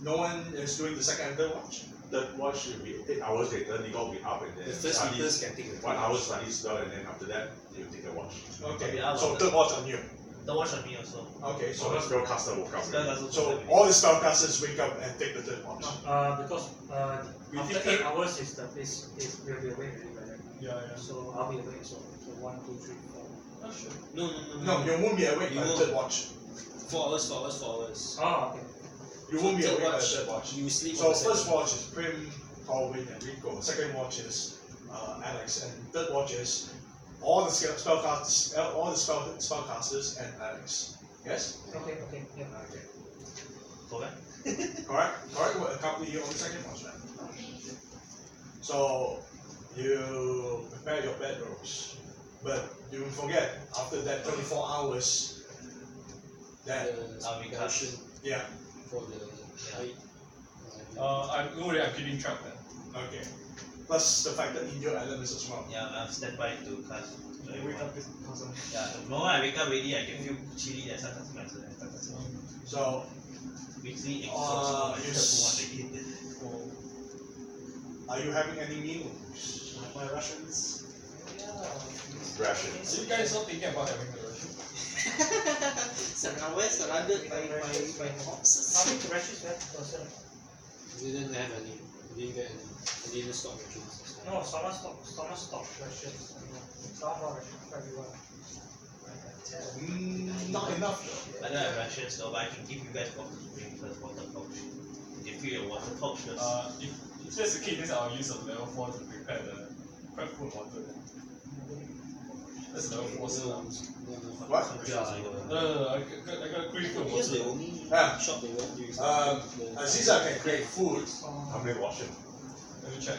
No one is doing the second and third watch? Third watch should be 8 hours later, you gotta be up and then The first study sleepers can take the 1 hour study spell and then after that you take the watch. Okay. Yeah, So but- third watch on you. the watch on me also. Okay. So the spellcaster will come. Spell doesn't So all the spellcasters wake up and take the third watch. Because after 8 hours is we'll be awake already by then. Yeah. So I'll be awake. So 1, 2, 3, 4. Oh, sure. No. No, you won't be awake by You the won't. third watch. 4 hours, 4 hours, 4 hours. Oh, okay. You won't be Third awake by the watch, third watch. You sleep So on the first second watch is Prim, Corwin, and Rico. Second watch is Alex, and third watch is all the spellcasters and Alex. Yes. Okay, yeah. Okay. Correct? Correct will accompany you on the second watch then. So you prepare your bedrolls, but you don't forget after that 24 hours. That direction yeah. for the height. I'm no worry, I'm keeping track then. Okay. Plus the fact that in your elements as well. Yeah, I'm standby to cast. So I wake up with puzzle. yeah, the moment I wake up ready, I can feel chilly and start casting myself and start casting. So Weekly exhaust you again. are you having any meals? My rations. Rations. So you guys not thinking about having the ration? Surrounded by corpses. How many rashes per person? We didn't have any. We didn't get any. We didn't stock rations. No, summer stock rashes. Summer ration for everyone. Not enough though. I don't have rations though, but I can give you guys water to drink first, water pouch. You can fill your water pouch first. If that's the case, I'll use a level 4 to prepare the prep food water then. That's level 4 still. What? No, I got create food Here's the water. only Yeah. shop they went to. Aziza can create food. How many washing? Let me check.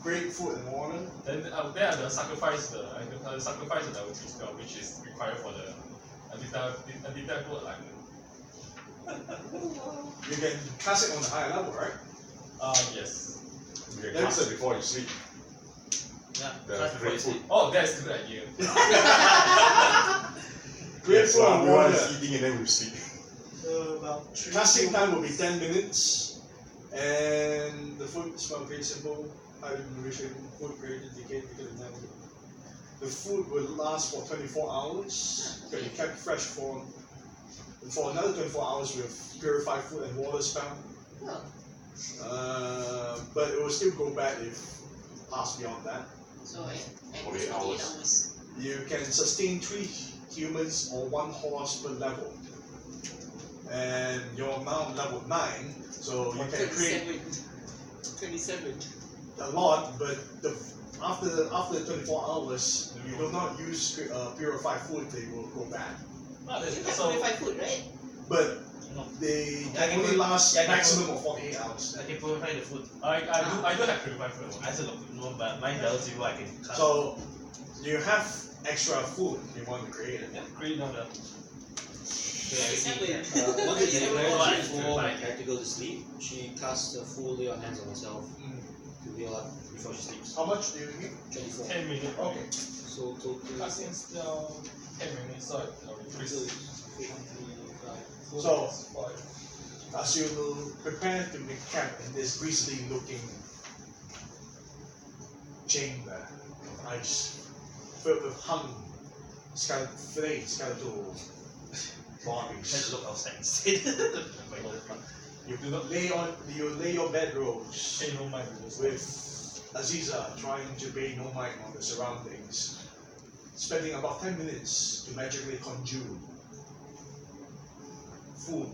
Create food in the morning. Then there are the sacrifice the level 3 spell which is required for the undetectable alignment. You can cast it on the higher level, right? Yes. You can cast it before you sleep. Yeah, The cast before you great food. sleep. Oh, that's a good idea. Create Yes, food so and everyone water. is eating and then we sleep. So about 3. Casting time will be 10 minutes. And the food is very simple. Highly nourishing food created decayed because of time. The food will last for 24 hours. Can be kept fresh for another 24 hours with purified food and water spell. But it will still go bad if passed beyond that. So at 48 48 hours. hours. You can sustain 3 humans or 1 horse per level. And you're now level 9, so you can create 27. a lot, but after the 24 hours, you do not use purified food, they will go bad. That's So 25 food, right? But No. they Yeah, can only can last yeah, can maximum of 48 hours. I can purify the food. I do have purified food. I still got food, no, but mine level 0, I can cast. So you have extra food you want to create it. Yeah, create another. One thing I learned Right. before my character goes to sleep, she casts a full lay on hands on herself to heal up before she sleeps. How much do you need? 24. 10 minutes. Okay. So total. Casting spell 10 minutes, so I'll increase. So- 5. As you prepare to make camp in this grisly looking chamber of ice, filled with hung skeletal Let's bodies. look outside instead. You lay your bedrolls Pay no mind to this. with Aziza trying to pay no mind on the surroundings, spending about 10 minutes to magically conjure food,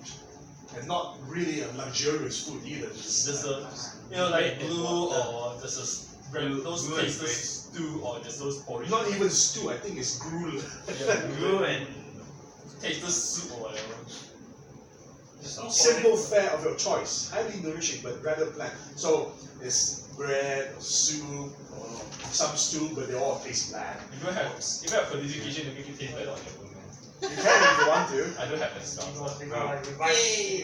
and not really a luxurious food either. Just like blue or just those Blue and tasteless stew or just those porridge. Not even stew, I think it's gruel. Yeah, Blue and tasteless soup or whatever. Simple fare of your choice, highly nourishing but rather bland. So it's bread or soup or some stew, but they all taste bland. You don't have codification to make it taste better on your own, man. You can if you want to. I don't have that stuff. They got like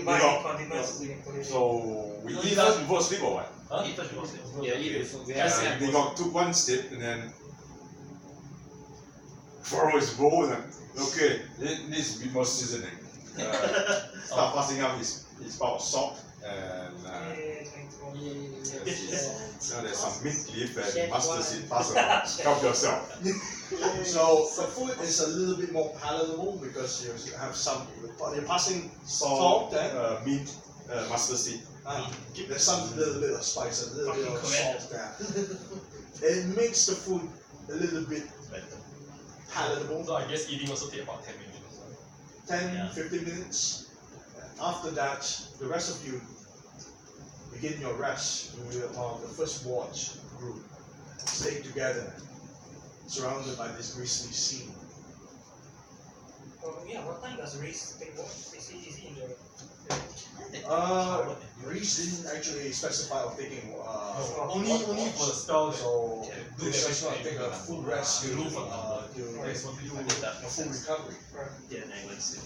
revive condiments to put it in. So we eat first before sleep or what? Huh? eat first before sleep. Yeah, eat before. We Yes, have They took one step and then Faro is bold and okay, it needs a bit more seasoning. Start passing up his part of salt and there's some mint leaf and mustard seed pass around. Help yourself. So the food is a little bit more palatable because you have some. You're passing salt and mint, mustard seed. there's some little bit of spice, a little bit of salt there. It makes the food a little bit palatable. So I guess eating also take about 10 minutes. 10, Yeah. 15 minutes. After that, the rest of you begin your rest while the first watch group stay together, surrounded by this grisly scene. Yeah, what time does Reese take watch? Is he in the... Reese didn't actually specify of taking Only for the spells. so do this does not everything. take a full rest to Rule for number. do That is what we do. a full recovery. Yeah, English.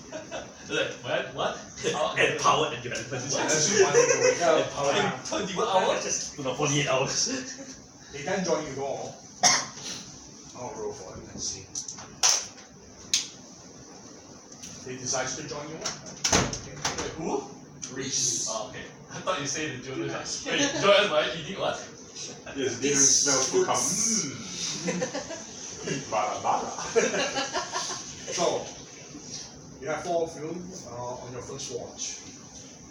What? Empowered and relevant. Unless you want him to wake up, 21 hours? Just No, 48 hours. he can join you all. I'll roll for him and see. He decides to join you all. Wait, who? Reese. Oh, okay. I thought you said the Durnash. Wait, join us by eating what? Yes, demon smells to come. Bala bala. So, you have 4 of you on your first watch.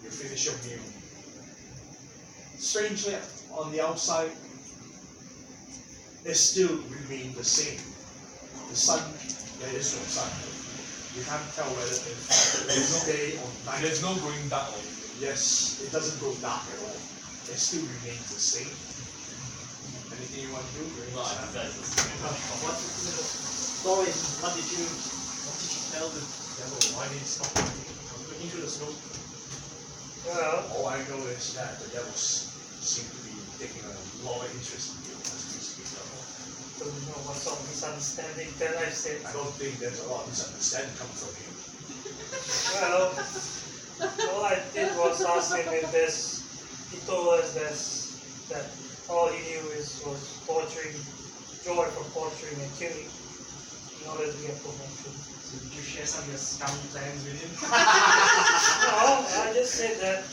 You finish your meal. Strangely, on the outside, it still remains the same. The sun, there is no sun. You can't tell whether in fact there is no day or night. There's no going dark. Yes, it doesn't go dark at all. It still remains the same. Anything you want to do during No, I this think time? that's the same. Dorin, what did you tell the devil? Why did he stop looking through the smoke? well, All I know is that the devils seem to be taking a lot of interest in you as we speak. don't know what sort of misunderstanding that I said. I don't think there's a lot of misunderstanding coming from you. Well, all I did was ask him if there's. He told us that all he knew was torturing, joy from torturing and killing in order to get promotion. So did you share some of your scummy plans with him? No, I just said that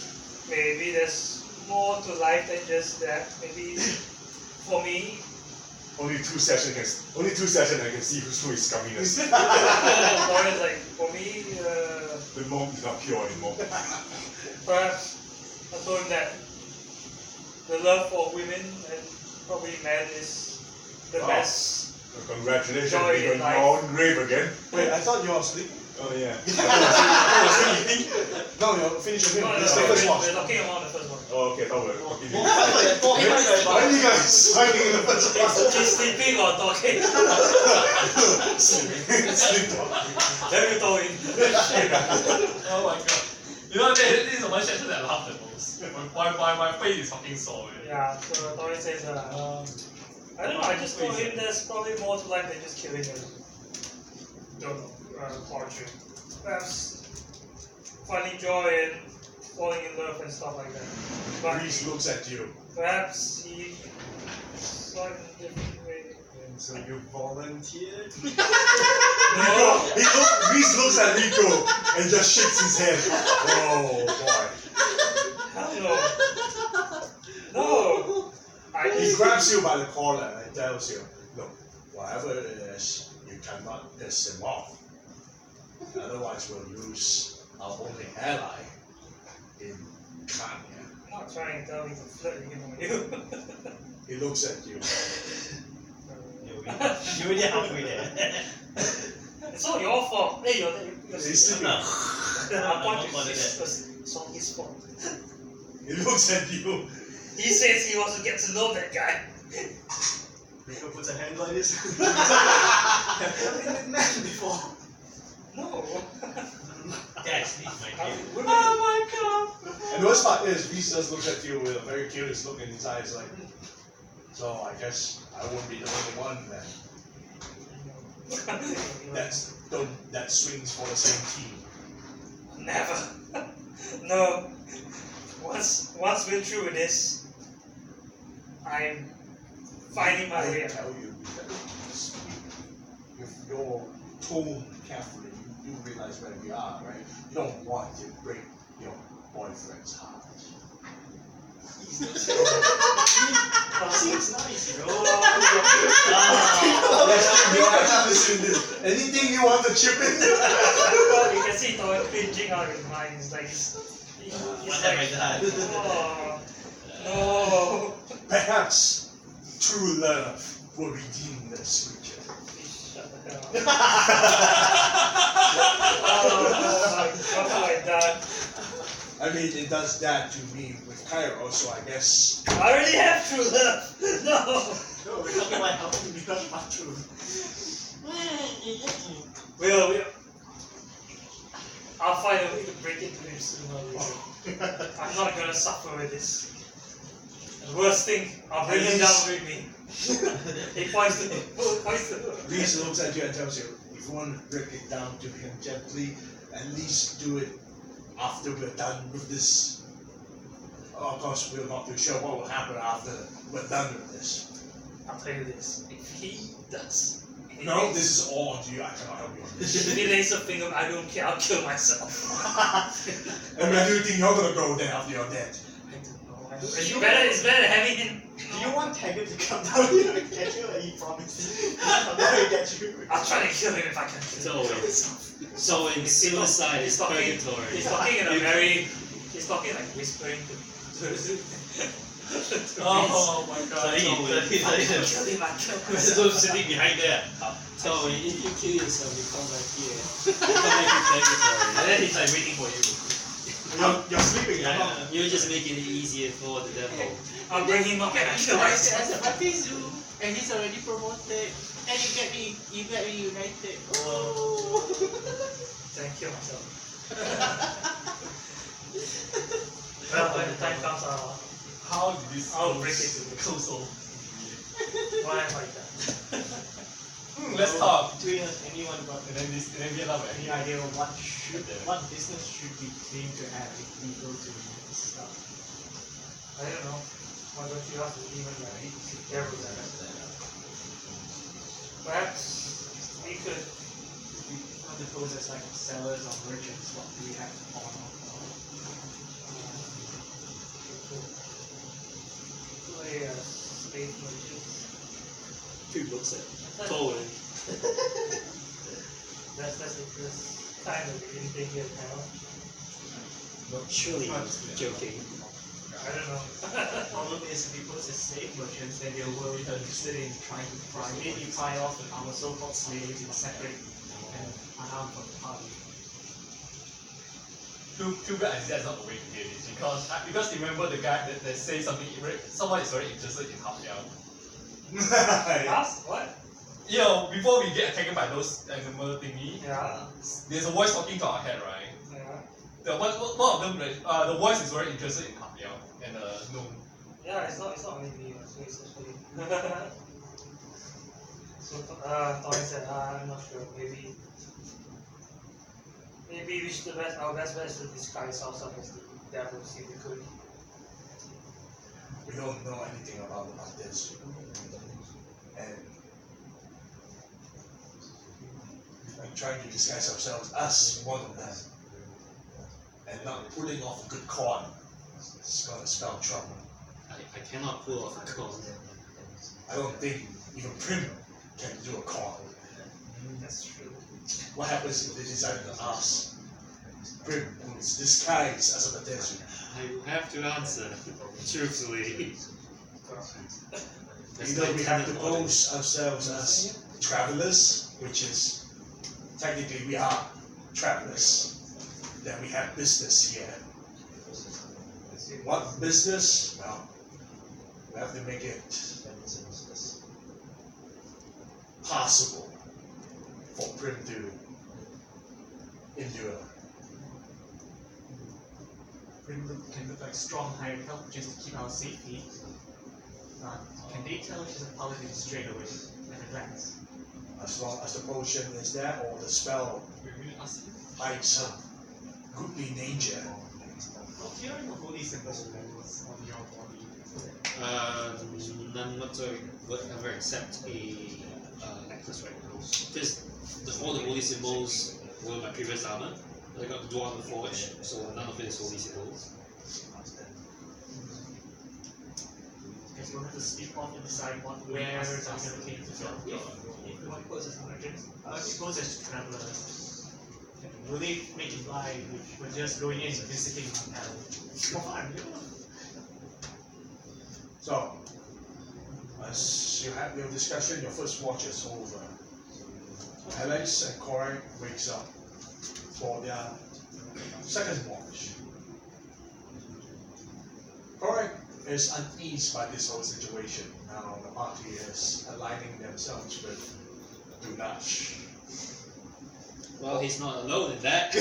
maybe there's more to life than just that. Maybe for me, Only 2 sessions I can see who's scumminess. or it's like for me, The monk is not pure anymore. perhaps I told him that the love for women and probably men is the Wow. best. Congratulations, Joy you're in in life. your own grave again. Wait, I thought you were asleep. Oh yeah. No, you're finished your No, meal. no, It's the no, first watch. we're talking about the first one. Oh okay, I thought we were talking. Why are you guys fighting in the first watch? She's sleeping or talking. Sleep talking. Then you told him. Oh my god. You know, this is the one section that I laughed the most. My face is fucking sore. Yeah, so Tori says, I don't know, I just told him there's probably more to life than just killing and, don't know, torture. Perhaps finding joy and falling in love and stuff like that. But Reese looks at you. perhaps he saw it in a different way. And so you volunteered? No, Reese looks at Rico and just shakes his head. Oh boy. hell no. No. He grabs you by the collar and tells you, look, whatever it is, you cannot piss him off. Otherwise we'll lose our only ally in Cania. I'm not trying to tell you to flirt with you. He looks at you. You're already halfway there. It's all your fault. Hey, you're He's sleeping. I point to it's all his fault. He looks at you. He says he wants to get to know that guy. Rico puts a hand like this. Have you ever been with men before? No. That's my game. Oh my god. And the worst part is, Reese just looks at you with a very curious look in his eyes, like, so I guess I won't be the only one then. That swings for the same team. Never. No. Once we're through with this, I'm finding my way I out. tell you, that speak with your tone carefully, you do realize where we are, right? You don't want to break your boyfriend's heart. Seems nice, bro. You're actually listening to this. Anything you want to chip in? You can see Toy cringing out of his mind. It's like he's What like, have I done? oh, no. Perhaps true love will redeem this creature. Shut the hell up. Oh, what have I done? I mean, it does that to me with Cairo, so I guess. I already have true love. No. No, we're talking about helping me not about truth. We'll. I'll find a way to break into him sooner or later. I'm not gonna suffer with this. The worst thing, I'll bring him down with me. He points to Reese looks at you and tells you, if you want to break it down to him gently, at least do it after we're done with this. Of course, we're not too sure what will happen after we're done with this. I'll tell you this. If he does. No, this is all on you. I cannot help you on this. If he lays a finger, I don't care. I'll kill myself. And where do you think you're gonna go then after you're dead? I don't know. It's better having him. Do you want Tiger to come down here and get you? Like he promised. Come down here and get you. I'll try to kill him if I can. So in suicide is purgatory. He's talking in a very. He's talking like whispering to. Oh my god. So sitting behind there. So if you kill yourself, you come back here. You come back to purgatory. And then he's like waiting for you. You're sleeping, you're not. You're just making it easier for the devil. I'll bring him up and I kill myself. As a Batizu, and he's already promoted, and you get reunited. Oh. Then kill myself. Well, when the time comes, How did this I'll break it to the go so? why am I like that? Let's talk. Between us, anyone got And then this, and then Vietnam. any idea of what business should we claim to have if we go to this stuff? I don't know. Why don't you ask the demon guy? He's careful with that. Perhaps we could. We want to pose as like sellers or merchants. What do we have on offer? Play a state merchant. 2 books at totally. That's kind of anything here now. Surely joking. I don't know. Problem is, if we put as slave merchants, then they will be interested in trying to pry off our so-called slaves in separate and unarmed from the party. Too bad that's not the way to do this because remember the guy that says something. Someone is very interested in Hafliao. Us? What? You know, before we get attacked by those animal thingy, Yeah. there's a voice talking to our head, right? Yeah. The one of them, the voice is very interested in Hafliao and gnome. Yeah, it's not only me, so it's actually. So Tori said, I'm not sure, maybe we should our best bet is to disguise ourselves as the devil, see if we could. We don't know anything about this. And I'm trying to disguise ourselves as one of them. And not pulling off a good con. It's gonna spell trouble. I cannot pull off a con. I don't think even Prim can do a con. That's true. What happens if they decide to ask Prim, who is disguised as a Batezu? I will have to answer truthfully. Either we have to pose ourselves as travelers, which is technically we are travelers. Then we have business here. What business? Well, we have to make it possible for Prim to endure. Can look like strong hired help just to keep our safety. Can they tell if she's a paladin straight away at a glance? As long as the potion is there or the spell hides a goodly nature. Well, here are the holy symbols on your body. I'm not sure would ever accept a necklace right now. Because all the holy symbols were my previous armor. I got the Dwarf and the Forge, so none of it is holy symbols. Guess we'll have to speak off and decide what wares are going to take to sell. If we want to pose as merchants, if we pose as travelers, will they make it like we're just going in visiting hotel? Come on, So, as you have your discussion, your first watch is over. Alex and Corey wakes up for their second watch. is uneased by this whole situation. Now the party is aligning themselves with Durnash. Well, he's not alone in that.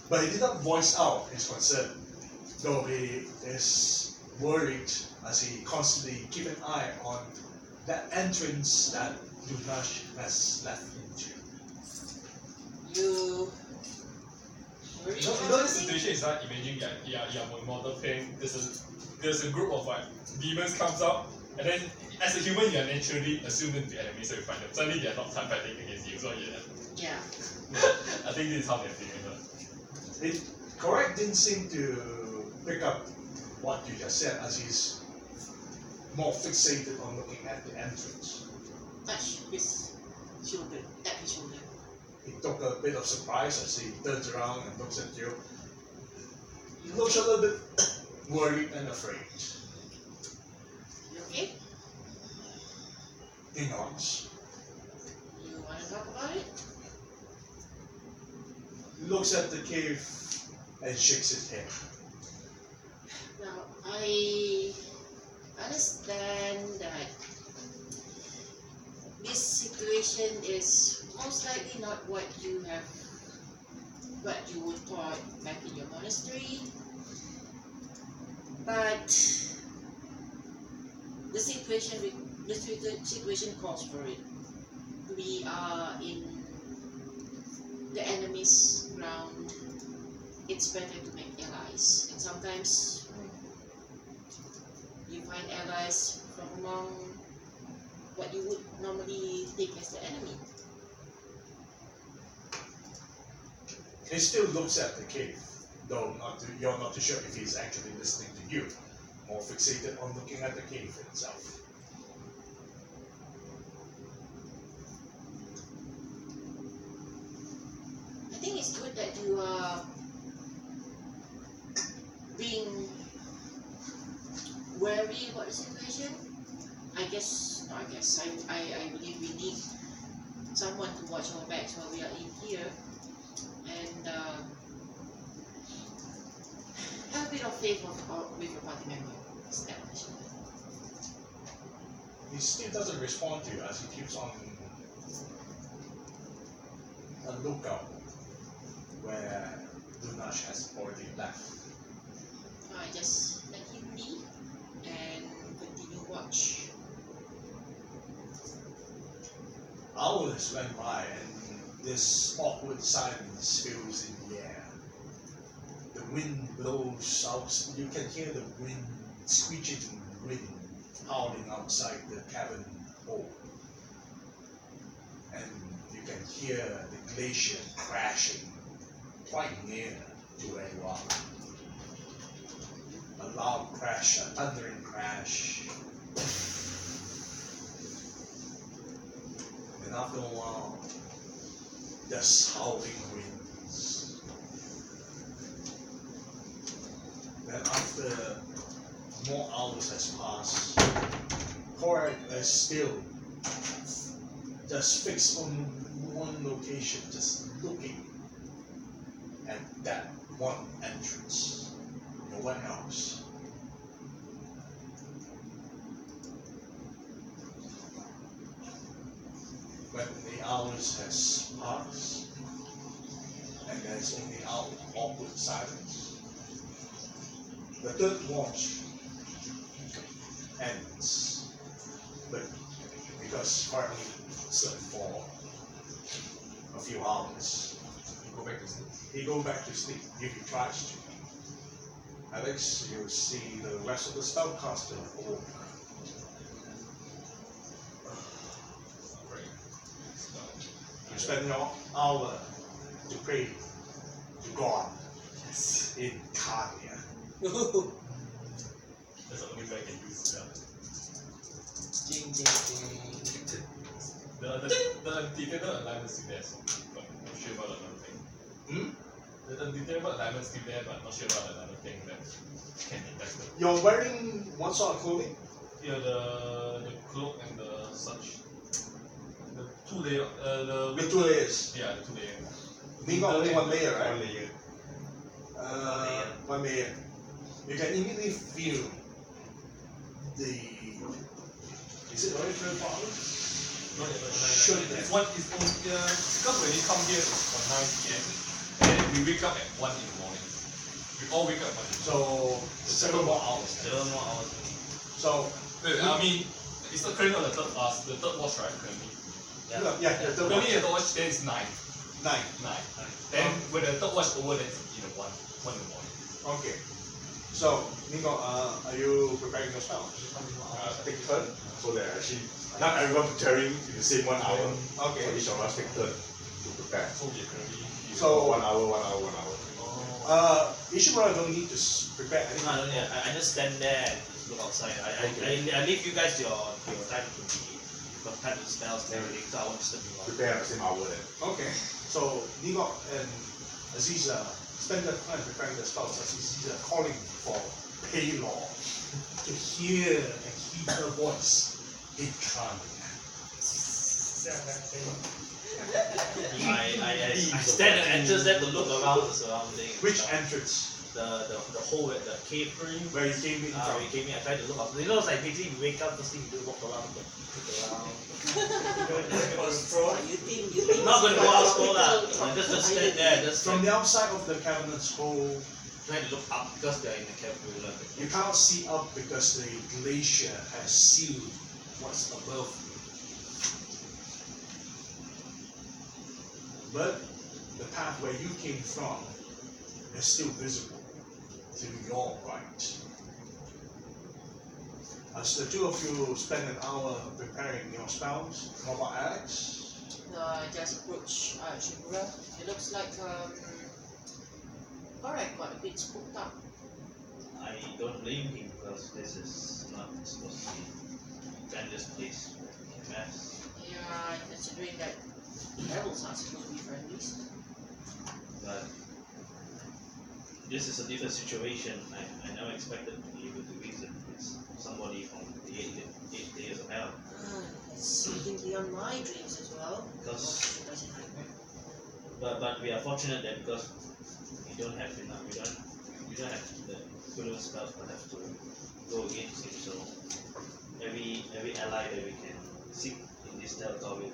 But he did not voice out his concern, though he is worried as he constantly keep an eye on that entrance that Durnash has left into. You worried You know about this something? situation is not imagine you're on mortal plane, there's a group of like demons comes out, and then as a human you are naturally assumed them to be enemies, so you fight them. Suddenly they are not fighting against you, so Yeah. I think this is how they're feeling. Correct didn't seem to pick up what you just said, as he's more fixated on looking at the entrance. Touch his shoulder. Tap his shoulder. He took a bit of surprise as he turns around and looks at you. He looks a little bit worried and afraid. You okay? He nods. You want to talk about it? He looks at the cave and shakes his head. Now, I understand that this situation is most likely not what you would thought back in your monastery, but the situation calls for it. We are in the enemy's ground. It's better to make allies, and sometimes you find allies from among what you would normally take as the enemy. He still looks at the cave, though you're not too sure if he's actually listening to you, more fixated on looking at the cave itself. I think it's good that you are being wary about the situation. I believe we need someone to watch our backs while we are in here, and have a bit of faith with your party member. Established. He still doesn't respond to you as he keeps on a lookout where Durnash has already left. I just let him be and continue watch. Hours went by and this awkward silence fills in the air. The wind blows out, you can hear the wind screeching wind howling outside the cavern hole. And you can hear the glacier crashing quite near to where you are. A loud crash, a thundering crash. And after a while, just howling winds. Then after more hours has passed, Korak is still just fixed on one location, just looking at that one entrance. No one else. When the hours has passed, and there's only awkward silence, the third watch ends. But because Hartley slept for a few hours, Go back to sleep. he go back to sleep if he tries to. Alex, you see the rest of the spellcaster awoke. You spend your hour to pray to God in Cania. That's the only way I can use spell. Ding, ding, ding. The undetectable alignment is still there, so but not sure about another thing. The undetectable alignment is still there, but not sure about another thing that can be tested. You're wearing what sort of clothing? Yeah, the cloak and the such. The 2 layer. With 2 layers. Yeah, the 2 layer. We got only 1 layer, right? One layer. 1 layer. you can immediately feel the. Is it already 12 hours? Should It's one. It's because when you come here it's from 9 p.m. and then we wake up at 1 in the morning. We all wake up at 1 in the morning. So 7 more hours. 7 more hours. So I mean, it's not currently on the third watch, right? Currently. yeah, the third Currently one. the third watch then it's 9. 9. Then when the third watch over, then it's 1 in the morning. Okay. So Nico, are you preparing your spell? Take turn, so that actually not everyone preparing in the same 1 hour. Okay. So each of us take turn to prepare. So we are currently. So 1 hour, 1 hour, 1 hour. Ishimura don't need to prepare anything. No, I don't need. I just stand there and just look outside. I leave you guys your time to be time to spells and everything. So I won't disturb you. Prepare at the same hour then. Okay. So Nico and Aziza spend their time preparing the spells as Aziza calling for Paylor to hear and heed her voice in Cania. I stand at the entrance there to look around the surroundings. Which entrance? The whole the cave. Where you came in from? We came in. I tried to look up. You know, it's like basically we wake up, first thing we do, walk around, look around. You think Not going to go out school lah. Just stand there. Just From the outside of the cavernous hole, try to look up because they're in the cave. you cannot see up because the glacier has sealed what's above you. But the path where you came from is still visible to your right. As the two of you spend an hour preparing your spells, what about Alex? I just approach Shimura. It looks like alright, quite a bit spooked up. I don't blame him because this is not supposed to be a friendless place. Mess. Yeah, considering that devils aren't supposed to be friendlies. But this is a different situation. I never expected to be able to reason with somebody from the eight days of hell. It's something beyond my dreams as well. Because, What does it happen? but we are fortunate that because we don't have enough, we don't have the equivalent spells, but have to go against him. So every ally that we can seek in this territory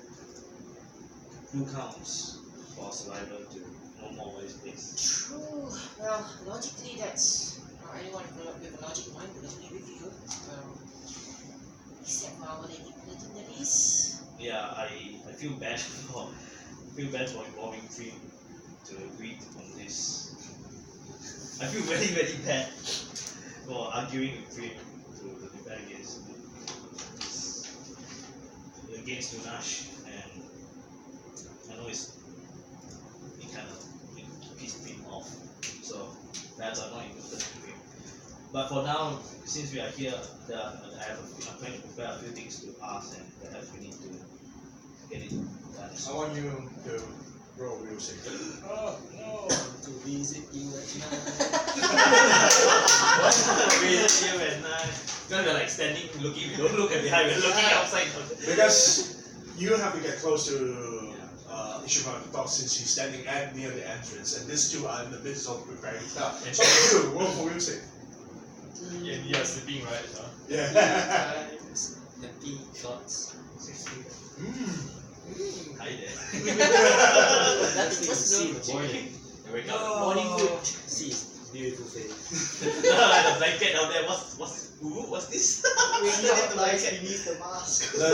do counts for survival to know more where this place. True. Well, logically, that's anyone with a logic mind would agree with you. Except for our lady legendaries. Yeah, I feel bad for involving Prim to agree on this. I feel very, very bad for arguing with Prim to defend against Durnash, and I know it kind of pissed Prim off. So that's not interested in Prim. But for now, since we are here, I'm trying to prepare a few things to ask, and perhaps we need to get it done. I want you to roll music. Oh no! To visit you at night. Visit you at night. Because we're like standing, looking. We don't look at behind. We're looking outside. Because you have to get close to Ishimura to talk since he's standing near the entrance, and these two are in the midst of preparing stuff. So you roll for music. Yeah, you are sleeping, right? Yeah. Times, empty shots. 60. Hi there. That's You see just the no. morning. You wake up. Morning wood. See his beautiful face. The blanket down there. What's this? Waking up lies beneath the mask. The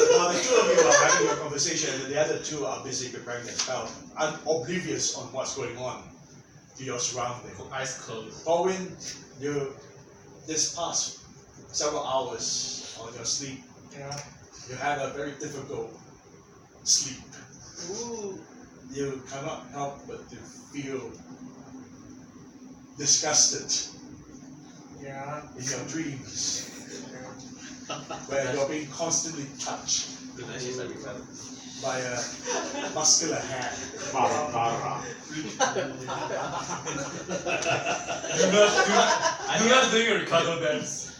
two of you are having a conversation, and the other two are busy preparing their spell, oblivious on what's going on to your surrounding. Eyes closed. Corwin, this past several hours on your sleep, Yeah. you had a very difficult sleep. Ooh. You cannot help but to feel disgusted Yeah. in your dreams, where you're being constantly touched by a muscular hand. Para. Do not doing a Ricardo dance.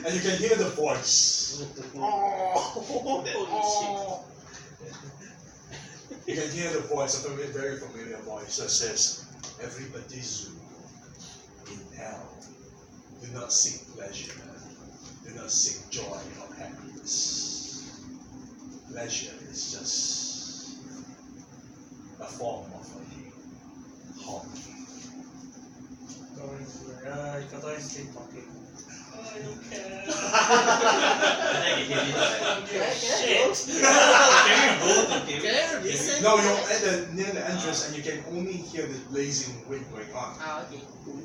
And you can hear the voice. You can hear the voice, a very familiar voice that says, Everybody zoo in hell do not seek pleasure, do not seek joy or happiness. Pleasure is just a form of a hobby. If I don't sleep talking. I don't care. And then he hit it like, Shit. can we go to Kevin? Can I listen? No, you're at the near the entrance and you can only hear the blazing wind going on. Ah, okay.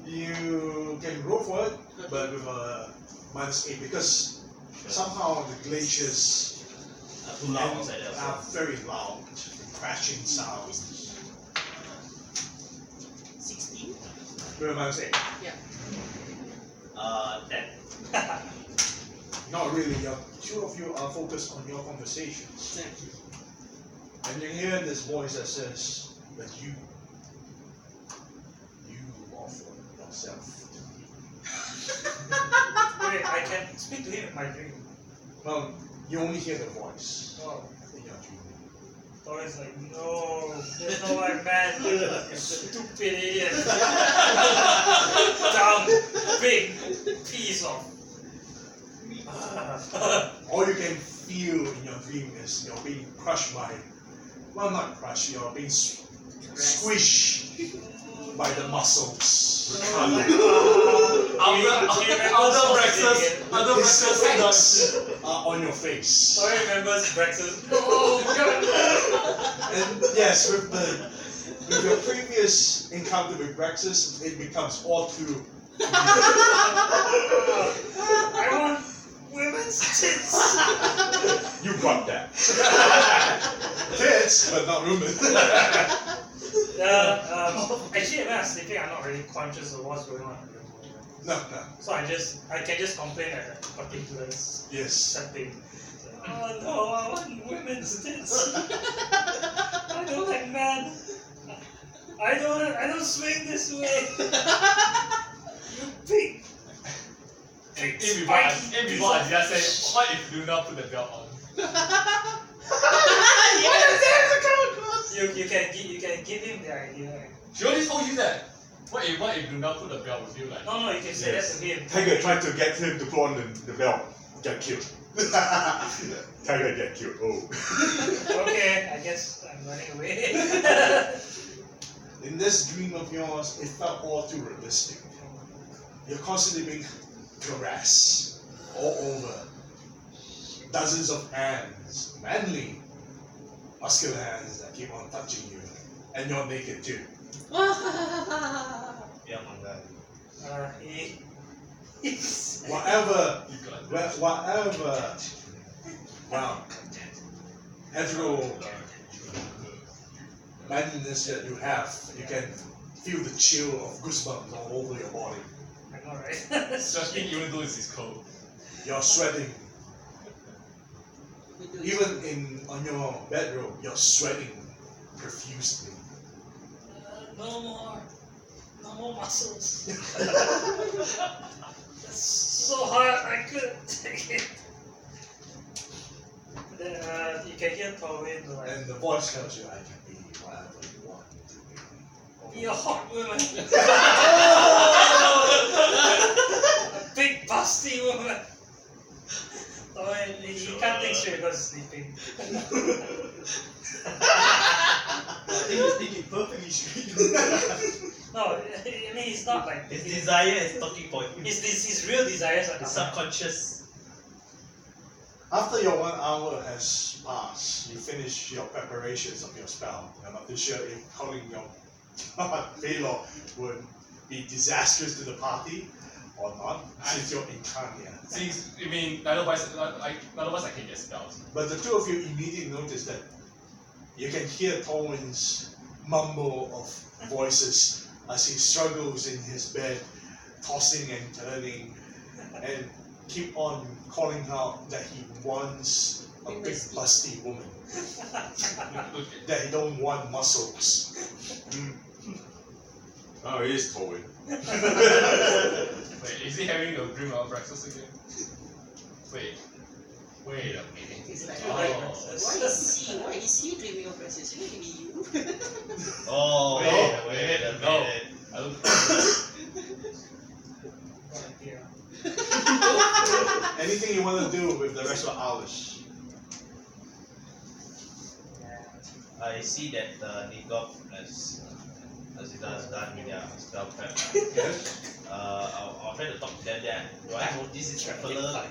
You can roll for it, but with a -8 because somehow the glaciers Too loud outside there. are very loud, crashing sounds. 16? With a -8. Yeah. 10. Not really. Two of you are focused on your conversations, and you hear this voice that says that you offer yourself to me. Wait, I can speak to him in my dream. Well, you only hear the voice Oh. in your dream. Tori's like, no, there's no white man, you stupid idiot. Dumb, big piece of. All you can feel in your dream is you're being crushed by, well, not crushed, you're being squished by the muscles. Other breakfast His legs are on your face. Tori remembers breakfast. And yes, with your previous encounter with Brexus, it becomes all too. I want women's tits. You got that. Tits, but not women. Actually, when I'm sleeping, I'm not really conscious of what's going on. No. So I can just complain at a particular Yes. setting. Oh no, I want women's tits. I don't like men. I don't swing this way. You pig. In before I just say, what if you not put the belt on? You can give him the idea. She already told you that. What if you not put the belt with you like? No, you can say that to him. Tiger tried to get him to put on the belt. Get killed. Tiger get killed. Oh. Okay, I guess I'm running away. In this dream of yours, it felt all too realistic. You're constantly being harassed all over. Dozens of hands, manly, muscular hands that keep on touching you. And you're naked too. Yeah, man. Whatever, You got whatever, well, hetero manliness that you have, you can feel the chill of goosebumps all over your body. I know, right? Especially even though it's cold. You're sweating. Even on your bedroom, you're sweating profusely. No more muscles. It's so hard, I couldn't take it. Then you can hear Torwin like, And the voice tells you, I can be whatever you want to be. be a hot woman. A big busty woman. Torwin, he can't think straight because he's sleeping. I think he's thinking perfectly straight. No, I mean he's not like His desire is talking for him. his real desires are His not. subconscious. After your 1 hour has passed, you finish your preparations of your spell. I'm not too sure if calling your Baylor would be disastrous to the party or not, since you're in Cania. Since I mean none of us I can get spells. But the two of you immediately notice that you can hear Tolwyn's mumble of voices as he struggles in his bed, tossing and turning, and keep on calling out that he wants a big busty woman, that he don't want muscles. Oh, it is Tolwyn. Wait, is he having a dream about breakfast again? Wait. Wait a minute. It's like, Oh. why is he dreaming of princess? Maybe you. Oh, Wait a no. minute. I don't. Right here. Anything you want to do with the rest of ours? Yeah. I see that Nigop as it has done with their spell prep. Yes. I'll try to talk to them then. Do I notice this traveler?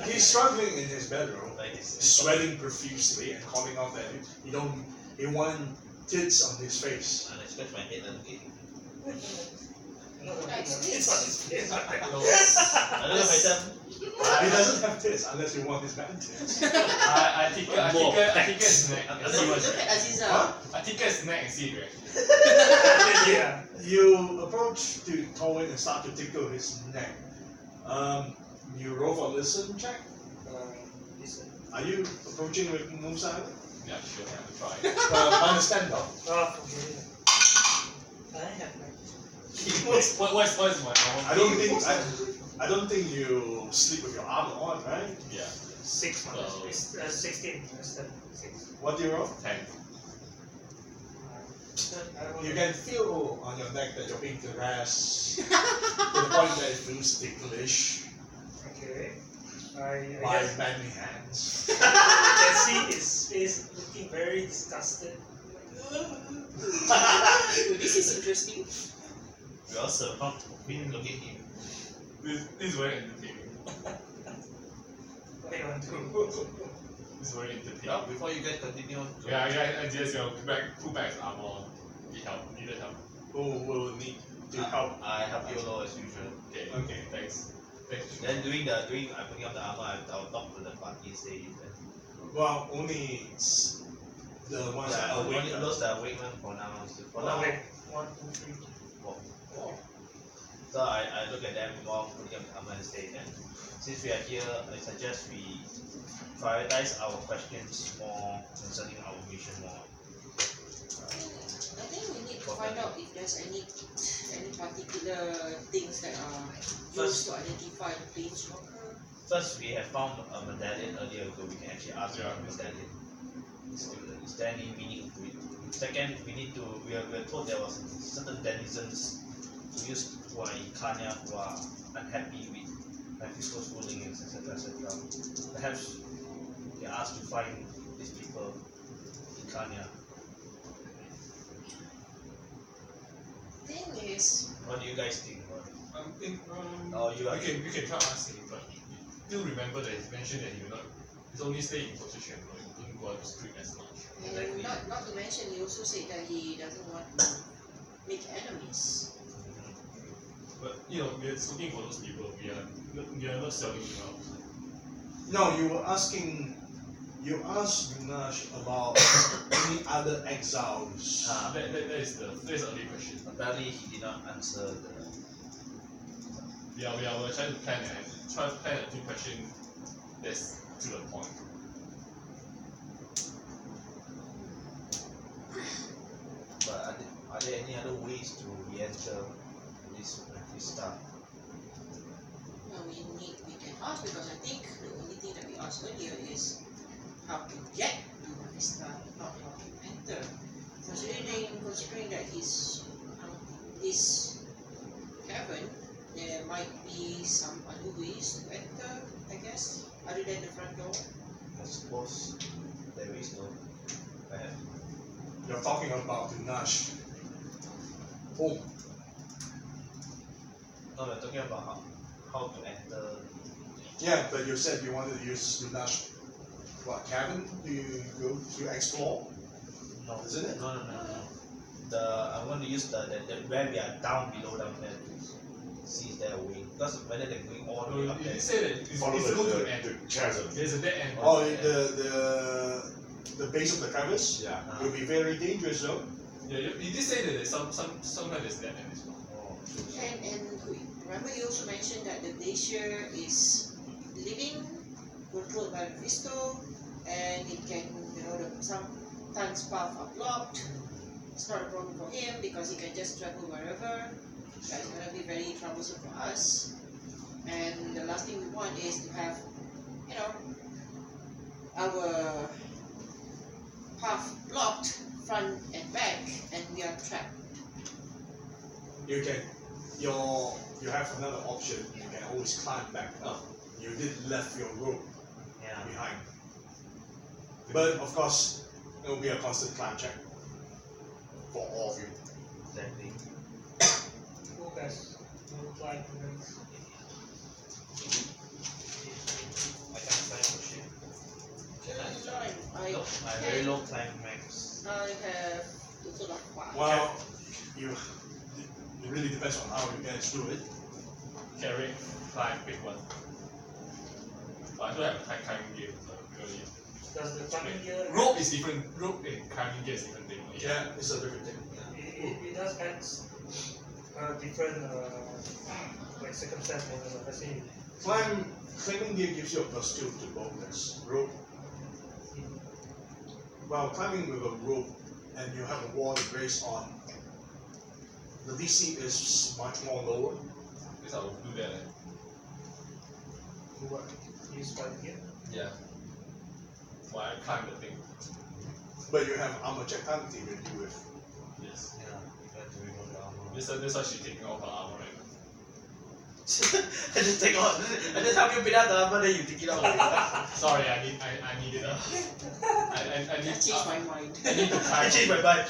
He's struggling in his bedroom, Like it's sweating profusely and calling out that he want tits on his face. and I scratch my head and okay. It's on his face. I don't know myself. He doesn't have tits unless you want his bad tits. I think his neck. I see Look what's at Aziza. Huh? I think his neck and see it. Yeah. You approach to Tolwyn and start to tickle his neck. You roll for listen check. Listen. Are you approaching with move silent? Yeah, sure. I will try. Understand though. Oh, okay. I have my. What's my armor? I don't think you sleep with your armor on, right? Yeah. 6 minus. So- It's 16. That's 6. What do you roll? 10. You can feel on your neck that you're being harassed to the point that it feels ticklish Okay. I by guess manly hands. you can see his face looking very disgusted. This is interesting. We also not look at him. This is very entertaining. What do you want to do? This is very entertaining. Well, before you guys continue, Yeah, I just pull back his armor. Needed help. Who will need to help? I help you as usual. Okay. Okay. Thanks. Then I'm putting up the armor. I'll talk to the party. Say that. Well, only the ones that Yeah, are only awake. those that are awake man for now. For now. Wait. 1, 2, 3. Four. So I look at them while putting up the armor and say that since we are here, I suggest we prioritize our questions more concerning our mission more. I think we need to find out if there's any particular things that are used to identify the planeswalker. First, we have found a medallion earlier ago. We can actually ask for the medallion. Is there any meaning to it? Second, we are told there was certain denizens who are in Cania who are unhappy with Mephisto's ruling, etc. Perhaps we are asked to find these people in Cania. Thing is, What do you guys think about it? I think Oh, you are. we can try asking, but still remember that he mentioned that he's only stay in position, he didn't go out to street as much. and not to mention, he also said that he doesn't want to make enemies. But we're just looking for those people. We are not selling them out. No, you were asking. You asked Durnash about any other exiles. That is the only question. Apparently, he did not answer the. Yeah, we are trying to plan a 2 question that's to the point. But are there any other ways to re-enter this stuff? Well, we can ask because I think the only thing that we asked earlier is how to get to Vista, not how to enter. Considering that this cavern, there might be some other ways to enter, I guess, other than the front door. I suppose there is no. You're talking about Durnash. Oh, No, we're talking about how to enter. yeah, but you said you wanted to use Durnash. What cabin do you go to explore? No, Isn't it? No. I'm going to use the where we are down below down there to see if there a way. Because whether they're going all the way up You there. did say that it's Follow go to the an end. chasm. There's a dead end. Oh, the base of the crevice Yeah. will be very dangerous though. Yeah, you did say that there's sometimes there's dead end as well. Oh, And remember you also mentioned that the glacier is living, controlled by Visto, and it can, sometimes paths are blocked. It's not a problem for him because he can just travel wherever. That's going to be very troublesome for us. And the last thing we want is to have, our path blocked front and back, and we are trapped. You can, you have another option. You can always climb back up. You did left your rope Yeah. behind. But of course, it will be a constant climb check for all of you. Exactly. Who has no climb events? I can't climb for shit. Can I? I Nope. My very low climb max. I have sort of Well, it really depends on how you guys do it. Carry, climb, pick one. But I don't have a time climbing gear, so really. Does the climbing gear Rope is different. Rope and climbing gear is different thing. Yeah, it's a different thing. it does add different like circumstance. Let's say Climbing gear gives you a +2 to bonus. Rope. Well, climbing with a rope and you have a wall of grace on, the DC is much more lower. Because I will do that. what use climbing gear. Yeah. Why I climb the thing. But you have armor check penalty to deal with. Yes. Yeah. You have to remove the armor. That's why she's taking off her armor right now. I just take off. I just help you beat out the armor, then you take it out. Sorry, I need it. I I need. changed my mind. I need to I climb. changed my mind.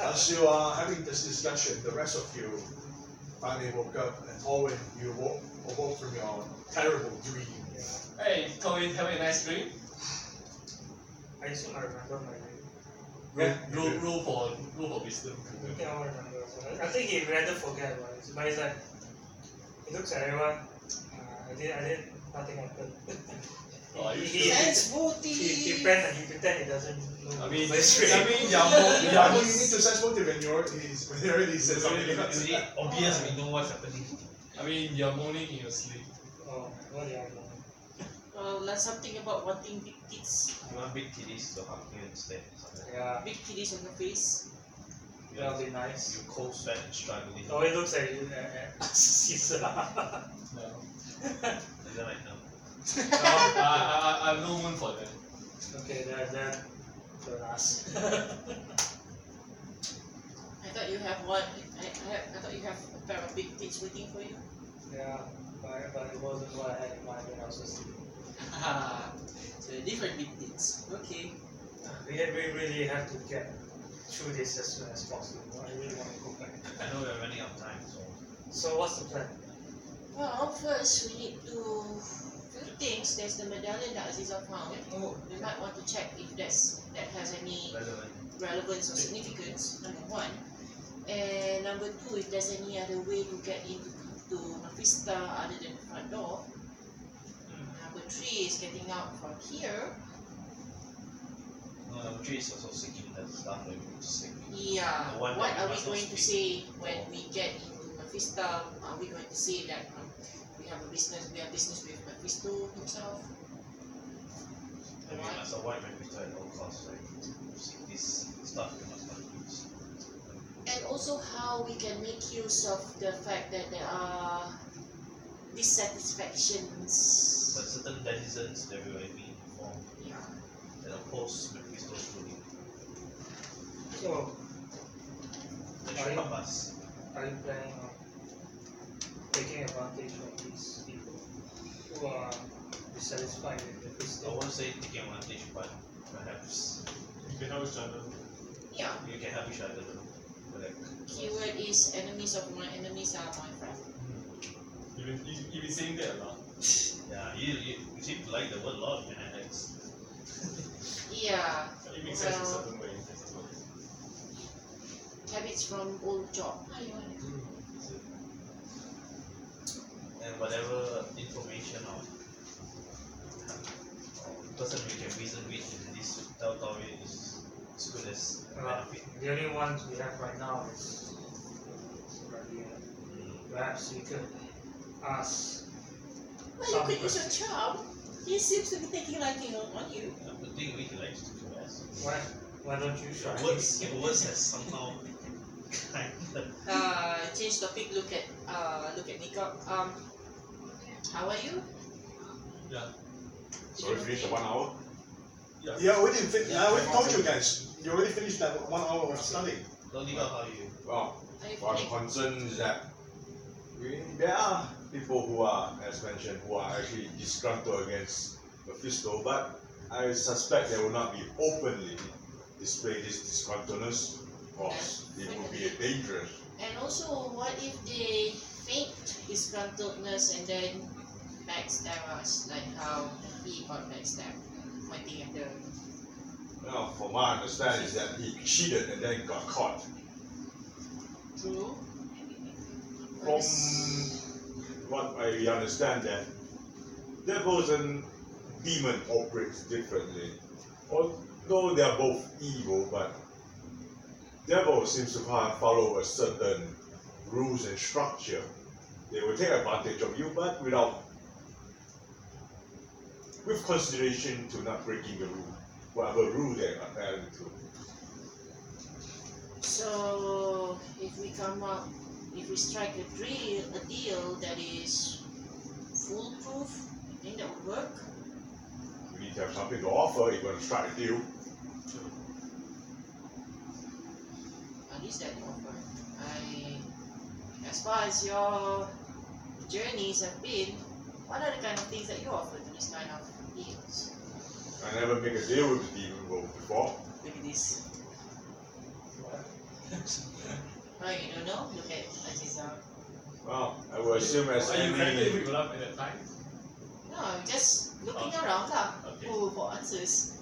As you are having this discussion, the rest of you finally woke up, and Owen, you awoke from your terrible dream. Hey, Colin, having a nice dream. I assume I remember my name. Roll for wisdom. I think I will remember. I think he rather forget, right? But he's like, he looks at everyone. I did, nothing happened. Oh, are you he, sure? he pretend he doesn't know. I mean, You need to sense motive when you already said something. It's really obvious we know what's happening. I mean, you're moaning in your sleep. Oh, what do I know? Well, that's something about wanting big tits. You want big titties to hug you instead. Something. Yeah, Big titties on your face. that'll be nice. You cold sweat and struggling. Oh, he looks at you, Caesar. No. Is that right now? I'm no one for that. Okay, that Durnash. I thought you have one. I thought you have a pair of big tits waiting for you. Yeah, but it wasn't what I had in mind when I was asleep. So different big tits. Okay. We really have to get through this as soon as possible. I really want to go back. I know we're running out of time, so. So what's the plan? Well, first we need to few things. There's the medallion that Aziza found. Oh, We might want to check if that has any Relevant. relevance or significance. Number one, and number two, if there's any other way to get into Mephisto other than the front door. Number three is getting out from here. No, number 3 is also seeking the stuff that we need to seek. Yeah. The one What that are we must not going to speak. say when we get into Mephisto? Are we going to say that we have business with Mephisto himself? And we must avoid Mephisto at all costs, right? Seek this stuff we must not use. And also how we can make use of the fact that there are dissatisfactions. But certain denizens that we were being informed Yeah. that oppose Mephisto's ruling. so That should help us. are you planning on taking advantage of these people who are dissatisfied with the I crystal? won't say taking advantage, but perhaps You can help each other. Yeah. you can help each other. Like, Keyword is enemies of my enemies are my friend. You've been saying that a lot. yeah, you seem to like the word Lord, man. It's, Yeah. It makes sense in Well, certain ways. That's what habits from old job. and whatever information or person we can reason with in this territory is as good as a benefit. The only ones we have right now is perhaps we could ask Well, you could use your charm. He seems to be taking liking on you. I would think we can like to do us. why don't you try? Words has somehow kind of Change topic. Look at Nika. How are you? Yeah. So we finished the 1 hour? Yeah, I already told you guys. You already finished that 1 hour of studying. Don't leave out how you. Well, Are you what feeling? I'm concerned is that there are people who are, as mentioned, who are actually disgruntled against Mephisto, but I suspect they will not be openly display this disgruntledness, because it would be dangerous. And also, what if they feign disgruntledness and then backstab us, like how he got backstabbed, pointing at the. Well, from my understanding is that he cheated and then got caught. True. From what I understand, that devils and demon operates differently. Although they are both evil, but devil seems to follow a certain rules and structure. They will take advantage of you, but with consideration to not breaking the rule, whatever rule they are adhering to. So, if we strike a deal that is foolproof, you think that would work? You need to have something to offer if you're going to strike a deal. At least that offer. As far as your journeys have been, what are the kind of things that you offer to this kind of deals? I never make a deal with the demon world before. Look at this. Oh, you don't know? Look at Aziza. Well, I will assume as Are you credited any. with your life at that time? No, just looking around lah. Okay. For answers.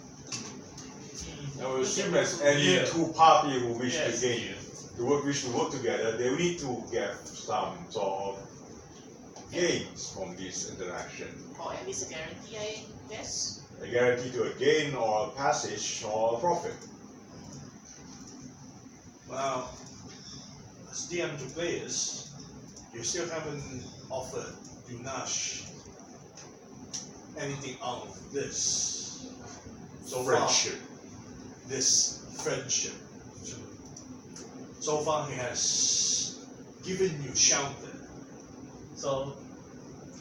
I will assume as any two party who wish Yes. to work together, they will need to get some sort of gains from this interaction. Or at least a guarantee, I guess. A guarantee to a gain or a passage or a profit. Well, as DM to players, you still haven't offered Durnash anything out of this. So Friendship. far, this friendship. So far, he has given you shelter. So,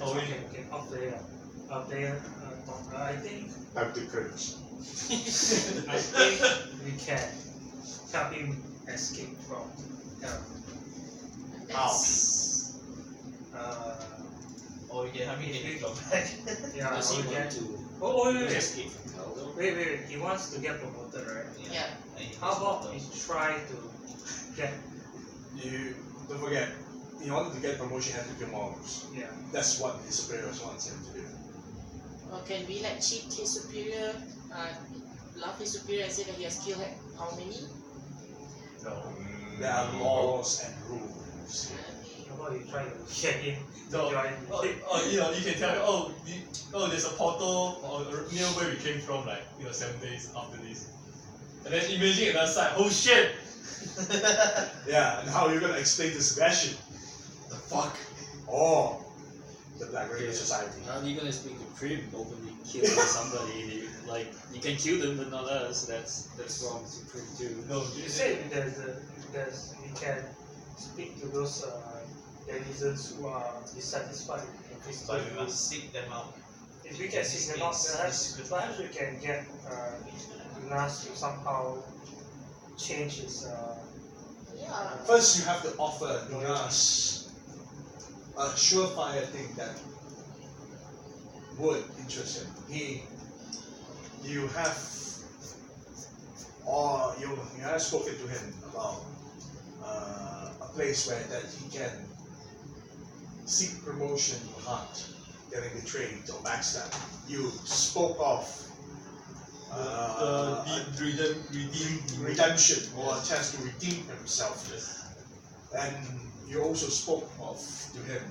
Okay, off player. I think Time to cringe. we can help him escape from hell. That's Or you can have me hit from back. Yeah, Does or he we want can. to Oh, wait. escape from hell though? Wait. He wants to get promoted, right? yeah. How about we try to get? You don't forget, in order to get promotion, you have to kill monsters. Yeah. That's what his superiors wants him to do. Or can we like cheat his superior, bluff his superior and say that he has killed how many? no. There are laws and rules. How about you try to get him to No. join? You can tell me, there's a portal near where we came from, like, 7 days after this. And then imagine another side, oh shit! Yeah, and how are you gonna explain to Sebastian? The fuck? Oh, the Black Radio Society. How are you gonna speak to Prim openly killing somebody? Like you can kill them but not us. That's wrong to Prim too. No, You said we can speak to those denizens who are dissatisfied with this. But we must seek them out. If we can seek them out, perhaps we can get Durnash to somehow change his. Yeah. First, you have to offer Durnash a surefire thing that would interest him. You have spoken to him about a place where that he can seek promotion without getting betrayed or backstabbed. You spoke of redemption or a chance to redeem himself. And you also spoke of to him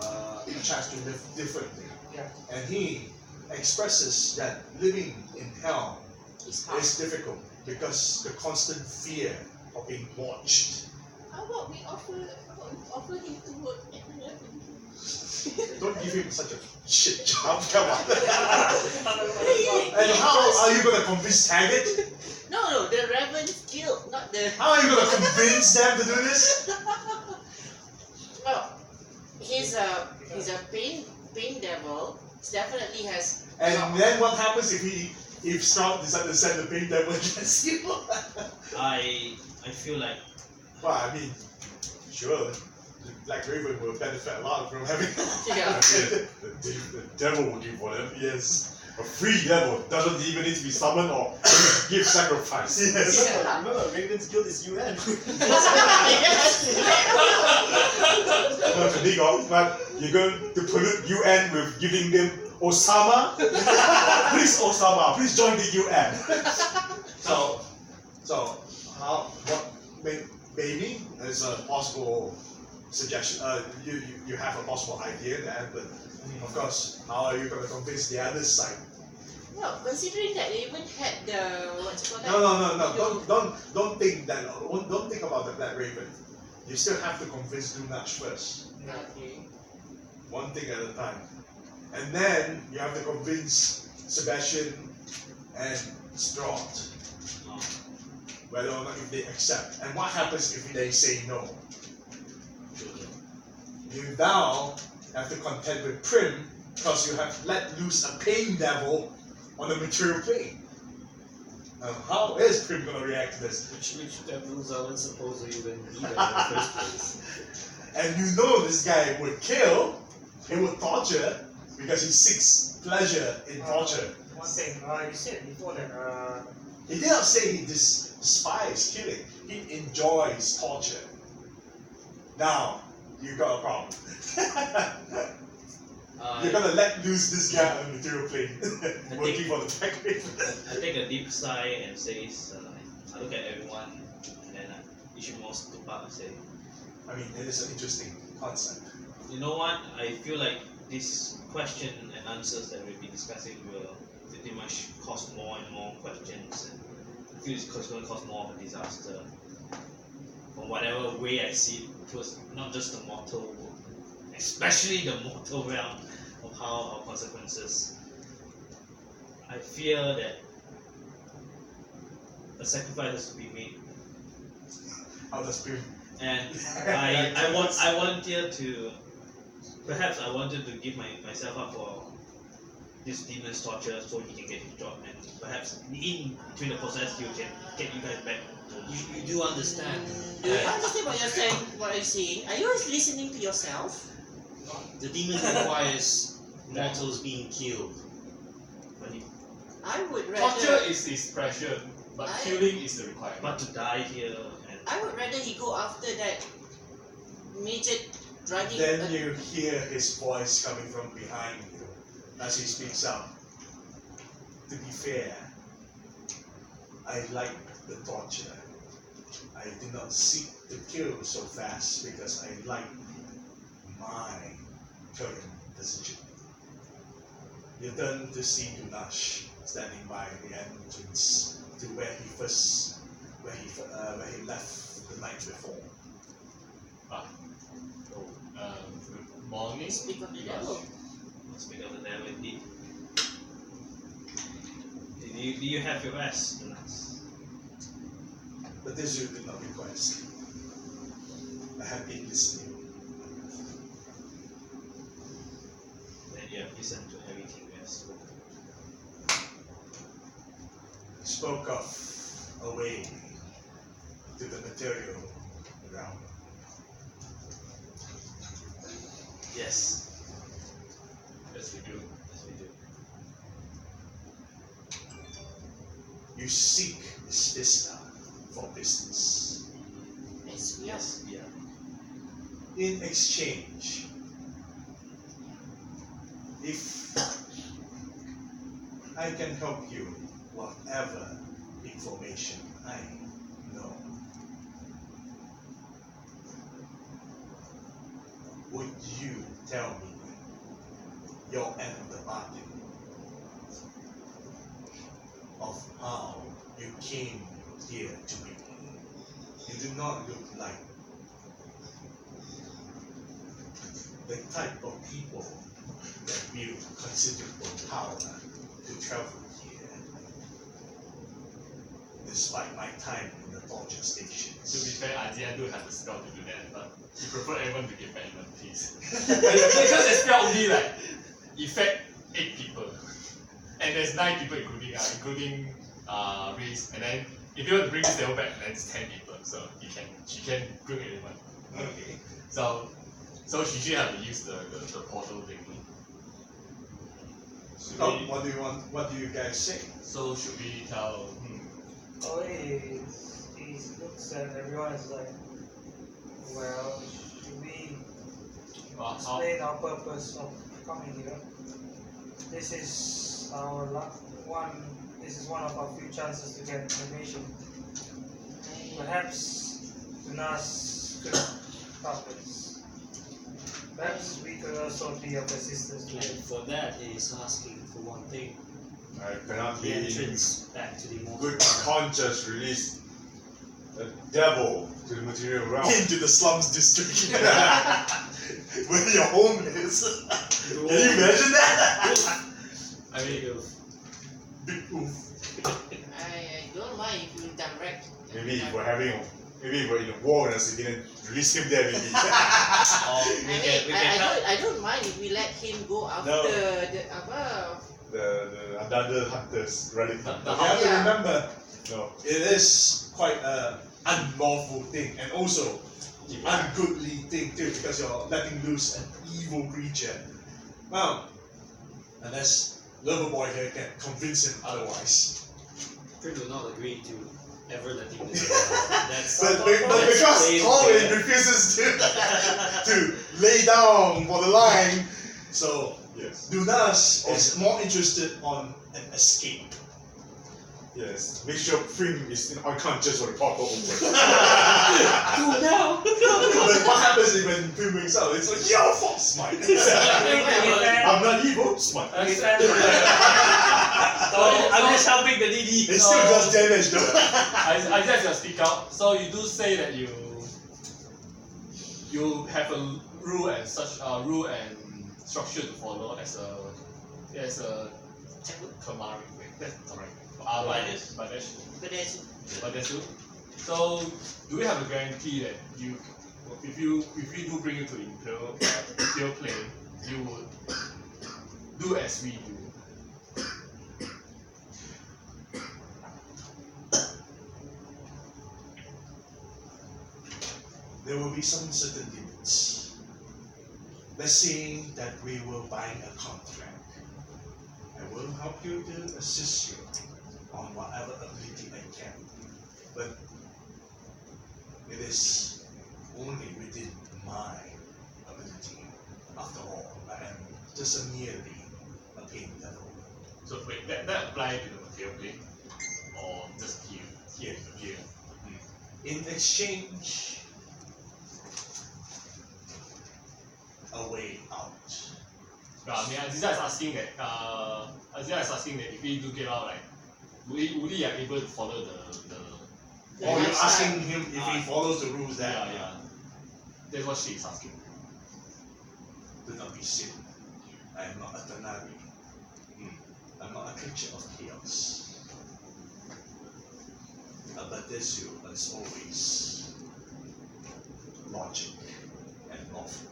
a chance to live differently. Yeah. And he expresses that living in hell It's hard. is difficult because the constant fear of being watched. How about we offer him to work at the revenue? Don't give him such a shit job, come on. And how are you going to convince Taggart? No, the Reverend Guild, not the. How are you going to convince them to do this? Well, he's a pain devil. He definitely has And then what happens if Stroud decides to send the pink devil against you? I feel like Well, I mean, sure, the Black Raven will benefit a lot from having. Yeah. The devil will give for them. Yes. A free devil doesn't even need to be summoned or give sacrifice. Yes. Remember, Raven's Guild is UN. Not to dig off, but you're going to pollute UN with giving them Osama? Please, Osama, please join the UN. So what maybe is a possible suggestion. You have a possible idea there, but of course, how are you going to convince the other side? Well, considering that they even had the what's it called? No. Don't think that. Don't think about the Black Raven. You still have to convince Durnash first. Okay. One thing at a time, and then you have to convince Sebastian and Strahd whether or not if they accept. And what happens if they say no? You now have to contend with Prim because you have let loose a pain devil on the material plane. Now, how is Prim going to react to this? Which devils aren't supposed to even be there in the first place. And you know this guy would kill, he would torture, because he seeks pleasure in torture. One thing, you said before that, He did not say he despises killing, he enjoys torture. Now, you got a problem. You're gonna let loose this guy on the material plane, working for the Black Raven. I take a deep sigh and says, I look at everyone and then I issue more stupa and say, I mean, it is an interesting concept. you know what? I feel like this question and answers that we'll be discussing will pretty much cause more and more questions, and I feel it's going to cause more of a disaster. From whatever way I see it, towards not just the mortal world, especially the mortal realm of how our consequences. I fear that a sacrifice has to be made, How does Prim? and I volunteer to. Perhaps I wanted to give myself up for this demon's torture so he can get his job, and perhaps in between the process he can get you guys back. You do understand. Do you understand what you're saying? What you're saying? Are you listening to yourself? The demon requires mortals being killed. But, I would Torture rather. is pressure, but killing is the requirement. but to die here and I would rather he go after that midget dragging. Then you hear his voice coming from behind you as he speaks up. To be fair, I like the torture. I did not seek to kill so fast because I like my current position. You turn to see Durnash standing by the entrance to where he left the night before. Good morning. Speak of the devil. speak of the devil indeed. Do you have your rest, Durnash? But this you did not request. I have been listening. Then you have listened to everything we have spoken. Spoke of a way to the material realm. Yes, Yes, we do. yes we do. You seek this vista for business. Yes, we are. Yes, yeah. In exchange, if I can help you whatever information I know, would you tell me your end of the bargain of how you came here to be? You do not look like the type of people that wield considerable power to travel here, despite my time in the torture To be stations. fair, Ajian do have the spell to do that, but he prefer everyone to get back in one piece. Because the spell only like affect 8 people. there's 9 people including Reese, and then if you want to bring this level back, then it's 10 people, so she can bring anyone. Okay. So she should have to use the portal thingy. Oh, what do you want? What do you guys say? So should we tell? Oh, he looks at everyone as like, well, should we explain our purpose of coming here? This is our This is one of our few chances to get information. Perhaps Durnash could help us. Perhaps we could also be of assistance to And him. for that, he is asking for one thing: I cannot the be in entrance back to the immortal good realm. conscience release a devil to the material realm. Into the slums district. Where your home is. Can you imagine that? I mean, Big oof. I don't mind if you direct. Maybe if we're in a war and we can release him there, maybe. I don't mind if we let him go after No. the above. the another hunters running. The You have to Yeah. remember, No. it is quite an unlawful thing and also ungoodly thing too, because you're letting loose an evil creature. Well, unless Loverboy here can convince him otherwise. Prin will not agree to ever let him do That's But that's because staying Colin there. refuses to lay down for the line, so Yes. Durnash is more interested on an escape. Yes. Make sure Prim is unconscious or the portal open. Do now! But what happens is when Prim wakes up, it's like, your fault, Smite. I'm not evil, smart. I'm just helping the needy. It still does damage though. I just speak out. So you do say that you have a rule and structure to follow as a Kamari. That's correct. Badesu. So do we have a guarantee that if we do bring you to Imperial Plane, you would do as we do? There will be some certain limits. Let's say that we will buy a contract. I will help you to assist you on whatever ability I can. But it is only within my ability. After all, I am just merely a pain devil. So wait, that apply to the material plane, or just here? Here. In exchange, a way out. I mean, Aziza is asking that if we do get out, like, would he be able to follow the Or you're lifestyle. asking him if he follows the rules there. yeah. That's what she is asking. Do not be silly. I am not a Tanari. I'm not a creature of chaos. But this you is always logic and lawful.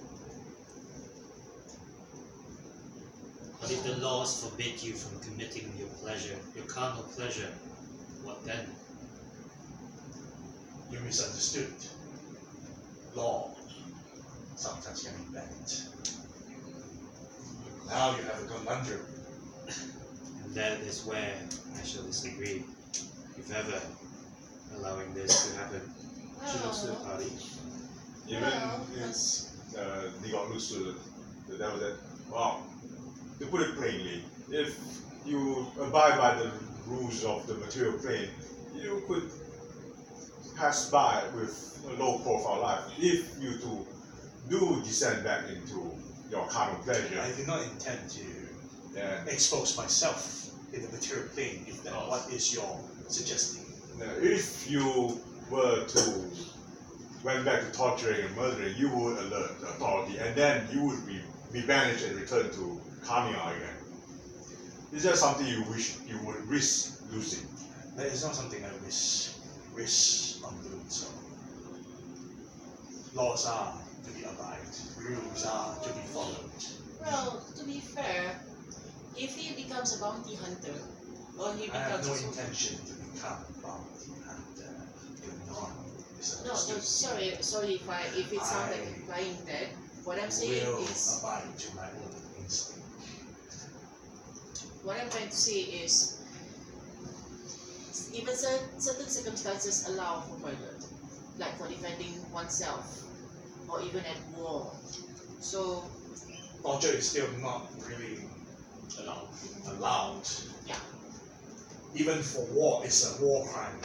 But if the laws forbid you from committing your pleasure, your carnal pleasure, what then? You misunderstood. Law sometimes can be bent. Now you have a conundrum. And that is where I shall disagree, if ever, allowing this to happen. She looks to the party. Even if they got loose to the devil that, wow, to put it plainly, if you abide by the rules of the material plane, you could pass by with a low profile life. If you do descend back into your carnal pleasure, I did not intend to then expose myself in the material plane if that what is your suggesting. if you were to went back to torturing and murdering, you would alert the authority, and then you would be banished and returned to Cania again. Is that something you wish you would risk losing? That is not something I wish on doing so. Laws are to be abided, rules are to be followed. Well, to be fair, if he becomes a bounty hunter, or he I have becomes no a soldier. intention to become a bounty hunter. Do not No, misunderstood. sorry if it sounds like implying that. What I'm saying will is, abide to my own instinct. what I'm trying to say is, even certain circumstances allow for murder, like for defending oneself, or even at war. So, Torture is still not really allowed. yeah. Even for war, it's a war crime.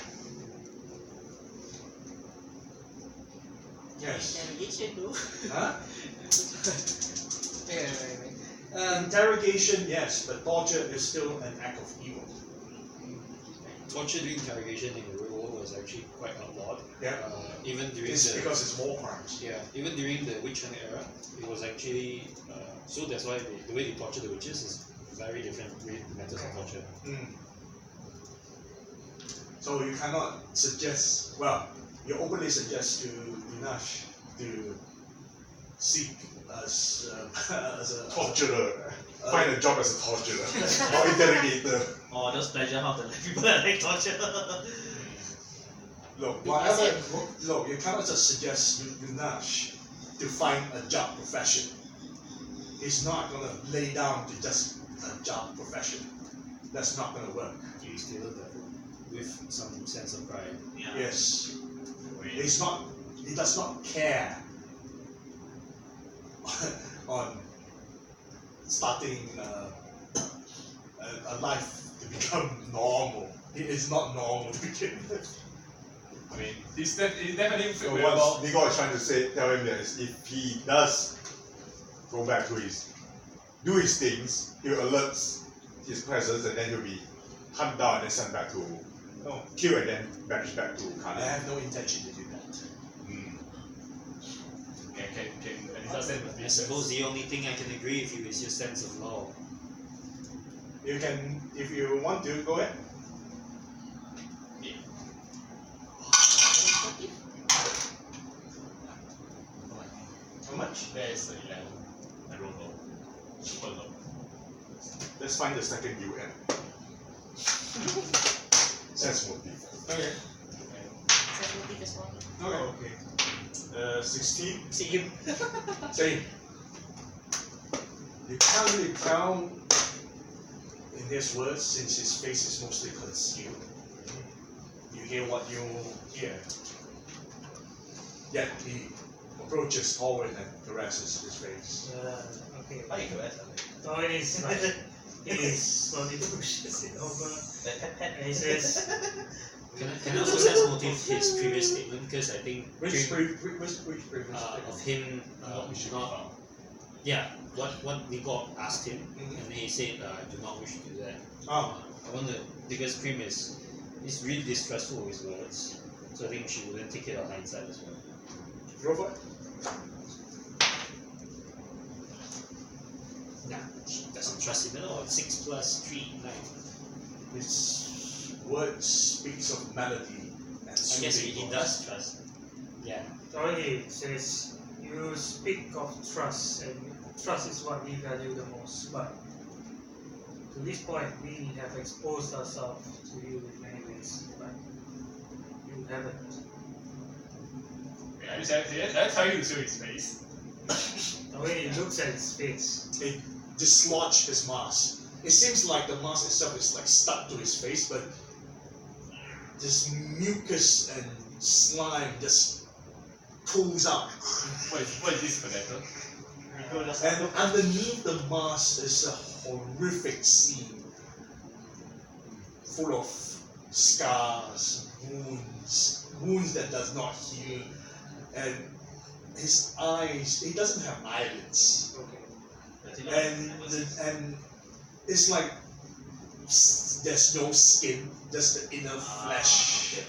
Yes. Interrogation, though. Huh? Right. Interrogation, yes, but torture is still an act of evil. Torture during interrogation in the real world was actually quite outlawed. Yeah. Even during It's the because it's war crimes. even during the witch hunt era, it was actually so that's why the way they torture the witches is very different methods of torture. Mm. So you cannot suggest, well, you openly suggest to Durnash to seek as a Torturer. Find a job as a torturer or interrogator. Or those pleasure hunt like people that like torture. Look, whatever. Look, you cannot just suggest Durnash to find a job profession. He's not gonna lay down to just a job profession. That's not gonna work. You still that with some sense of pride. Yeah. Yes. He's not. He does not care on starting a life to become normal. It is not normal to begin with. I mean, he's definitely So fit what Nico is trying to say, tell him that is if he does go back to do his things, he alerts his presence and then he'll be hunted down and then sent back to kill and then banished back to I Cania. have no intention to do that. Can I suppose the only thing I can agree with you is your sense of law. You can, if you want to, go ahead. How much? There is the 11. I rolled low. Super low. Let's find the second UN. Sense motive. Okay. Okay. 16. Same. Same. You can't really tell in his words since his face is mostly concealed. You hear what you hear. Yet he approaches forward and caresses his face. Okay. How you caress? So it is like he slowly pushes it over and he says, Can I also sense motive his previous statement because I think Which previous of him not what Nico asked him and he said I do not wish to do that. Oh. I wonder because Prim is really distrustful with his words, so I think she wouldn't take it on hindsight as well. Go for it. Nah, she doesn't trust him at all. 6 plus 3, 9. His words speaks of melody and I guess he soothing does trust. Yeah. so he says, you speak of trust and trust is what we value the most, but to this point we have exposed ourselves to you in many ways, but you haven't. Did I tell you to show his face? The way he looks at his face. It dislodged his mask. It seems like the mask itself is like stuck to his face, but this mucus and slime just pulls out. What is this potato? And underneath the mask is a horrific scene full of scars, wounds that does not heal, and his eyes, he doesn't have eyelids. Okay. And it's like there's no skin, just the inner flesh,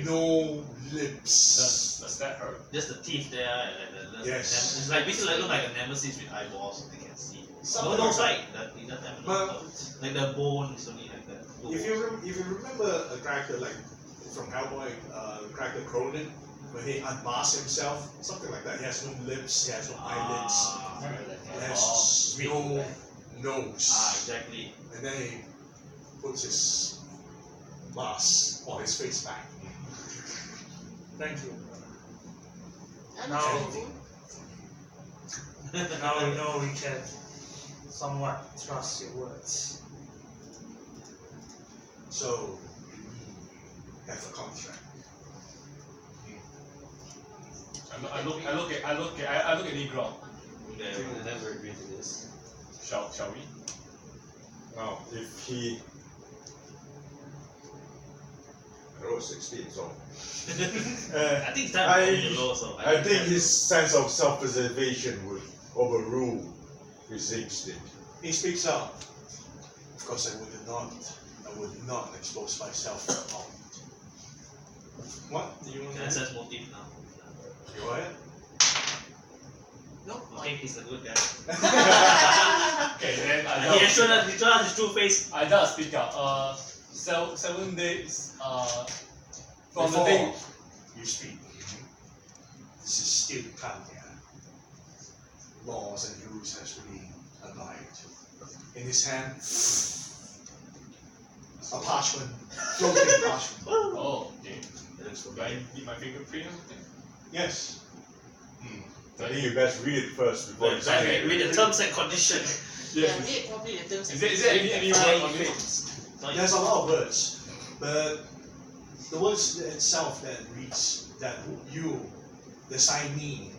no lips. Does that hurt? Just the teeth there, and Yes. it's like basically look like a nemesis with eyeballs that they can see. Something No like that. sight. That he doesn't have But- nose. Like the bone is only like that. If you remember a character like from Hellboy, character Cronin, when he unmasks himself, something like that. He has no lips, he has no eyelids, he has no nose. Exactly. And then he puts his mask or his face back. Thank you. Understandable. Now we know we can somewhat trust your words. So, we have a contract. I look at Negro. I never agreed to this. Shall we? Now, if he. I rolled 16, so. I think it's time I- for me to low, so I think his sense of self-preservation would overrule his instinct. He speaks up. Of course, I would not expose myself to harm. What? Do you want Can I to sense motive now? go ahead? No, Okay, he's a good guy. Okay, then He showed us his true face. I just speak up. 7 days. From the Before day. you speak, this is still Cania. Laws and rules has to be abided. In his hand, a parchment, floating parchment. Oh, okay. Do I need my fingerprint or something? Yes. I think you best read it first before you sign Okay, it. read the terms and conditions. yeah, read probably the terms. Is there any word on it? There's a lot of words, but the words itself that reads that you, the signee,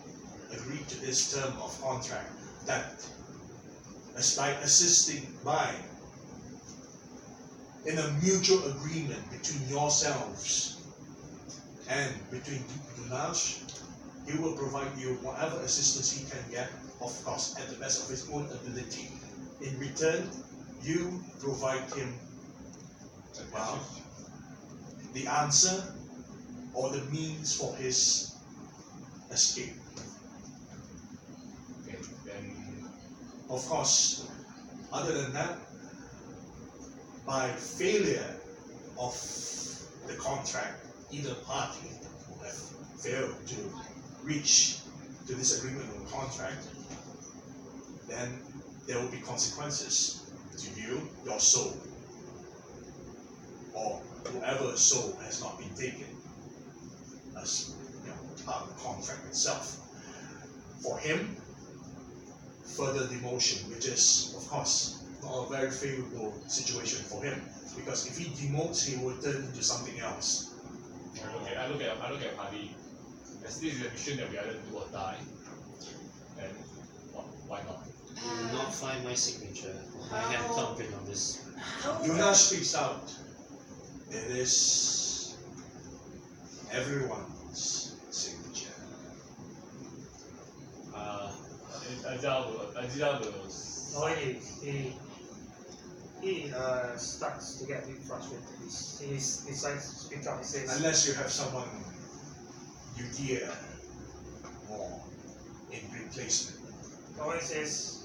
agreed to this term of contract that by assisting by in a mutual agreement between yourselves and between Durnash, he will provide you whatever assistance he can get, of course, at the best of his own ability. In return, you provide him, well, the answer or the means for his escape. Okay, then. Of course, other than that, by failure of the contract, either party will have failed to reach to this agreement on the contract, then there will be consequences to you, your soul, or whoever soul has not been taken as part of the contract itself. For him, further demotion, which is, of course, not a very favorable situation for him, because if he demotes, he will turn into something else. Okay, I look at Hardy. As this is a mission that we either do or die, and why not? You will not find my signature or my hand thumbprint on this. Durnash speaks out. It is everyone's signature. Ajita will. No, he starts to get a bit frustrated. He decides to speak up. He says, Unless you have someone you dear more in replacement. no, he says,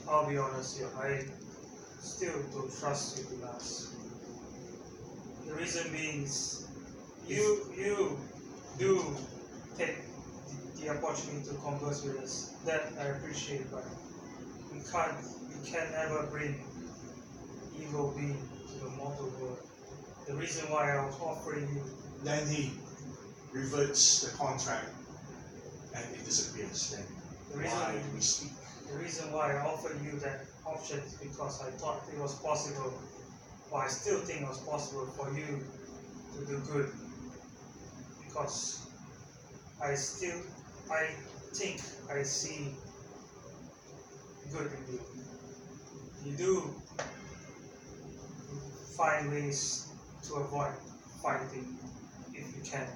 I'll be honest here, I still don't trust you to last. The reason being is you do take the opportunity to converse with us. That I appreciate, but you can never bring evil being to the mortal world. The reason why I was offering you, Then he reverts the contract and it disappears. Then the reason, why do we speak? the reason why I offered you that option is because I thought it was possible, or I still think it was possible for you to do good. Because I think I see good in you. You do find ways to avoid fighting if you can.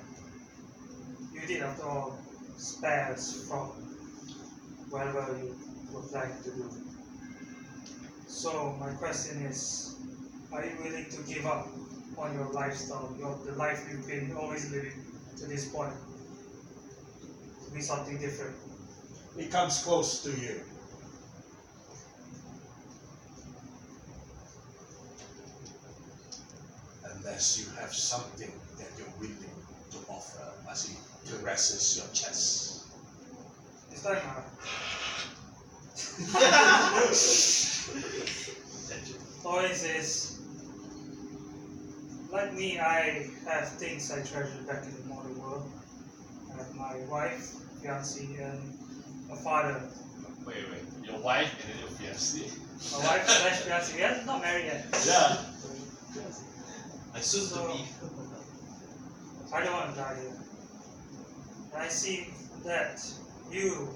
You did, after all, spare us from whatever you would like to do. So my question is, are you willing to give up on your lifestyle, the life you've been always living to this point, to be something different? It comes close to you. Unless you have something that you're willing to offer as he caresses your chest. It's like Point is, like me, I have things I treasure back in the modern world. I have my wife, fiancé, and a father. Wait, your wife and then your fiancé. My wife slash fiancé. We are not married yet. Yeah. I soon to be. I don't want to die here. And I see that you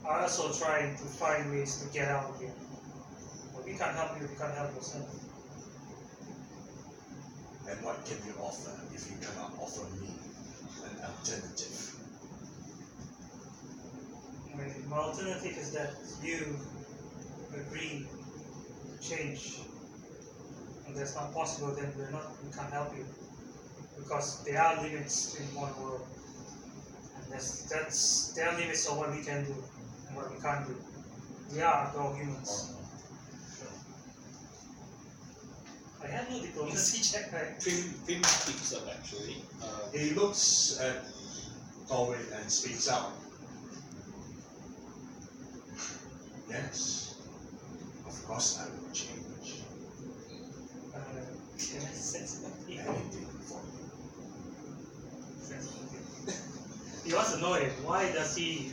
are also trying to find ways to get out of here. But we can't help you, you can't help yourself. And what can you offer if you cannot offer me an alternative? My alternative is that you agree to change. And that's not possible, then we can't help you. Because there are limits in one world. And there are limits of what we can do and what we can't do. We are, after all, humans. I have no diplomacy check, right? Prim speaks up actually. He looks at Torwin and speaks out. Yes, of course I will change. Can I sense something? Anything for you. Sense something. He wants to know why does he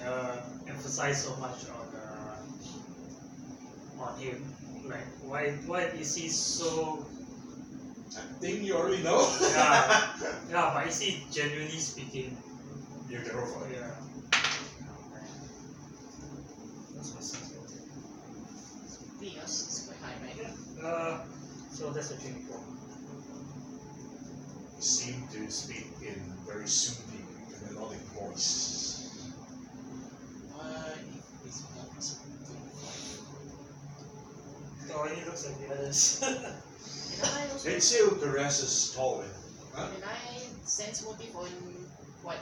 emphasize so much on him? Like why is he so? I think you already know. Yeah, but is he genuinely speaking? You can roll for it. Yeah. That's my sense. Yours is quite high, right? So that's a 24. You seem to speak in very soothing, melodic voice. He's not Oh, he looks like the others. And I also It still caresses Torwin. Huh? and I sense motive on what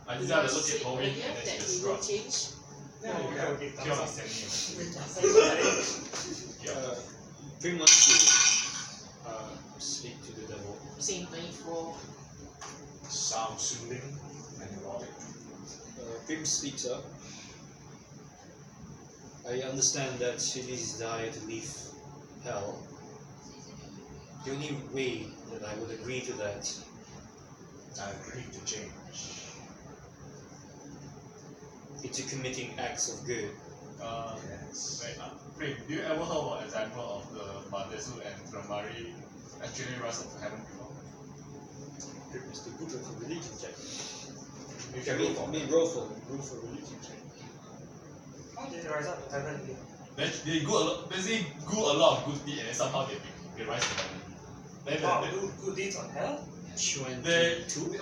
I you decided to look said at Bowen earlier and then that she he will just change. Okay, Pure understanding. Prim wants to speak to the devil. Same 24. Sound soothing and melodic. Prim speaks up. I understand that it is desire to leave hell. The only way that I would agree to that I agree to change. is to committing acts of good. Yes. Wait, Prim, do you ever heard of an example of the Badesu and Dramari actually rise up to heaven before? Prim is too good for religion check. You can roll for it. Roll for religion check. How did they rise up to heaven again? They basically do a lot of good deeds and then somehow they rise to heaven. Then Wow, do good deeds on hell?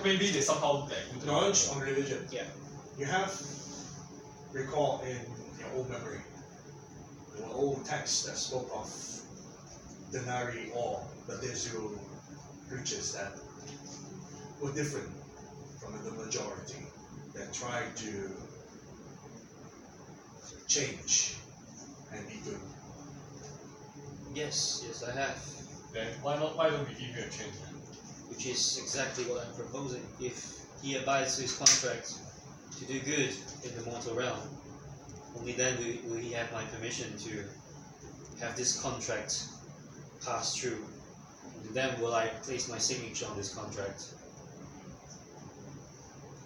maybe they somehow like Knowledge on religion. Yeah. You have recall in your old memory. There were old texts that spoke of Denari or Badezu creatures that were different from the majority, that tried to change and be good. Yes, I have. Then why don't we give you a change then? Which is exactly what I'm proposing. If he abides to his contract to do good in the mortal realm, only then will he have my permission to have this contract pass through. And then will I place my signature on this contract.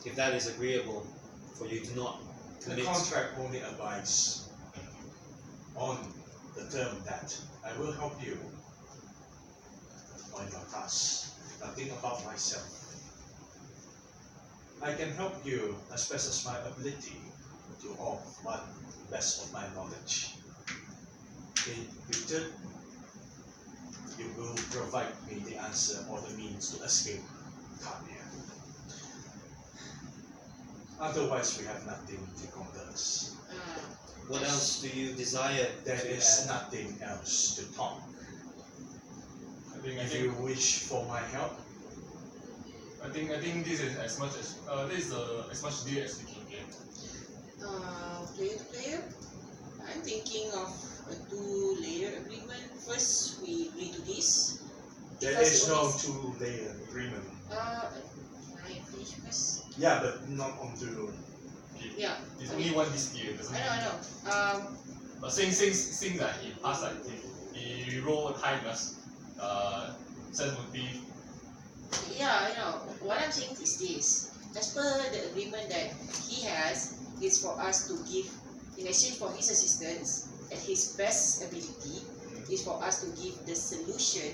If that is agreeable for you to not The commit. contract only abides on the term that I will help you on your task. Nothing about myself. I can help you as best as my ability to all but best of my knowledge. In return, you will provide me the answer or the means to escape Cania. Otherwise, we have nothing to converse. What else do you desire? There to is add? nothing else to talk. I If think you wish for my help, this is as much as as much deal as we can get. Player to player, I'm thinking of a 2-layer agreement. First, we agree to this. there Because is it no only- two-layer agreement. Can I finish first? Yeah, but not on two. Yeah. There's only one dispute, doesn't I know. But since that he passed like he rolled high enough, sense motive. Yeah, what I'm saying is this. As per the agreement that he has, it's for us to give, in exchange for his assistance, at his best ability, is for us to give the solution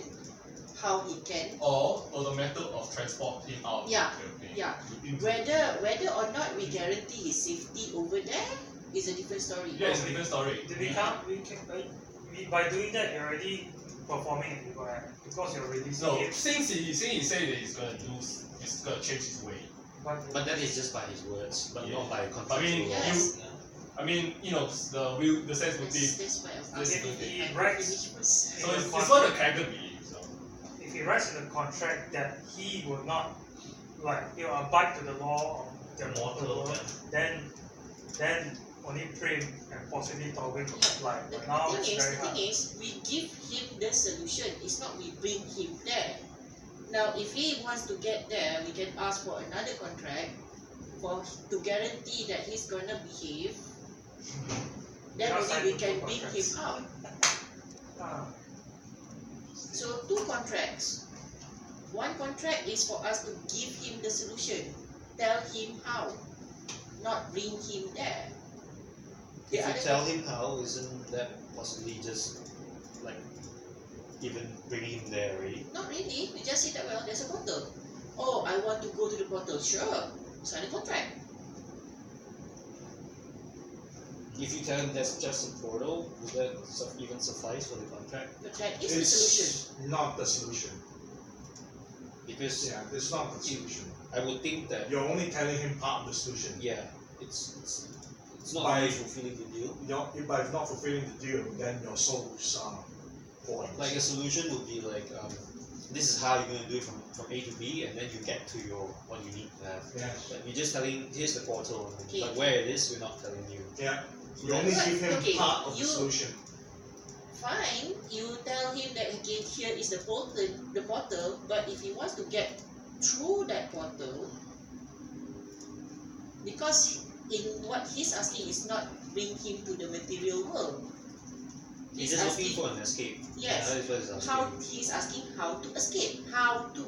how he can. Or the method of transport him out. Yeah, Okay. yeah. Whether or not we guarantee his safety over there is a different story. Yeah, it's a different story. By doing that, you're already performing an evil act because you're releasing No, him. since he said that he's gonna change his way. But that is just by his words, but not by contractual I mean, Yes. the sense motive. That's why I This was is If he I writes, finish first. So it's what the character believes. So. if he writes in the contract that he will not, abide to the law of the mortal, then only Prim and possibly Torvin will apply. The But now it's thing very hard. is, we give him the solution. It's not we bring him there. Now, if he wants to get there, we can ask for another contract to guarantee that he's gonna behave. Then Cannot sign only we two can bring him contracts. out. Ah, So 2 contracts. One contract is for us to give him the solution, tell him how, not bring him there. The If you other tell him how, isn't that possibly just like even bringing him there already? Not really. We just say that, well, there's a portal. Oh, I want to go to the portal. Sure. Sign a contract. If you tell him that's just a portal, would that even suffice for the contract? But that is the solution. It's not the solution. Because Yeah, it's not the solution. I would think that You're only telling him part of the solution. yeah, it's not By- really fulfilling the deal. By not fulfilling the deal, then your souls are points. Like a solution would be like this is how you're gonna do it from A to B, and then you get to your what you need to have. Yeah, But you're just telling here's the portal, Okay. but where it is, we're not telling you. yeah. You only Right, give him okay, part of the you- solution. Fine, you tell him that okay, here is the portal, but if he wants to get through that portal, because in what he's asking is not bring him to the material world. He's just looking for an escape. Yes. That is what he's asking. How he's asking how to escape, how to.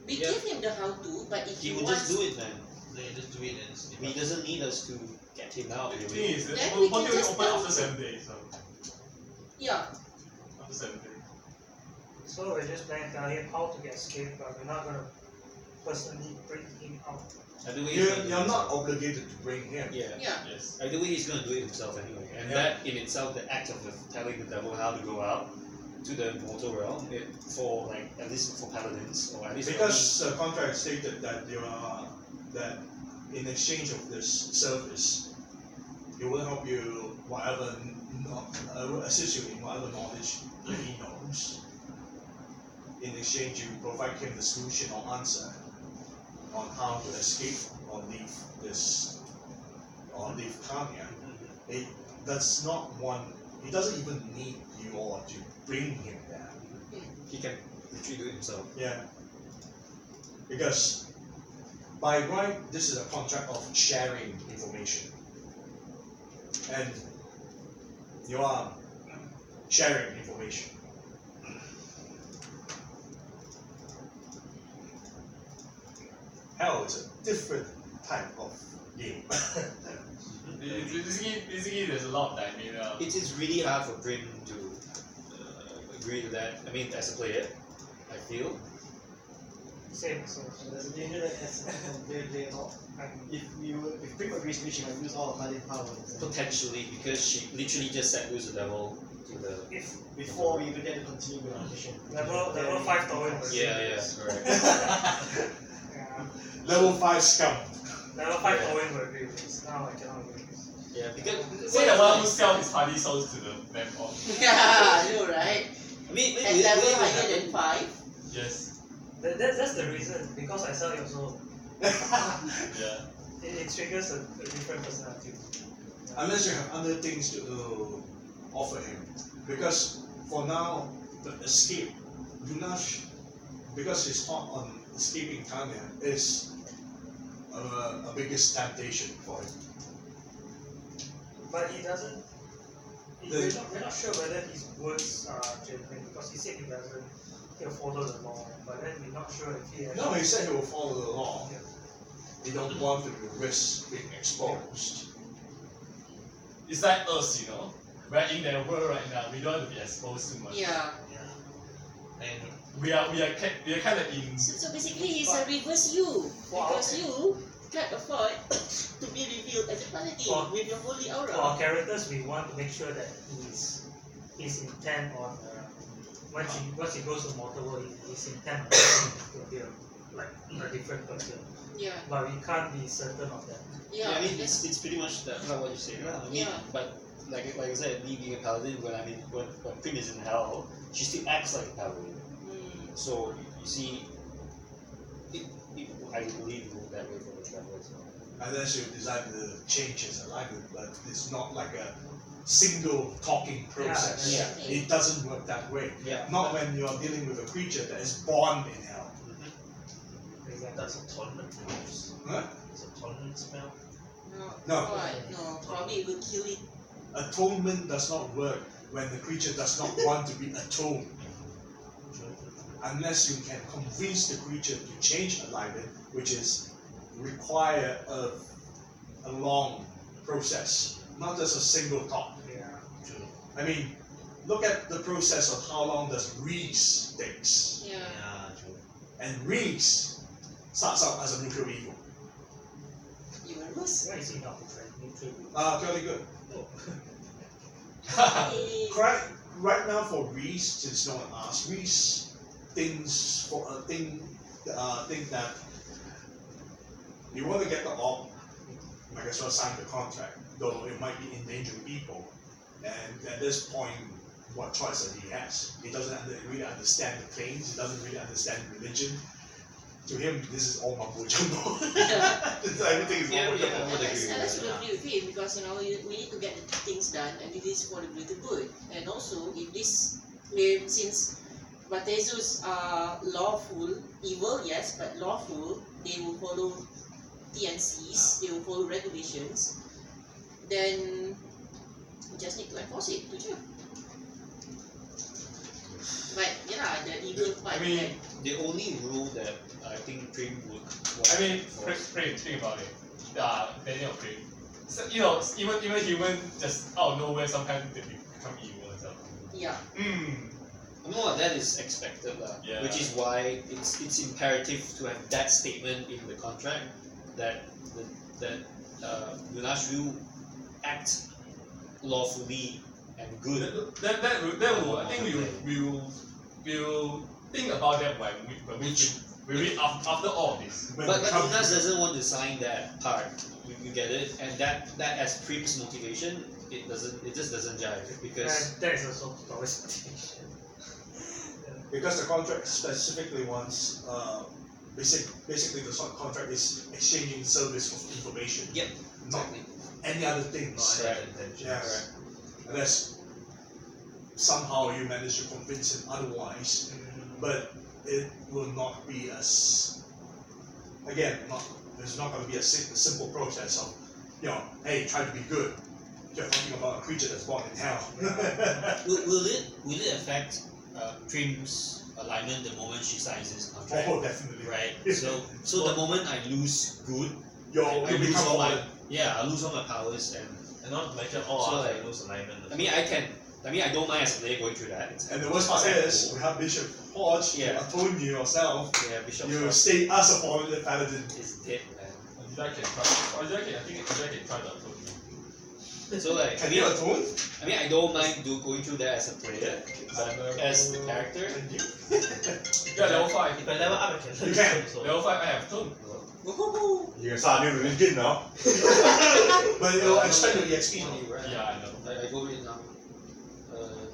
We Yeah. give him the how to, but if He he would wants, just do it then. They just do it and snip He out. doesn't need us to get him out. The really. thing is, Then the we portal can will just open tell after him. 7 days. So yeah, after 7 days. so we're just planning to tell him how to get escaped, but we're not gonna personally bring him out. Either way, he's You're, gonna do it you're not himself. obligated to bring him. Yeah. yeah. Yes. Either way, he's gonna do it himself anyway, and Yeah. that in itself, the act of telling the devil how to go out to the mortal realm, for like at least for paladins or at least Because the contract stated that that in exchange of this service, he will help you whatever will assist you in whatever knowledge that he knows. In exchange, you provide him the solution or answer on how to escape or leave Cania. That's not one. He doesn't even need you all to bring him there. he can literally do it himself. Yeah. Because by right, this is a contract of sharing information. And you are sharing information. Hell is a different type of game. Basically, there's a lot that I mean. It is really hard for Brim to agree to that. I mean, as a player, I feel. Same. So There's a danger that as they play it off. If Prim agrees to it, she might use all of her power. Potentially, because she literally just set loose the devil to the. if Before we even get to continue with our mission. level 5 Torvin. Yeah, correct. Yeah. Level 5 scum. Level 5 Torvin will agree with this. Now I cannot agree with this. Yeah, because Say the one who sells his party souls to the vampire. Yeah, I know, right? I mean, At level higher than 5. Yes. That's the reason. Because I sell your soul. Yeah. It triggers a different personality. Unless you have other things to offer him. Because for now, the escape, Durnash, because his thought on escaping Cania is a biggest temptation for him. But he doesn't We're not sure whether his words are genuine because he said he'll follow the law, but then we're not sure if he has. No, he said he will follow the law. Yeah. He don't want to risk being exposed. It's like us, We're in their world right now. We don't want to be exposed too much. Yeah. And We are kind of in. So basically, he's a reverse you because you can't afford to be revealed as a paladin with your holy For our aura. characters, we want to make sure that his intent on once he goes to mortal world, his intent on to be like a different person. Yeah. But we can't be certain of that. Yeah. I mean, that's- it's pretty much that, like what you say, right? I mean, Yeah. but like I said, me being a paladin, when Prim is in hell, she still acts like a paladin. mm, So you see, I believe it will that way for the traveler as well. Unless you decide to change his alignment, but it's not like a single talking process. Yeah. It doesn't work that way. Yeah. Not when you're dealing with a creature that is born in hell. Exactly. that's atonement. Huh? It's atonement spell. no. No. No. Probably it will kill it. Atonement does not work when the creature does not want to be atoned. Unless you can convince the creature to change alignment, which is require a long process, not just a single talk. Yeah. I mean, look at the process of how long does Reese takes. Yeah. Yeah, true. And Reese starts out as a neutral evil. You will lose. Why is he not neutral? Fairly good. Hey. Right now for Reese, since no one asked, Reese think that you want to get the op, might as well sign the contract, though it might be endangering people. And at this point, what choice does he has? He doesn't really understand the claims. He doesn't really understand religion. To him, this is all mumbo jumbo. Everything is mumbo jumbo. Unless you agree with him, because we need to get the things done, and it is for the greater good. And also, since Batezus are lawful, evil, yes, but lawful, they will follow TNCs, they will follow regulations, then we just need to enforce it, don't you? But yeah, the evil part. I mean, The only rule that I think Prim would want I mean, to enforce- think about it. Daniel Craig. So, even human just out of nowhere sometimes they become evil and stuff. Yeah. No, that is expected, Yeah. which is why it's imperative to have that statement in the contract that Durnash will act lawfully and good. That will, I think we'll think about that when we read after all of this. When But it comes Durnash to- doesn't want to sign that part. You get it, and that as Prim's motivation, it just doesn't jive because And that is also always motivation. Because the contract specifically wants, basically the contract is exchanging service of information. Yep, Not exactly. any other things. Not any intentions. Yes. Unless somehow you manage to convince him otherwise, but it will not be as, again, there's not going to be a simple process of, hey, try to be good. You're talking about a creature that's born in hell. Will it affect Prim's alignment the moment she signs this contract? Oh, definitely. Right. So the moment I lose good, You I lose become all my fallen. I lose all my powers, and And not to mention all So, other like, lose alignment. I don't mind as a player going through that. And the worst part is, we have Bishop Hodge to Yeah. atone you yourself. Bishop You Frost stay as a fallen paladin. is dead, man. I think Ojai can try to atone you. So like, Can you atone? I don't mind going through that as a player, but as the character, Can you? Yeah, level 5. If I level up, I can You can. So. Level 5 I have atone. Woohoo! You can start a new religion now. But it will expand your EXP. Yeah, I know. I go in now.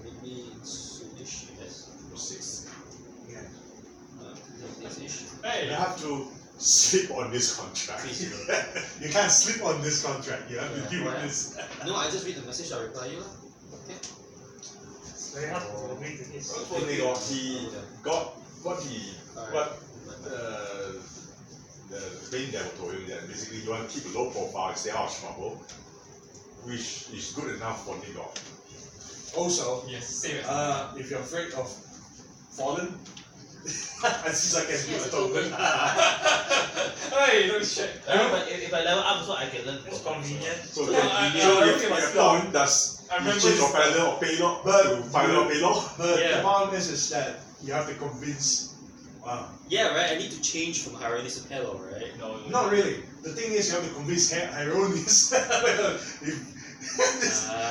Maybe soonish, yes. 6. Yeah. This-ish. Hey! You have to sleep on this contract. You can't sleep on this contract. You have to Yeah. deal with Why? this. No, I just read the message. I'll reply you. Okay. It's very hard to agree to this. Hopefully, he got what the main devil told him that basically you want to keep a low profile and stay out of trouble, which is good enough for Nigor. Also, Yes, same as if you're afraid of fallen, I see I can do Yes, a token. Hey, no shit. If I level up, so I can learn. It's convenient. So, No, I if think your myself. phone does I remember change your this- paddle or payload But- to final or payload. But Yeah. the problem is that you have to convince. Yeah, right. I need to change from Hieronis to Pelo, right? No, Not really. The thing is, you have to convince Hieronis.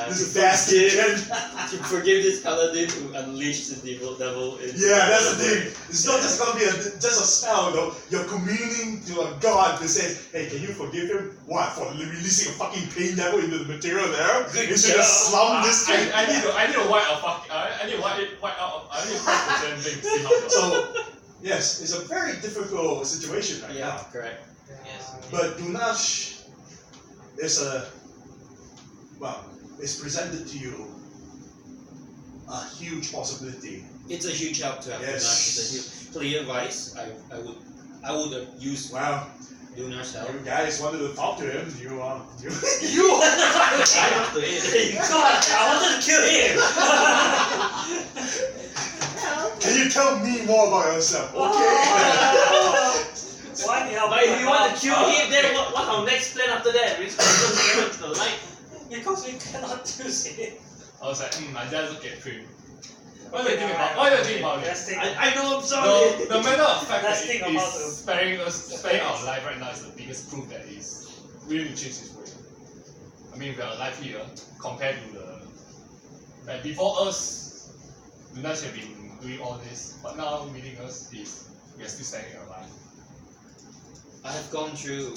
This is bastard. To forgive this paladin who unleashed the devil in. Yeah, that's the thing. It's not just gonna be just a spell, though. You're communing to a god to say, hey, can you forgive him? What, for releasing a fucking pain devil into the material there? You should just slum this thing. I need to wipe a fuck. I need to wipe out. I need to wipe the damn thing to see how it goes. So, yes, it's a very difficult situation right Yeah, now. correct. Yes. But Durnash is it's presented to you a huge possibility. It's a huge help to have Yes. Durnash. It's a huge clear advice. I would use Well, Durnash help. you guys wanted to talk to him. You I have to eat. God, I wanted to kill him! Can you tell me more about yourself? Okay. Why the hell? But if you want to kill him, then what's our next plan after that? We're supposed to go to the light. Because we cannot use it. I was like, I just look at him. What do you think about it? Let's think. I know I'm sorry. The matter of fact Let's that think it about is sparing our life right now is the biggest proof that he's willing to change his way. I mean, we are alive here compared to like before us, Durnash have been doing all this, but now meeting us, we are still standing alive. I have gone through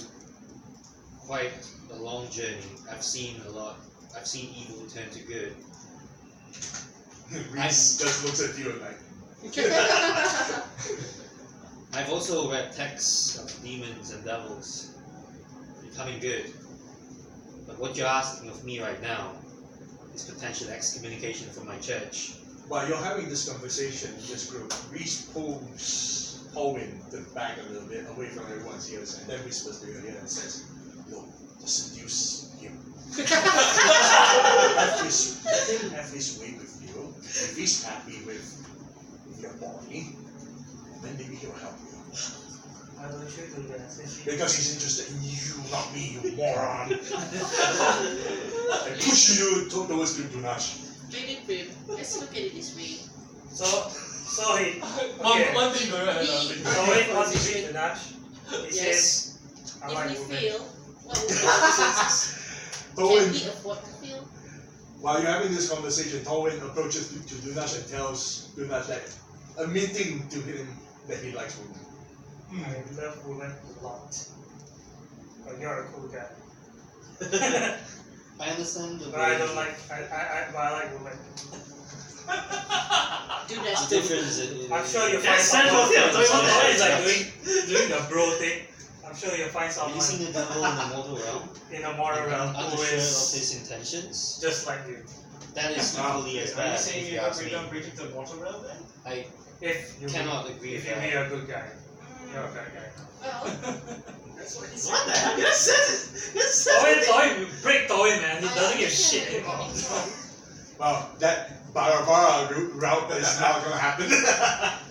quite a long journey. I've seen a lot. I've seen evil turn to good. Reese just looks at you and like, I've also read texts of demons and devils becoming good. But what you're asking of me right now is potential excommunication from my church. while you're having this conversation in this group, Reese pulls Owen to the back a little bit away from everyone's ears and then whispers to your ear and says, look, just seduce him. Let him have his way with you. If he's happy with your body, then maybe he'll help you. Why don't you do that? Because he's interested in you, not me, you moron. And push you towards Durnash. Maybe, babe, let's look at it this way. So he. Okay. One thing going on, another thing. So wait, once he beat the Nash, he Yes. says, I If like we women. fail, what will be the consequences? Can Tolwyn, we afford to fail? while you're having this conversation, Tolwyn approaches to Durnash and tells Durnash that, admitting to him that he likes women. I love women a lot. But you're a cool guy. I understand the But I don't like, but I like women. Do that. the difference. In, I'm sure you'll find That's someone. central thing, I'm talking about Someone is like that. doing the bro thing. I'm sure you'll find Have you someone seen the devil in the mortal realm? in a moral realm who Unsure of is his intentions? just like you. That is equally as Are you bad. saying If you you have ask me, freedom breaching the mortal realm then? I If you cannot agree if with you be that. a good guy, you're a bad guy. Well, that's what he said. What the hell? You said it. Toy, break Toy, man. He doesn't give a shit anymore. Well, that Bara route is not gonna happen.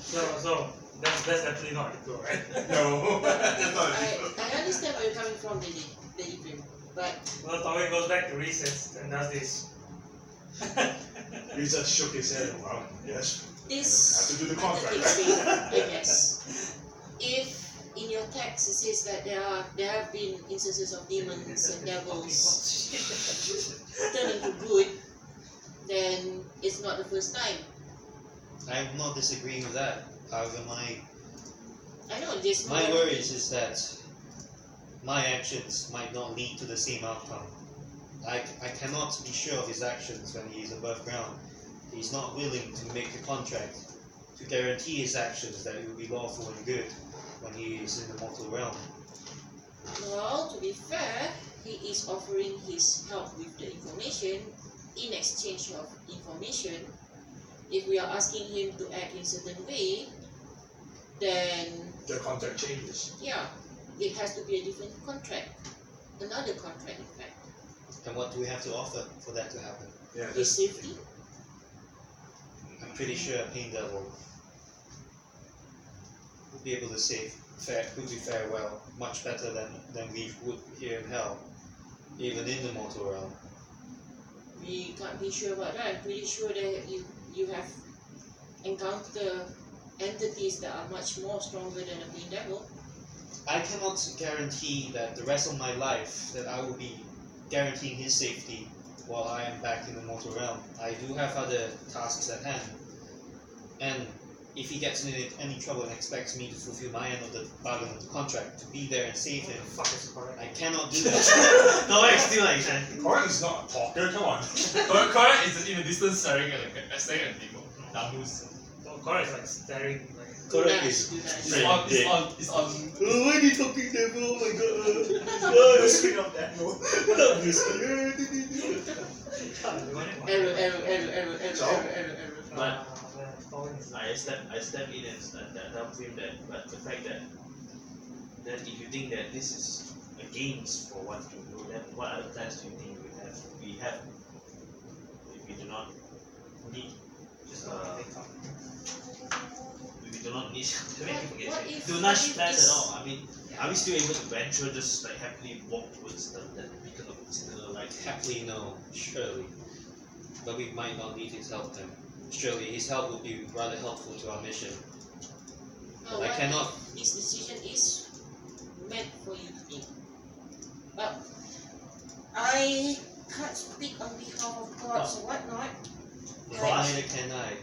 So that's definitely not a girl, right? No, that's not a deal. I understand where you're coming from, Lady Prim, but Well, Toy goes back to recess and does this. He just shook his head. Well, yes. this Have to do the contract, undertakes right? me, I guess. If in your text it says that there have been instances of demons and devils turning to good, then it's not the first time. I'm not disagreeing with that. However, I know this. my worries is that my actions might not lead to the same outcome. I cannot be sure of his actions when he is above ground. He's not willing to make a contract to guarantee his actions that it will be lawful and good when he is in the mortal realm. Well, to be fair, he is offering his help with the information in exchange of information. If we are asking him to act in a certain way, then The contract changes. yeah, it has to be a different contract. Another contract, in fact. And what do we have to offer for that to happen? Yeah, His safety, pretty sure a pain devil would be able to would be fare well much better than we would here in hell, even in the mortal realm. We can't be sure about that. I'm pretty sure that you have encountered entities that are much more stronger than a pain devil. I cannot guarantee that the rest of my life that I will be guaranteeing his safety while I am back in the mortal realm. I do have other tasks at hand, and if he gets in any trouble and expects me to fulfill my end of the bargain of the contract, to be there and save him, Fuck is correct. I cannot do that. No, it's still like that. Correct is not a talker, come on. Correct is in the distance staring at people. Namus. Correct is like staring like. Correct is. It's on. Oh, why are you talking devil? Oh my god. The screen of that, no. Error. But But I step in and tell him that, but the fact that if you think that this is against for what you do, then what other plans do you think we have if we do not need we do not need Durnash plans at all? I mean, are we still able to venture just like happily walk towards that beacon of particular light? Happily, no, surely. But we might not need his help then. Surely his help would be rather helpful to our mission. No, I cannot. This decision is meant for you to make. But I can't speak on behalf of gods or whatnot. For us, Neither can I.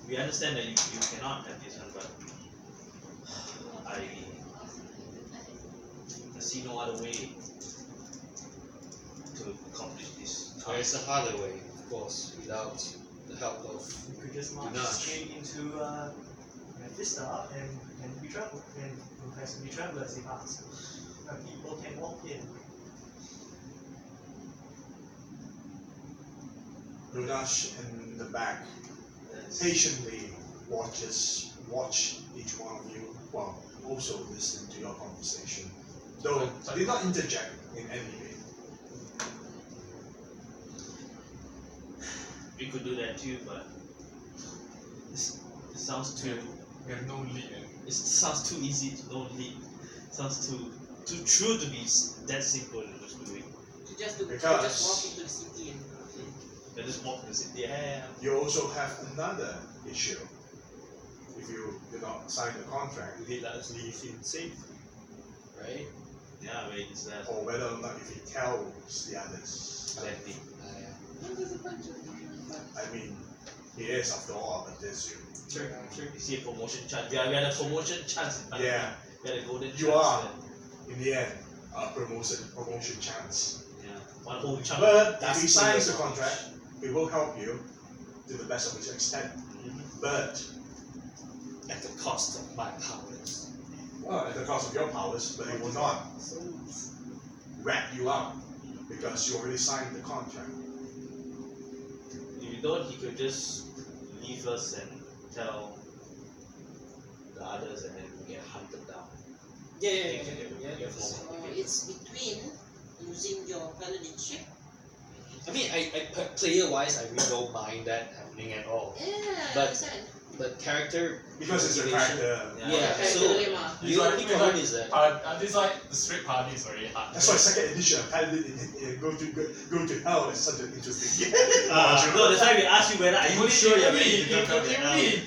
we understand that you cannot have this one, but I see no other way to accomplish this. There is a harder way, of course, without the help of We could just march Durnash. straight into Vista and be travel and request to be travelers if asked. And people can walk in. Durnash in the back patiently watch each one of you while also listening to your conversation, though did not interject in any way. We could do that too, but it sounds too. We have no lead. It sounds too easy to no lead. Sounds too true to be that simple to just do it. Just walk into the city and You just walk to the city. Yeah. You also have another issue. If you do not sign the contract, Will he let us leave him safe? Right? Yeah, I mean, it's that. or whether or not if he tells the others. Exactly. I mean, he is after all a Bethesda. Sure. You see a promotion chance. We had a promotion chance. Yeah, We had a golden chance. you are in the end a promotion chance. Yeah. One whole chunk. But That's if he signs the clear. contract, it will help you to the best of his extent. But At the cost of my powers. well, at the cost of your powers, but it will not rat you out because you already signed the contract. If you don't, he could just leave us and tell the others, and then we get hunted down. Yeah. so it's between using your paladinship. I mean, player-wise, I really don't mind that happening at all. Yeah, But- understand. But character Because it's a motivation- character. Yeah, Character so dilemma. the only problem is that This like the straight party is very hard. That's why second edition of Paladin go to hell is such an interesting No, that's why we ask you whether are you sure you're ready to come Only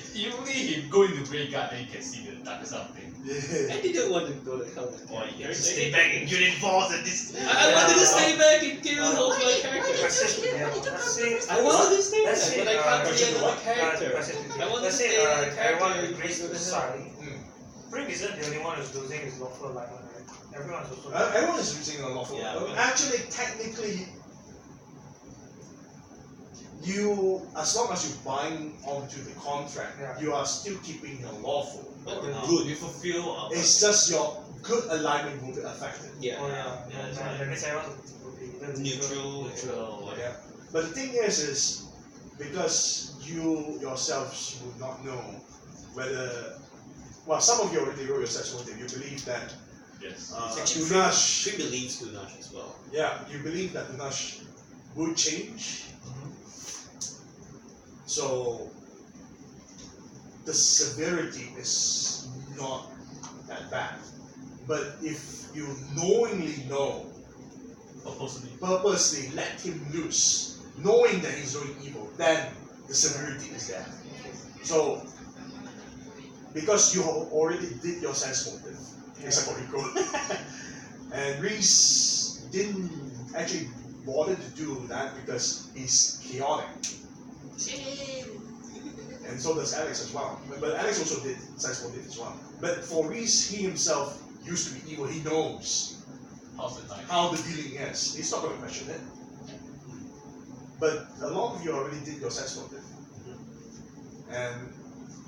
he go into graveyard, then you can see the dark something. Yeah. I didn't want to go to hell. Or you can stay back in Unit Force and this. I wanted to stay back and kill all my Why characters. did you I wanted to stay Let's back, say, but I can't be question another one. character. I want to Let's stay say another everyone character. agrees to decide. Prim isn't the only one who's losing his lawful life, right? Everyone's also. Everyone is using a lawful. Yeah. Actually, technically, you as long as you bind onto the contract, Yeah. you are still keeping your lawful. But Good. We fulfill our. It's just your good alignment will be affected. Yeah. Oh yeah, Yeah, that's that right. means everyone would be Neutral. Neutral. Yeah. But the thing is because you yourselves would not know whether. Well, some of you already wrote your sex motive. You believe that Yes. Actually, Durnash. She believes Durnash as well. Yeah, you believe that Durnash would change. So the severity is not that bad. But if you knowingly purposely let him loose, knowing that he's doing evil, then the severity is there. So, because you already did your sense motive, and Reese didn't actually bother to do that because he's chaotic. And so does Alex as well. But Alex also did sense motive as well. But for Reese, he himself used to be evil. He knows how the dealing is. He's not going to question it. But a lot of you already did your sense motive. And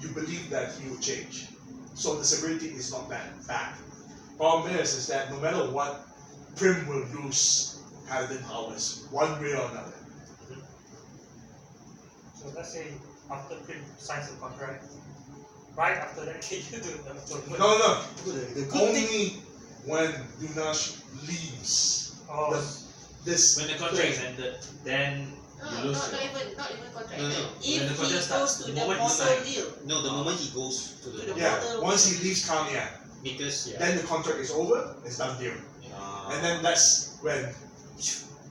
you believe that he will change. So the severity is not that bad. Problem is that no matter what, Prim will lose paladin powers one way or another. So let's say after Prim signs the contract, right after that, can you do the atonement? No. Only when Durnash leaves. Oh, When the contract is ended, then you lose. Not even contract. No. If When the he contract goes starts, to the the moment he mortal signs. deal, No, the moment he goes to the Yeah, once he leaves Cania, because then the contract is over, it's done deal. And then that's when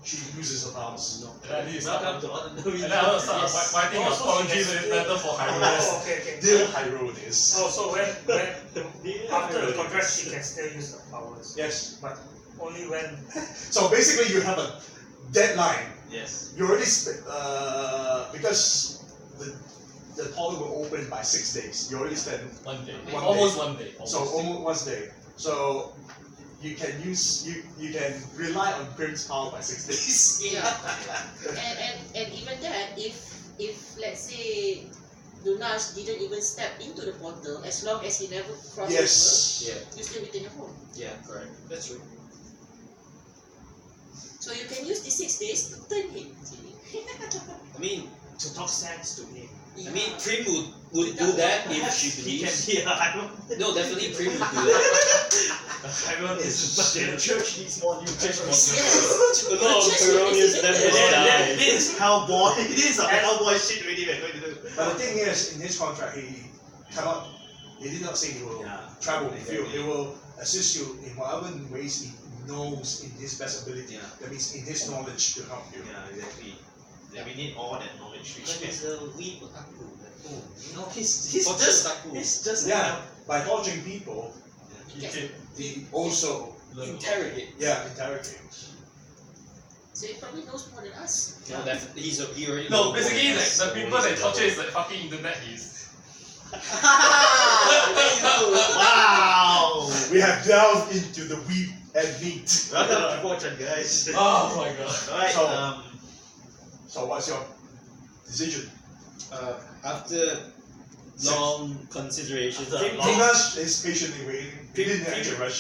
she loses her powers. And then Welcome to ordinary. and then I'll start writing a apology letter for Hyrule. oh, okay. Dear Hyrule. Oh, so when after the contract, she can still use the powers, Yes. but only when. So basically you have a deadline. Yes. You already because the portal will open by 6 days. You already spent 1 day. One Almost day. 1 day. so almost 1 day. So you can rely on Prim's power by 6 days. yeah. and even that, if let's say Durnash didn't even step into the portal, as long as he never crosses Yes. Yeah, over, you still retain your home. yeah, correct. That's true. So you can use the 6 days to turn him. I mean, To talk sense to him. I mean, Prim would do that if she He can believes. hear. I don't. No, definitely Prim would do that. Everyone is The church needs more new church Yes. A lot of erroneous members died. This is Hellboy. This is Hellboy shit already we're going to do. But the thing is, in his contract, he did not say he will travel the field. He will assist you in whatever ways he knows in his best ability. Yeah. That means in his knowledge to help you. Yeah, exactly. Yeah, we need all that knowledge. But he's a weak otaku. No, he's Torture just otaku. he's just Yeah, by torturing people, Yes. he also Interrogate. interrogate. So he probably knows more than us. No, definitely. He already. No, knows basically more than like us, the so people he's that torture is double. like fucking internet is. Wow. We have delved into the wheat and meat. Welcome to Fortune, guys. Oh my god. Alright, So- So what's your decision? After long consideration, After Prim long- Durnash is patiently waiting. He didn't actually rush.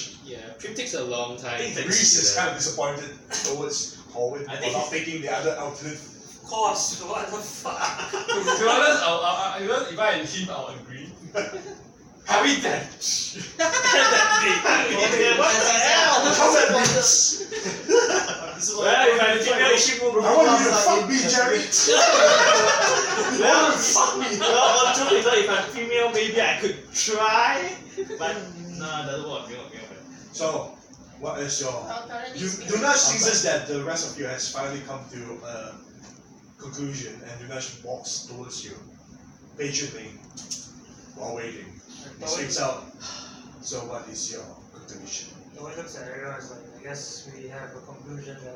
Prim takes a long time. I think that- Reese is kind of disappointed towards Howard I for think not taking the other alternative. Of course, what the fuck? To be honest, if I and him, I'll agree. Having that. What the hell? How's that Reese? Well, if I'm female, she will I want you to fuck me, Jerry. Well, Fuck me. well, true, if I'm female, maybe I could try, but no, it doesn't work. So, what is your? Currently Durnash sees that the rest of you has finally come to a conclusion, and Durnash walks towards you patiently while waiting. He speaks out. So, what is your conclusion? The way it looks at everyone is like, I guess we have a conclusion then.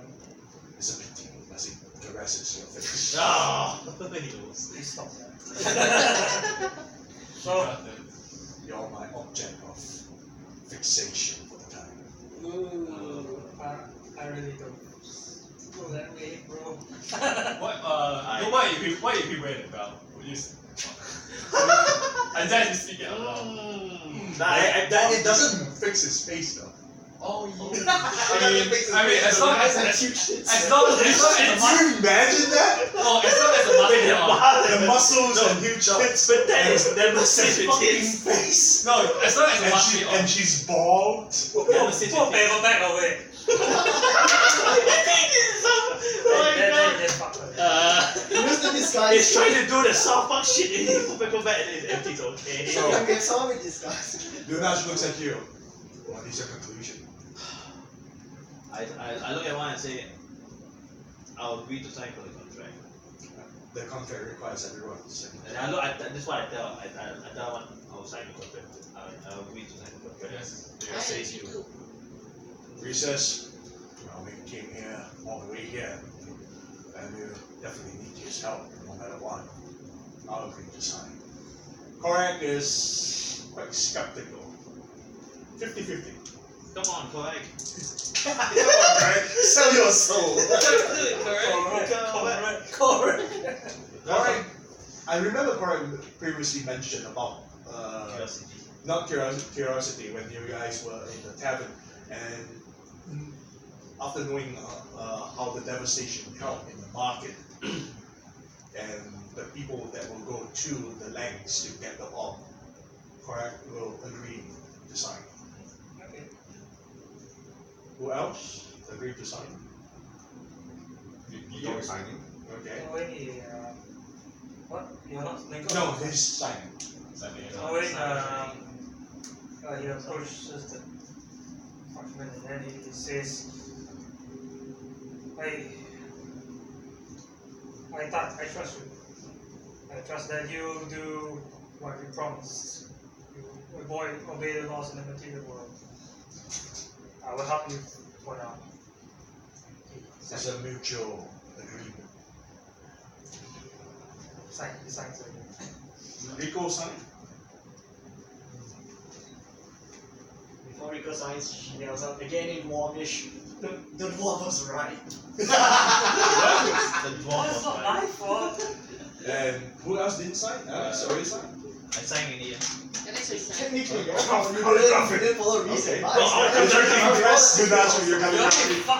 It's a pity as he caresses your face. Ah, he knows. Please stop that. So, You're my object of fixation for the time. I really don't go that way, bro. What if we wear the belt? Would you? I dare to speak it out loud. That it doesn't fix his face though. Oh yeah. It I mean, as long as Can you imagine that? oh, as long as the muscle The muscles and huge tits But that is never said with fucking his. face. no, as long as the muscle And she's bald. Never said Put with his. paperback away. Oh my Then god. you just fuck her. Wisdom is disguise. He's trying to do the South Park shit and he put paper bag and it's empty, it's okay. So you get someone with disguise. Durnash looks at you. What is your conclusion? I look at one and say, I'll agree to sign for the contract. The contract requires everyone to sign. And I look at this is what I tell one, I'll sign the contract. I'll agree to sign the contract. Yes. I Says agree you. too. Reese says, well, we came here all the way here, and we definitely need his help, no matter what. I'll agree to sign. Korak is quite skeptical. 50-50. Come on, correct. Come on, Korak, sell your soul. Korak, I remember Korak previously mentioned about Curiosity. not curiosity when you guys were in the tavern, and after knowing how the devastation helped in the market and the people that will go to the lengths to get the orb, Korak will agree to sign. Okay. Who else agreed to sign? You don't signing? Okay. Oh, wait, what? You're not No, he's signing. Oh, wait, he approaches the parchment and then he says, I trust you. I trust that you do what you promised. You obey the laws in the material world. I will help you for now. It's a mutual agreement. He signs it. Rico signed? Before Rico signs, she yells out again in Dwarvish. The dwarf was right. The dwarf That's was not right. my fault. And who else didn't sign? Alex already signed? I sang in here. And next week, sign. Technically, you didn't follow reason. Okay. But No, Durnash, you're coming up.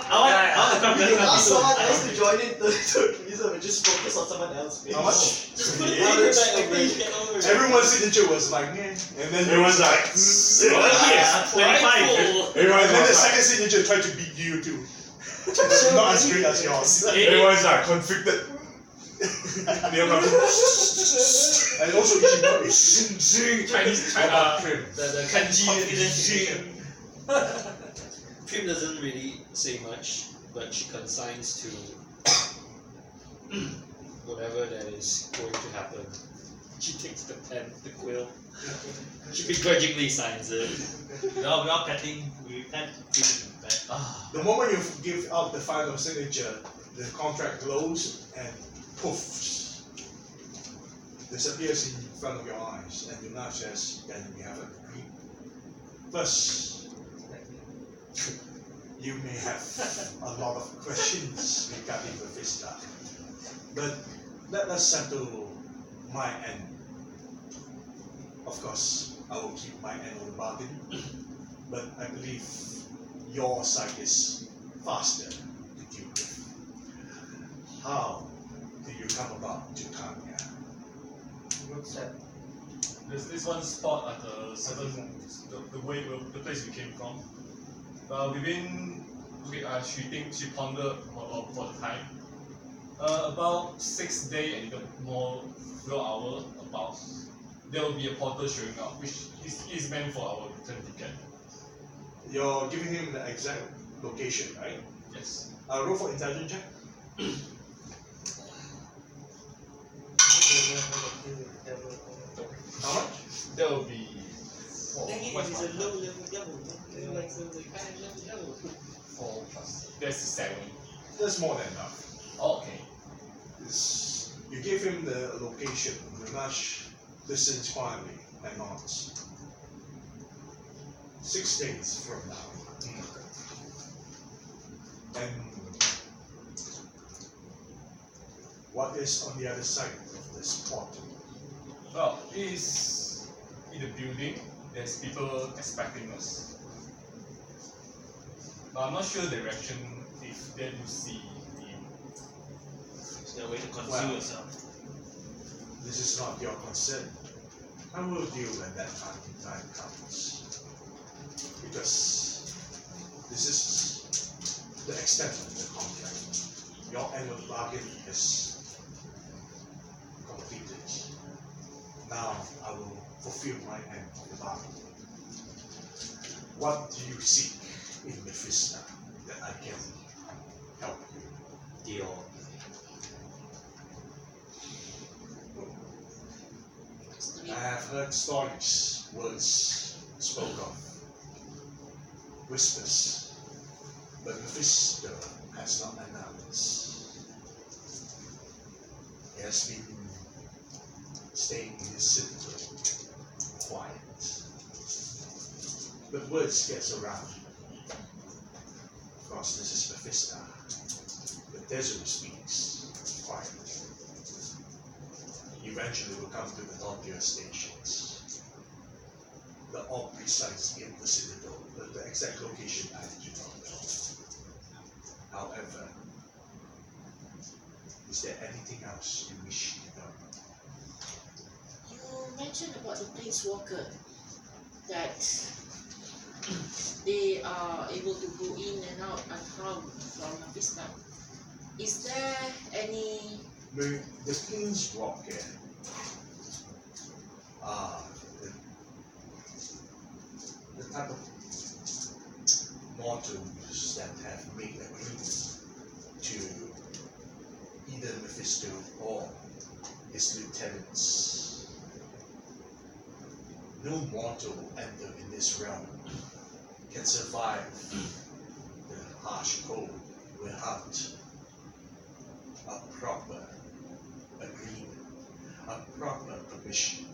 I want to come you ask someone back. else to join in the reason and just focus on someone else. How much? Just put it Yeah. Everyone's signature was like, yeah. And then Everyone's like, Yes, 25. and then the second signature tried to beat you too. Not as great as yours. everyone's like conflicted. And also Ishimori. Chinese, Trim. the kanji. Trim doesn't really say much, but she consigns to whatever that is going to happen. She takes the pen, the quill. She begrudgingly signs it. We are cutting, we can't feel it back. The moment you give out the final signature, the contract glows and poof, disappears in front of your eyes, and Durnash says, then we have an agreement. First, you may have a lot of questions regarding the Vista, but let us settle my end. Of course, I will keep my end of the bargain, but I believe your side is faster to deal with. How do you come about to Cania? Good set. There's this one spot at the certain the place we came from. We've been she pondered for the time. About 6 days and even more few hours about there will be a portal showing up which is meant for our return ticket. You're giving him the exact location, right? Yes. Roll for intelligence check. How much? There will be what's He's my a low level devil. He's like the kind of level devil. 4 plus. There's 7. That's more than enough. Oh, okay. You gave him the location. Durnash listens quietly and nods. 6 days from now. And what is on the other side of this portal? Well, it is in the building. There's people expecting us. But I'm not sure the direction if they will see you. Is there a way to conceal Well. yourself? This is not your concern. I will deal when that time comes. Because this is the extent of the contract. Your end of the bargain is fulfill my end of the bargain. What do you seek in Mephisto that I can help you? Deal. I have heard stories, words spoke of, whispers, but Mephisto has not announced. He has been staying in his citadel, quiet. But words gets around. Of course, this is Mephisto. The desert speaks quietly. Eventually will come to the Tontia stations. The orb resides in the citadel, but the exact location I do not know. However, is there anything else you wish to know? You mentioned about the planeswalker, that they are able to go in and out unharmed from Mephisto. Is there any... The Planeswalker are the type of mortals that have made agreement to either Mephisto or his lieutenants. No mortal will enter in this realm can survive the harsh cold without a proper agreement, a proper permission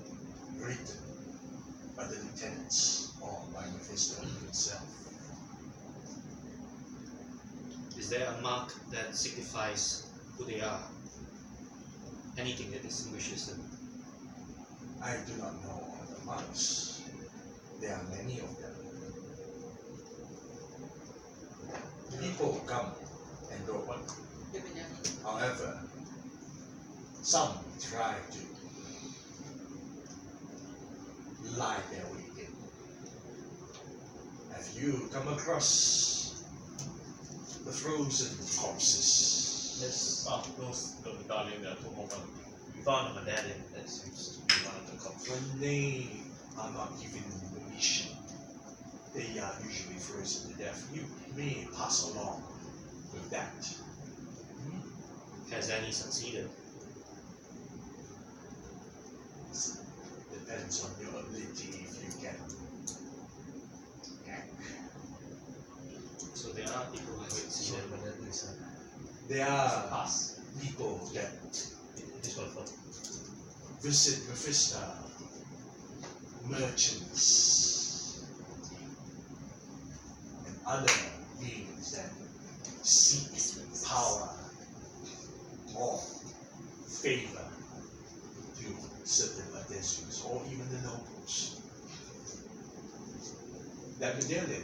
written by the lieutenants or by Mephisto himself. Is there a mark that signifies who they are? Anything that distinguishes them? I do not know of the marks. There are many of them. People come and go. However, some try to lie their way in. Have you come across the frozen corpses? Yes, those the medallion that took over. We found a medallion that seems to be one of the cops. When they are not given the mission, they are usually frozen to death. You may pass along with that. Has any succeeded? Depends on your ability if you can hack. So there are people who succeeded. There are Pass. people that This one for visit Mephisto, merchants, and other beings that seek power or favor to certain adherents or even the nobles. That medallion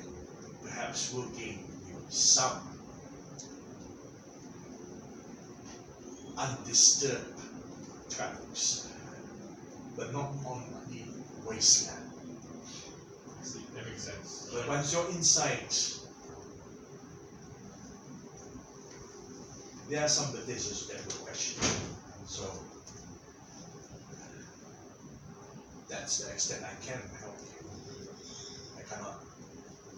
perhaps will gain you some undisturbed travels, but not on the wasteland. See, that makes sense. But once you're inside, there are some decisions that will question you. So that's the extent I can help you. I cannot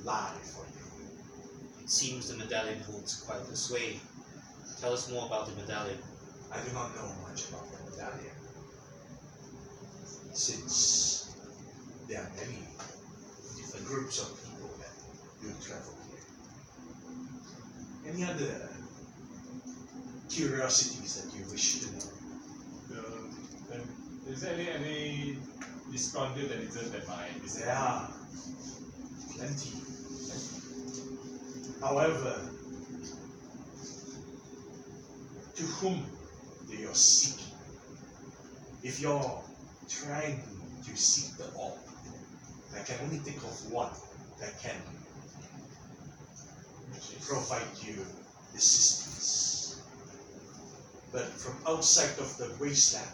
lie for you. It seems the medallion holds quite the sway. Tell us more about the medallion. I do not know much about the medallion, since there are many different groups of people that do travel here. Any other curiosities that you wish to know? Then is there any disgruntled citizen that might be There are plenty. However, to whom they are seeking? If you're trying to seek the orb, I can only think of one that can provide you assistance. But from outside of the wasteland,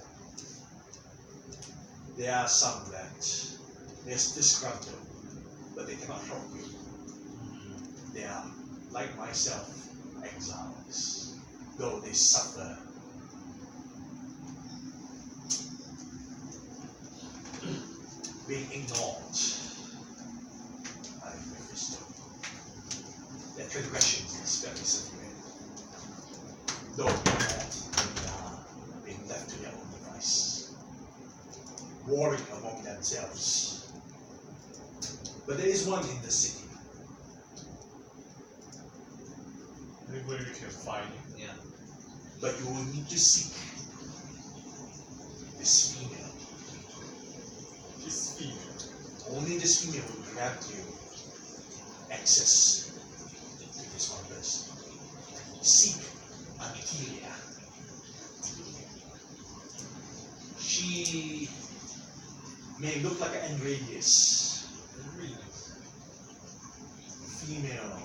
there are some that they're disgruntled, but they cannot help you. They are, like myself, exiles, though they suffer. being ignored by Mephisto. Their transgression is very severe. Though ignored, they are being left to their own device, warring among themselves. But there is one in the city. Anybody we can find him. Yeah. But you will need to seek this female. He's female. Only this female will grant you access to this one person. Seek Antilia. She may look like an Angradius, female,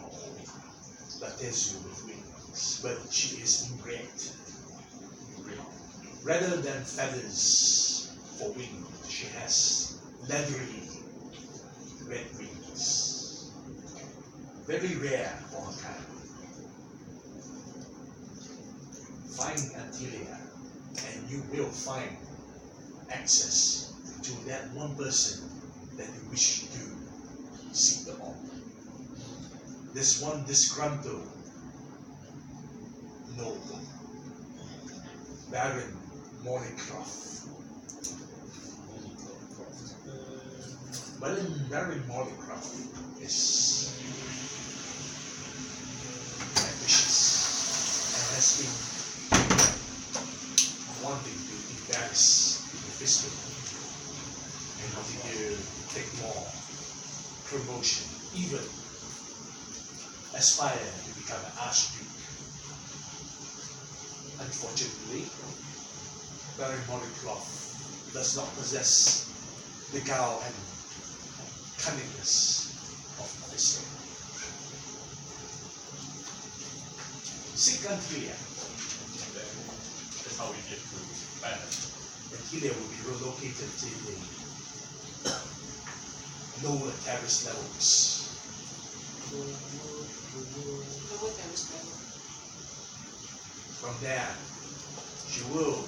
but there's you with wings, but she is inbred. Rather than feathers for wings, she has leathery red wings. Very rare for her kind. Find Antilia, and you will find access to that one person that you wish to seek the orb. This one disgruntled noble, Baron Mollycroft. Baron Mollycroft is ambitious and has been wanting to embarrass Mephisto and wanting to take more promotion, even aspire to become an archduke. Unfortunately, Baron Mollycroft does not possess the guile and cunningness of Mephisto. Seek Antilia. That's how we get to Banner. Antilia will be relocated to the lower terrace levels. Lower terrace level. From there, she will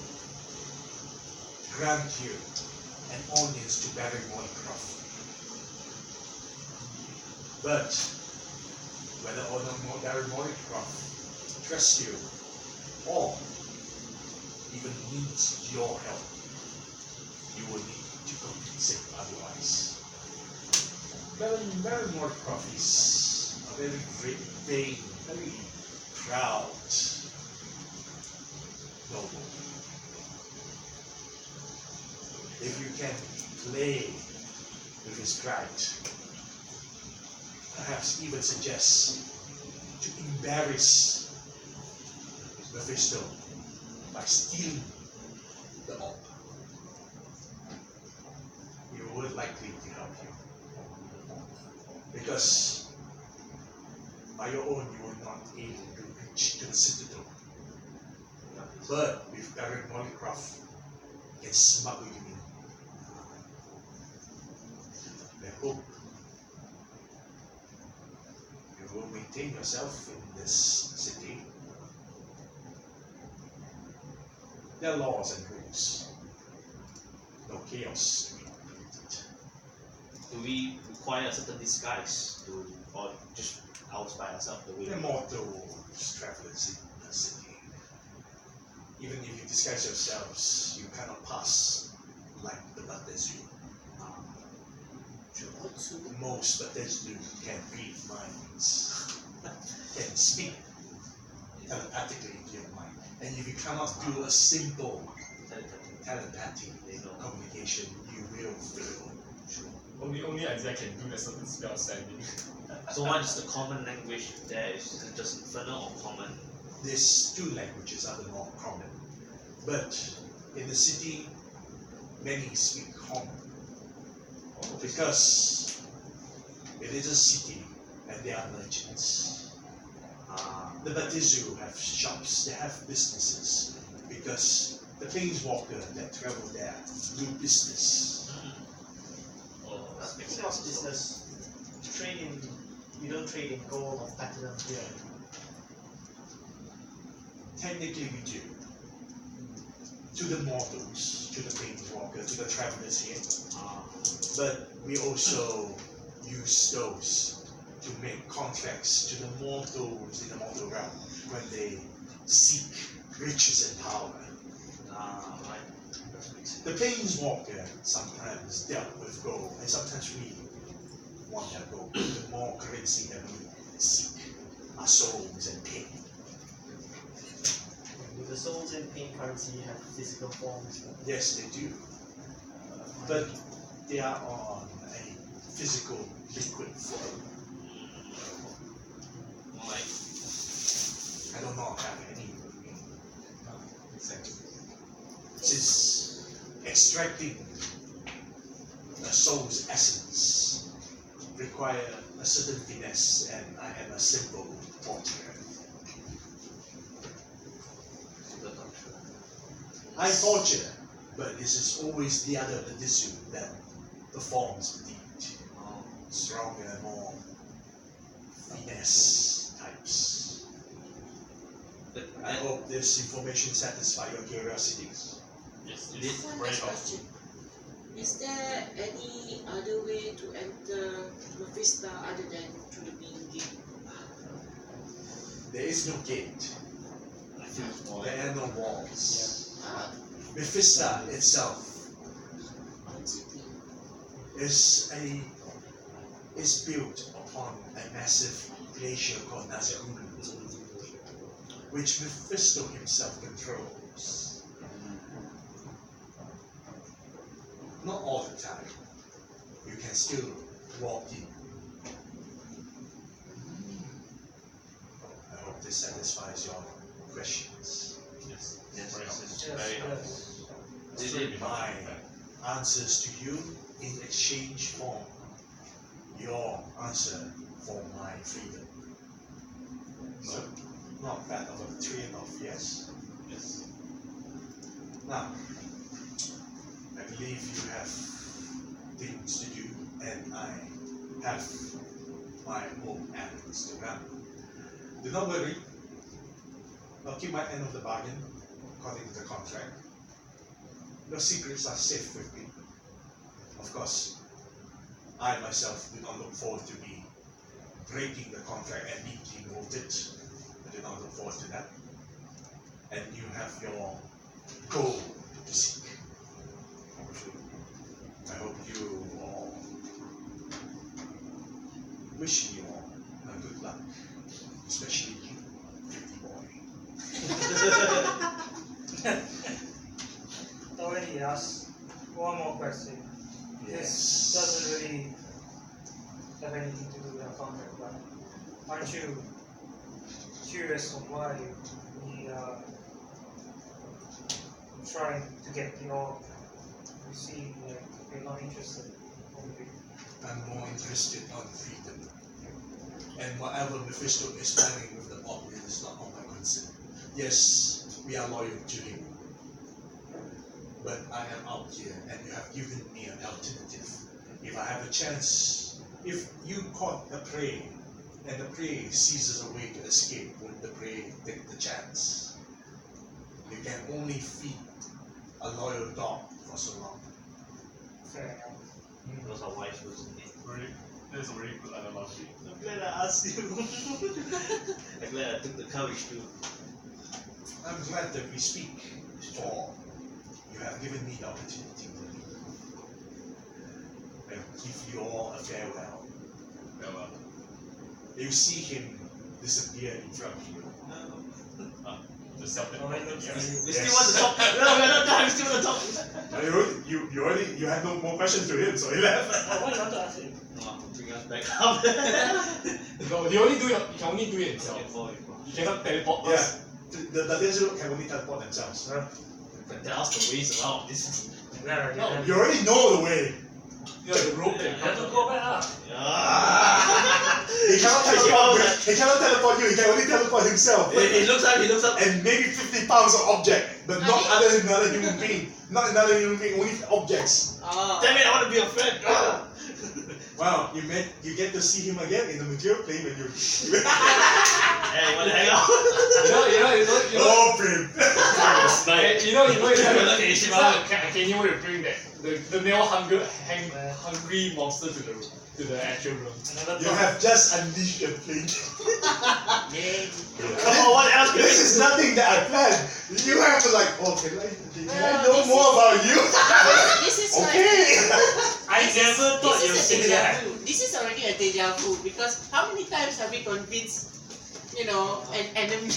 grant you an audience to Baron Mollycroft. But whether or not Baron Mollycroft trusts you or even needs your help, you will need to compensate otherwise. Baron Mollycroft is a very vain, very proud noble. If you can play with his pride, perhaps even suggest to embarrass Mephisto by stealing the orb, he would likely to help you. Because by your own you were not able to reach to the citadel. But with Baron Mollycroft, he can smuggle you in. I hope you will maintain yourself in this city. There are laws and rules. No chaos to be operated. Do we require a certain disguise to, or just out by ourselves the way? Immortal travelers in the city. Even if you disguise yourselves, you cannot pass like the Batezu. Most Batezu can read minds, can speak telepathically to your mind. And if you cannot do a simple telepathic communication, you will fail. Only Isaac can do the certain spell sending. So what is the common language there? Is it just infernal or common? These two languages are the more common. But in the city, many speak common. Because it is a city and they are merchants. The Batizu have shops, they have businesses. Because the planeswalker that travel there do business. Oh, that makes Speaking of sense. business, you don't trade in gold or platinum here. Technically we do. to the mortals, to the planeswalkers, to the travelers here. But we also use those to make contracts to the mortals in the mortal realm when they seek riches and power. Right. The planeswalker sometimes dealt with gold, and sometimes we want that gold. The more currency that we seek are souls and pain. Do the souls in pain currency have physical forms? Yes, they do. But they are on a physical liquid form. Like, I do not have any. Since extracting a soul's essence require a certain finesse, and I am a simple torturer. I torture, but this is always the other addition that performs the deed. Stronger, more finesse types. but I hope this information satisfies your curiosities. Yes, Did- it's One very last helpful. question. Is there any other way to enter Mephisto other than through the main gate? There is no gate. I feel it's more There like are no walls. Ah, Mephisto itself is built upon a massive glacier called Nazgul, which Mephisto himself controls. Not all the time. You can still walk in. I hope this satisfies your questions. Yes, Yes, very yes, helpful. yes. Very helpful. This It's is really my helpful. answers to you in exchange for your answer for my freedom. So, not that of a trade-off, yes? Yes. Now, I believe you have things to do, and I have my own errands to run. Do not worry. I'll keep my end of the bargain according to the contract. Your secrets are safe with me. Of course, I myself do not look forward to be breaking the contract and being demoted. I do not look forward to that. And you have your goal to seek. I hope you all wish you all good luck, especially you, pretty boy. Already asked one more question. This doesn't really have anything to do with our contract, but aren't you curious on why we are trying to get the orb? You seem like you're not interested. I'm more interested on freedom. And whatever Mephisto is planning with the orb is not on my concern. Yes, we are loyal to him. But I am out here and you have given me an alternative. If I have a chance, if you caught a prey and the prey seizes a way to escape, would the prey take the chance? You can only feed a loyal dog for so long. Fair enough. Those are wise words indeed. Really, that's a really good analogy. I'm glad I asked you. I'm glad I took the courage to. I'm glad that we speak, for you have given me the opportunity to leave. I give you all a farewell. Well, You see him disappear in front of you. the self Oh, it looks like We you. still want to talk. No, we're not done. We still want to talk. You had no more questions to him, so he left. Oh, what do you want to ask him? No, bring us back up. No, you can only do it yourself. You cannot teleport Yeah, us. the Desert can only teleport themselves. Huh? But tell us the ways around this. Yeah, No, yeah. You already know the way. You have the rope that You have to go back up. Ah. He cannot teleport you, he can only teleport himself. He looks up. And maybe 50 pounds of object, but not another human being. Not another human being, only objects. Damn it, I want to be a friend. Ah. Wow, you get to see him again in the material plane when you Hey, you want to hang out? You know, Oh, babe. and you know, it's like Okay, it's Shiva. like Cania want to bring that the male hungry monster to the actual room. Another You thought. have just unleashed your plague. Yay. Come on, what else can This is nothing that I planned. You have to like, oh, can I know this more is- about you? This is Okay. I never thought you'd this is a say deja that. vu. This is already a deja vu because how many times have we convinced, an enemy